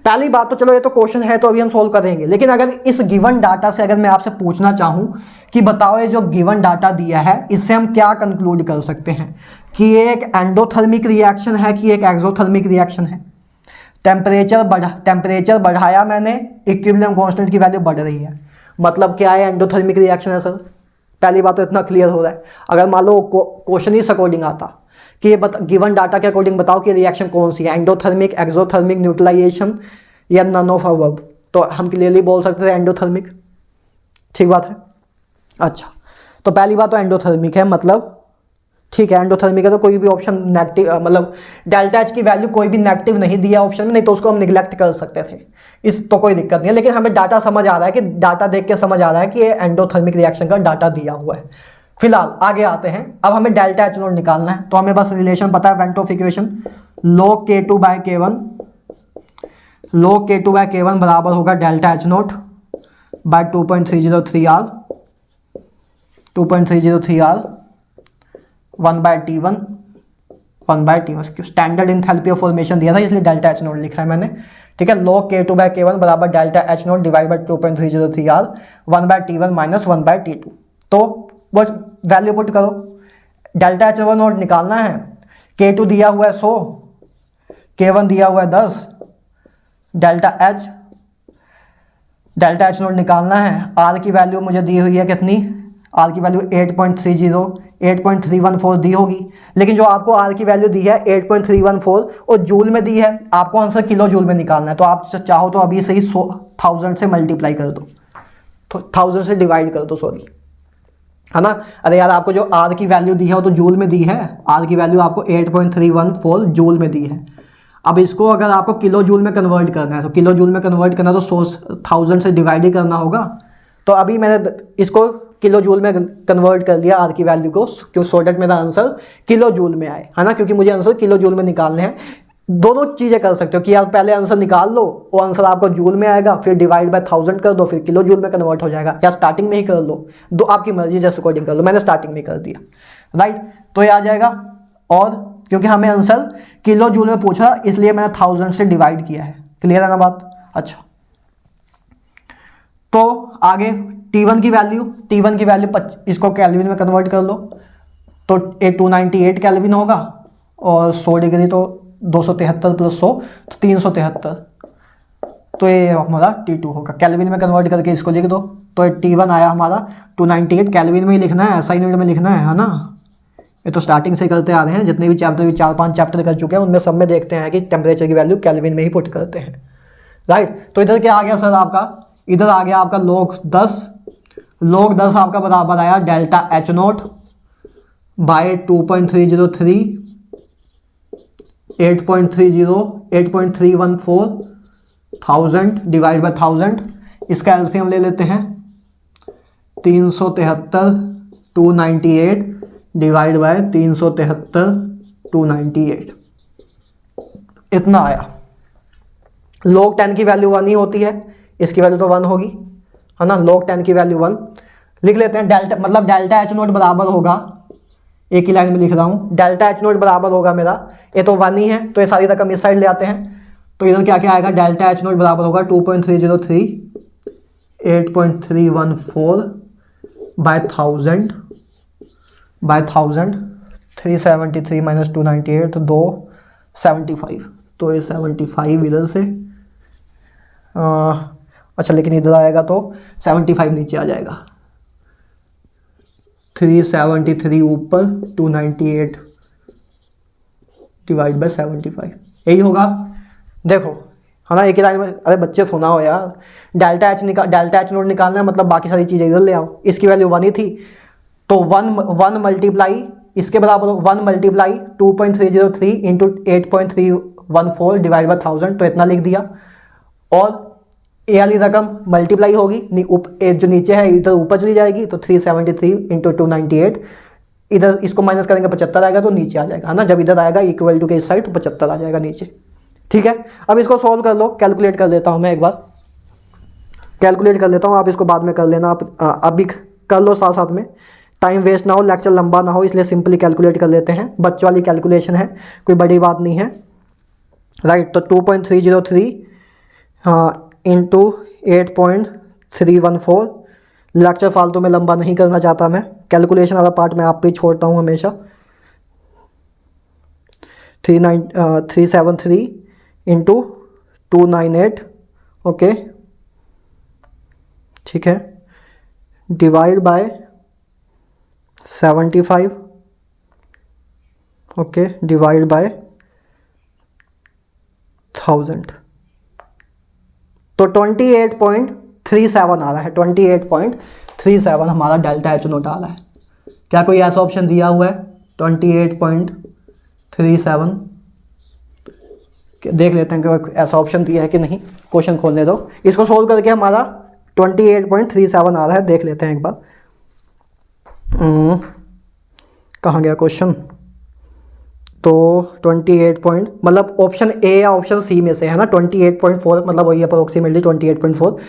पहली बात तो चलो ये तो क्वेश्चन है तो अभी हम सोल्व करेंगे, लेकिन अगर इस गिवन डाटा से अगर मैं आपसे पूछना चाहूं कि बताओ ये जो गिवन डाटा दिया है इससे हम क्या कंक्लूड कर सकते हैं कि ये एक एंडोथर्मिक रिएक्शन है कि एक एक्सोथर्मिक रिएक्शन है। टेम्परेचर बढ़ाया मैंने, इक्विलिब्रियम कांस्टेंट की वैल्यू बढ़ रही है, मतलब क्या है? एंडोथर्मिक रिएक्शन है सर। पहली बात तो इतना क्लियर हो रहा है। अगर मान लो क्वेश्चन ही अकॉर्डिंग आता कि ये गिवन डाटा के अकॉर्डिंग बताओ कि रिएक्शन कौन सी है, एंडोथर्मिक, एक्सोथर्मिक, न्यूट्रलाइजेशन या नन ऑफ अबव, तो हम क्लियरली बोल सकते थे एंडोथर्मिक। ठीक बात है। अच्छा, तो पहली बात तो एंडोथर्मिक है, मतलब ठीक है एंडोथर्मिक है तो कोई भी ऑप्शन नेगेटिव, मतलब डेल्टा एच की वैल्यू कोई भी नेगेटिव नहीं दिया ऑप्शन में, नहीं तो उसको हम निगलेक्ट कर सकते थे, इस तो कोई दिक्कत नहीं है। लेकिन हमें डाटा समझ आ रहा है कि डाटा देख के समझ आ रहा है कि ये एंडोथर्मिक रिएक्शन का डाटा दिया हुआ है। फिलहाल आगे आते हैं। अब हमें डेल्टा एच नोट निकालना है, तो हमें बस रिलेशन पता है van't Hoff equation, log K2 by K1 बराबर होगा delta H naught by 2.303 R 1 by T1 standard enthalpy of formation दिया था इसलिए डेल्टा एच नोट लिखा है मैंने। ठीक है, log K2 बाय K1 बराबर delta H naught divide by 2.303 R 1 by T1 minus 1 by T2। तो वो वैल्यू पुट करो, डेल्टा एच नोट निकालना है। K2 दिया हुआ है 100, K1 दिया हुआ है 10, डेल्टा एच नोट निकालना है। R की वैल्यू मुझे दी हुई है कितनी? R की वैल्यू 8.314 दी होगी, लेकिन जो आपको R की वैल्यू दी है 8.314 और जूल में दी है, आपको आंसर किलो जूल में निकालना है। तो आप चाहो तो अभी से ही 1000 से मल्टीप्लाई कर दो, तो 1000 से डिवाइड कर दो, सॉरी, है ना। अरे यार आपको जो R की वैल्यू दी है वो तो जूल में दी है, R की वैल्यू आपको 8.314 जूल में दी है। अब इसको अगर आपको किलो जूल में कन्वर्ट करना है तो किलो जूल में कन्वर्ट करना तो 1000 से डिवाइड ही करना होगा। तो अभी मैंने इसको किलो जूल में कन्वर्ट कर लिया R की वैल्यू को, क्यों? सो दैट मेरा आंसर किलो जूल में आए, है ना, क्योंकि मुझे आंसर किलो जूल में निकालने हैं। दोनों चीज़ें कर सकते हो कि आप पहले आंसर निकाल लो, वो आंसर आपको जूल में आएगा, फिर डिवाइड बाय 1000 कर दो, फिर किलो जूल में कन्वर्ट हो जाएगा, या स्टार्टिंग में ही कर लो, दो आपकी मर्जी जैसे अकॉर्डिंग कर लो। मैंने स्टार्टिंग में कर दिया, राइट, तो ये आ जाएगा। और क्योंकि हमें आंसर किलो जूल में पूछा इसलिए मैंने 1000 से डिवाइड किया है। क्लियर है ना बात? अच्छा, तो आगे T1 की वैल्यू इसको कैल्विन में कन्वर्ट कर लो, तो 298 कैल्विन होगा, और 100 डिग्री तो 273 प्लस 100 तो 373, तो ये हमारा T2 होगा। कैल्विन में कन्वर्ट करके इसको लिख दो, तो T1 आया हमारा 298, कैल्विन में ही लिखना है, SI यूनिट में लिखना है ना। ये तो स्टार्टिंग से करते आ रहे हैं, जितने भी चैप्टर 4-5 चैप्टर कर चुके हैं उनमें सब में देखते हैं कि टेम्परेचर की वैल्यू कैल्विन में ही पुट करते हैं, राइट। तो इधर क्या आ गया सर आपका? इधर आ गया आपका log 10 आपका बराबर आया delta H naught by 2.303 8.314 1000 divide by 1000। इसका एलसीएम ले लेते हैं, 373 298 डिवाइड बाय 373 298, इतना आया। log 10 की वैल्यू 1 ही होती है, इसकी वैल्यू तो 1 होगी, है ना। log 10 की वैल्यू 1 लिख लेते हैं। डेल्टा मतलब डेल्टा एच नोट बराबर होगा, एक ही लाइन में लिख रहा हूँ, डेल्टा एच नोट बराबर होगा मेरा, ये तो 1 ही है, तो ये सारी रकम इस साइड ले आते हैं। तो इधर क्या क्या आएगा? डेल्टा एच नोट बराबर होगा 2.303 8.314 बाय 1000 373 माइनस 298 तो 275, तो ये 75 इधर से, अच्छा लेकिन इधर आएगा तो 75 नीचे आ जाएगा, 373 ऊपर 298 डिवाइड बाय 75, यही होगा। देखो है ना, एक ही लाइन में, अरे बच्चे सुना हो यार, डेल्टा एच नोट निकालना है, मतलब बाकी सारी चीज़ें इधर ले आओ। इसकी वैल्यू 1 ही थी, तो 1 मल्टीप्लाई इसके बराबर हो 1 मल्टीप्लाई 2.303 इंटू 8.314 डिवाइड बाई 1000, तो इतना लिख दिया। और ए वाली रकम मल्टीप्लाई होगी, जो नीचे है इधर ऊपर चली जाएगी, तो 373 इंटू 298, इधर इसको माइनस करेंगे 75 आएगा, तो नीचे आ जाएगा, है ना। जब इधर आएगा इक्वल टू के इस साइड, तो 75 आ जाएगा नीचे। ठीक है, अब इसको सॉल्व कर लो, कैलकुलेट कर लेता हूँ मैं, एक बार कैलकुलेट कर लेता हूँ, आप इसको बाद में कर लेना, आप अभी कर लो साथ साथ में, टाइम वेस्ट ना हो, लेक्चर लंबा ना हो, इसलिए सिंपली कैलकुलेट कर लेते हैं। बच्चों वाली कैलकुलेशन है, कोई बड़ी बात नहीं है, राइट। तो 2.303 इंटू 8.314, लेक्चर फालतू में लंबा नहीं करना चाहता मैं, कैलकुलेशन वाला पार्ट मैं आप पे छोड़ता हूँ हमेशा। 373 इंटू 298, ओके, ठीक है, divide by 75, okay, divide by 1000, तो 28.37 आ रहा है, 28.37 हमारा डेल्टा एच नोट आ रहा है। क्या कोई ऐसा ऑप्शन दिया हुआ है 28.37? देख लेते हैं कि ऐसा ऑप्शन दिया है कि नहीं, क्वेश्चन खोलने दो, इसको सोल्व करके हमारा 28.37 आ रहा है, देख लेते हैं एक बार। कहाँ गया क्वेश्चन? तो 28 पॉइंट, मतलब ऑप्शन ए या ऑप्शन सी में से, है ना, 28.4, मतलब वही अप्रोक्सीमेटली 28.4,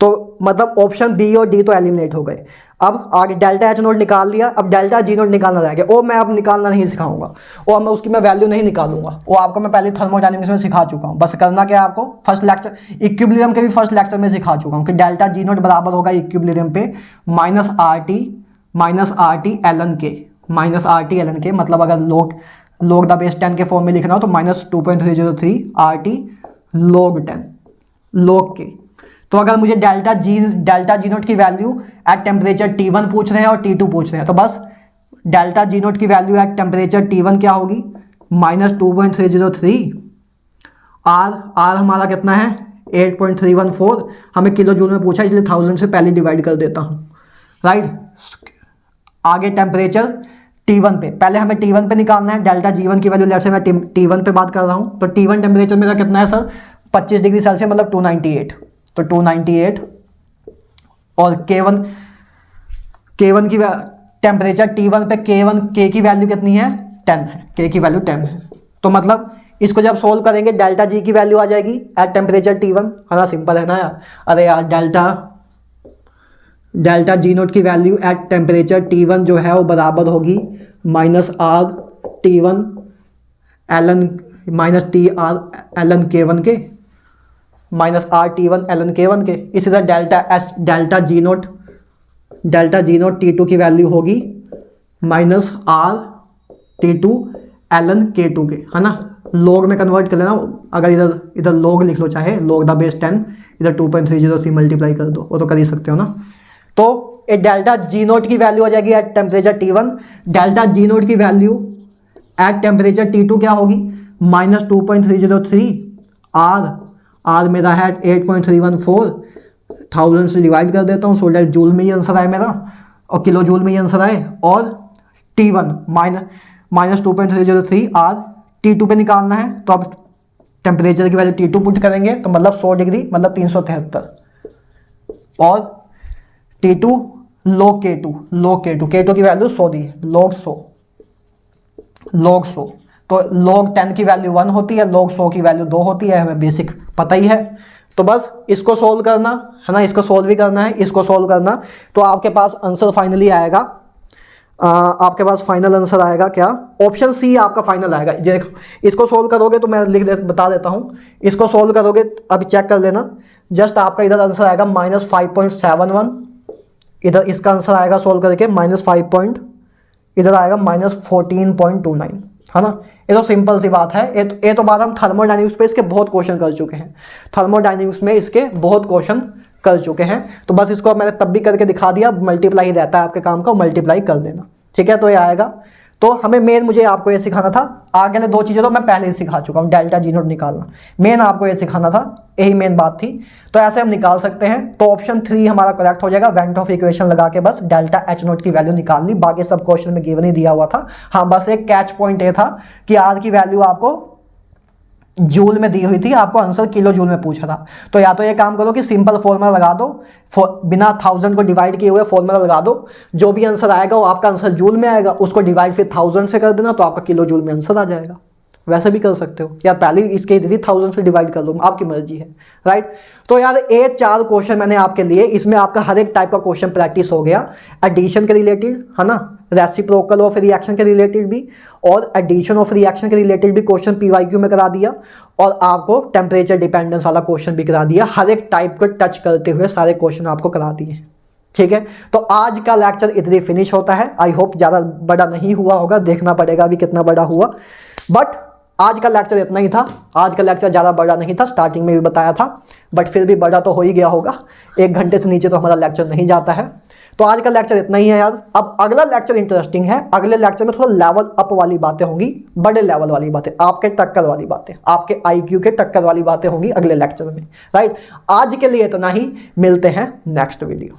तो मतलब ऑप्शन बी और डी तो एलिमिनेट हो गए। अब आगे डेल्टा एच नोट निकाल लिया, अब डेल्टा जी नोट निकालना रह गया, वो मैं अब निकालना नहीं सिखाऊंगा, और मैं उसकी मैं वैल्यू नहीं निकालूंगा, वो आपको मैं पहले थर्मोडायनेमिक्स में सिखा चुका हूँ। बस करना क्या है आपको, फर्स्ट लेक्चर इक्विलिब्रियम के भी फर्स्ट लेक्चर में सिखा चुका हूँ कि डेल्टा जी नोट बराबर होगा इक्विलिब्रियम पे माइनस आर टी एलन के, माइनस आर टी एलन के, मतलब अगर log द बेस 10 के फॉर्म में लिखना हो तो minus 2.303 R T log 10 log के। तो अगर मुझे डेल्टा जी नोट की वैल्यू एट टेम्परेचर T1 पूछ रहे हैं और T2 पूछ रहे हैं, तो बस डेल्टा जी नोट की वैल्यू एट टेम्परेचर T1 क्या होगी, माइनस 2.303, आर हमारा कितना है 8.314, हमें किलो जूल में पूछा इसलिए 1000 से पहले डिवाइड कर देता हूँ, राइट। आगे टेम्परेचर T1 पे, पहले हमें T1 पे निकालना है डेल्टा G1 की वैल्यू, लेट्स से मैं T1 पे बात कर रहा हूँ, तो T1 टेम्परेचर मेरा कितना है सर 25 डिग्री सेल्सियस, मतलब 298, तो 298, और K1 की टेम्परेचर T1 पे K की वैल्यू कितनी है 10 है, K की वैल्यू 10 है, तो मतलब इसको जब सोल्व करेंगे डेल्टा जी की वैल्यू आ जाएगी एट टेम्परेचर T1, है ना, सिंपल है ना यार। अरे यार डेल्टा जी नोट की वैल्यू एट टेम्परेचर T1 जो है वो बराबर होगी minus R T1 L N, minus T R L N K1 के, minus R T1 Elon K1 के। इसी तरह डेल्टा जी नोट T2 की वैल्यू होगी minus are T2 Elon K2 के, है ना। लॉग में कन्वर्ट कर लेना, अगर इधर लॉग लिख लो, चाहे log द बेस 10, इधर 2.303 मल्टीप्लाई कर दो, वो तो कर ही सकते हो ना। तो एक डेल्टा जी नोट की वैल्यू हो जाएगी eight temperature T1, delta G naught की वैल्यू एट टेम्परेचर T2 क्या होगी माइनस 2.303, आर मेरा है 8.314, 1000 से डिवाइड कर देता हूँ, सो डेट जूल में ही आंसर आए मेरा, और किलो जूल में ही आंसर आए, और T1 माइनस 2.303 आर T2 पे निकालना है, तो अब टेम्परेचर की वैल्यू T2 पुट करेंगे, तो मतलब 100 डिग्री, मतलब 373, और T2 log K2 की वैल्यू 100 दी है, log 100, तो log 10 की वैल्यू 1 होती है, log 100 की वैल्यू 2 होती है, हमें बेसिक पता ही है। तो बस इसको सोल्व करना है ना, इसको सोल्व ही करना है, इसको सोल्व करना, तो आपके पास आंसर फाइनली आएगा, आपके पास फाइनल आंसर आएगा क्या, ऑप्शन सी आपका फाइनल आएगा। देखो इसको सोल्व करोगे तो मैं बता देता हूँ, इसको सोल्व करोगे अभी चेक कर लेना, जस्ट आपका इधर आंसर आएगा माइनस 5.71, इधर इसका आंसर आएगा सोल्व करके माइनस 5, इधर आएगा माइनस 14.29, है ना। ये तो सिंपल सी बात है, ये तो बात हम थर्मोडायनेमिक्स पे इसके बहुत क्वेश्चन कर चुके हैं, थर्मोडायनेमिक्स में इसके बहुत क्वेश्चन कर चुके हैं। तो बस इसको मैंने तब भी करके दिखा दिया, मल्टीप्लाई रहता है आपके काम का, मल्टीप्लाई कर देना, ठीक है। तो ये आएगा। तो हमें मेन मुझे आपको ये सिखाना था, आगे ने 2 चीज़ें तो मैं पहले ही सिखा चुका हूँ, डेल्टा जी नोट निकालना, मेन आपको ये सिखाना था, यही मेन बात थी। तो ऐसे हम निकाल सकते हैं। तो ऑप्शन 3 हमारा करेक्ट हो जाएगा। वेंट ऑफ इक्वेशन लगा के बस डेल्टा एच नोट की वैल्यू निकाल ली, बाकी सब क्वेश्चन में गिवन ही दिया हुआ था। हाँ, बस एक कैच पॉइंट ये था कि आर की वैल्यू आपको जूल में दी हुई थी, आपको आंसर किलो जूल में पूछा था। तो या तो ये काम करो कि सिंपल फॉर्मूला लगा दो, बिना 1000 को डिवाइड किए हुए फॉर्मूला लगा दो, जो भी आंसर आएगा वो आपका आंसर जूल में आएगा, उसको डिवाइड फिर 1000 से कर देना, तो आपका किलो जूल में आंसर आ जाएगा। वैसे भी कर सकते हो, या पहले इसके दीदी 1000 से डिवाइड कर लो, आपकी मर्जी है, राइट। तो यार ये 4 क्वेश्चन मैंने आपके लिए, इसमें आपका हर एक टाइप का क्वेश्चन प्रैक्टिस हो गया। एडिशन के रिलेटेड है ना, रेसिप्रोकल ऑफ रिएक्शन के रिलेटेड भी, और एडिशन ऑफ रिएक्शन के रिलेटेड भी क्वेश्चन पीवाईक्यू में करा दिया, और आपको टेम्परेचर डिपेंडेंस वाला क्वेश्चन भी करा दिया। हर एक टाइप को टच करते हुए सारे क्वेश्चन आपको करा दिए, ठीक है। तो आज का लेक्चर इधर फिनिश होता है। आई होप ज़्यादा बड़ा नहीं हुआ होगा, देखना पड़ेगा अभी कितना बड़ा हुआ, बट आज का लेक्चर इतना ही था। आज का लेक्चर ज़्यादा बड़ा नहीं था, स्टार्टिंग में भी बताया था, बट फिर भी बड़ा तो हो ही गया होगा। 1 घंटे से नीचे तो हमारा लेक्चर नहीं जाता है। तो आज का लेक्चर इतना ही है यार। अब अगला लेक्चर इंटरेस्टिंग है, अगले लेक्चर में थोड़ा लेवल अप वाली बातें होंगी, बड़े लेवल वाली बातें, आपके टक्कर वाली बातें, आपके IQ के टक्कर वाली बातें होंगी अगले लेक्चर में, राइट। आज के लिए इतना ही, मिलते हैं नेक्स्ट वीडियो।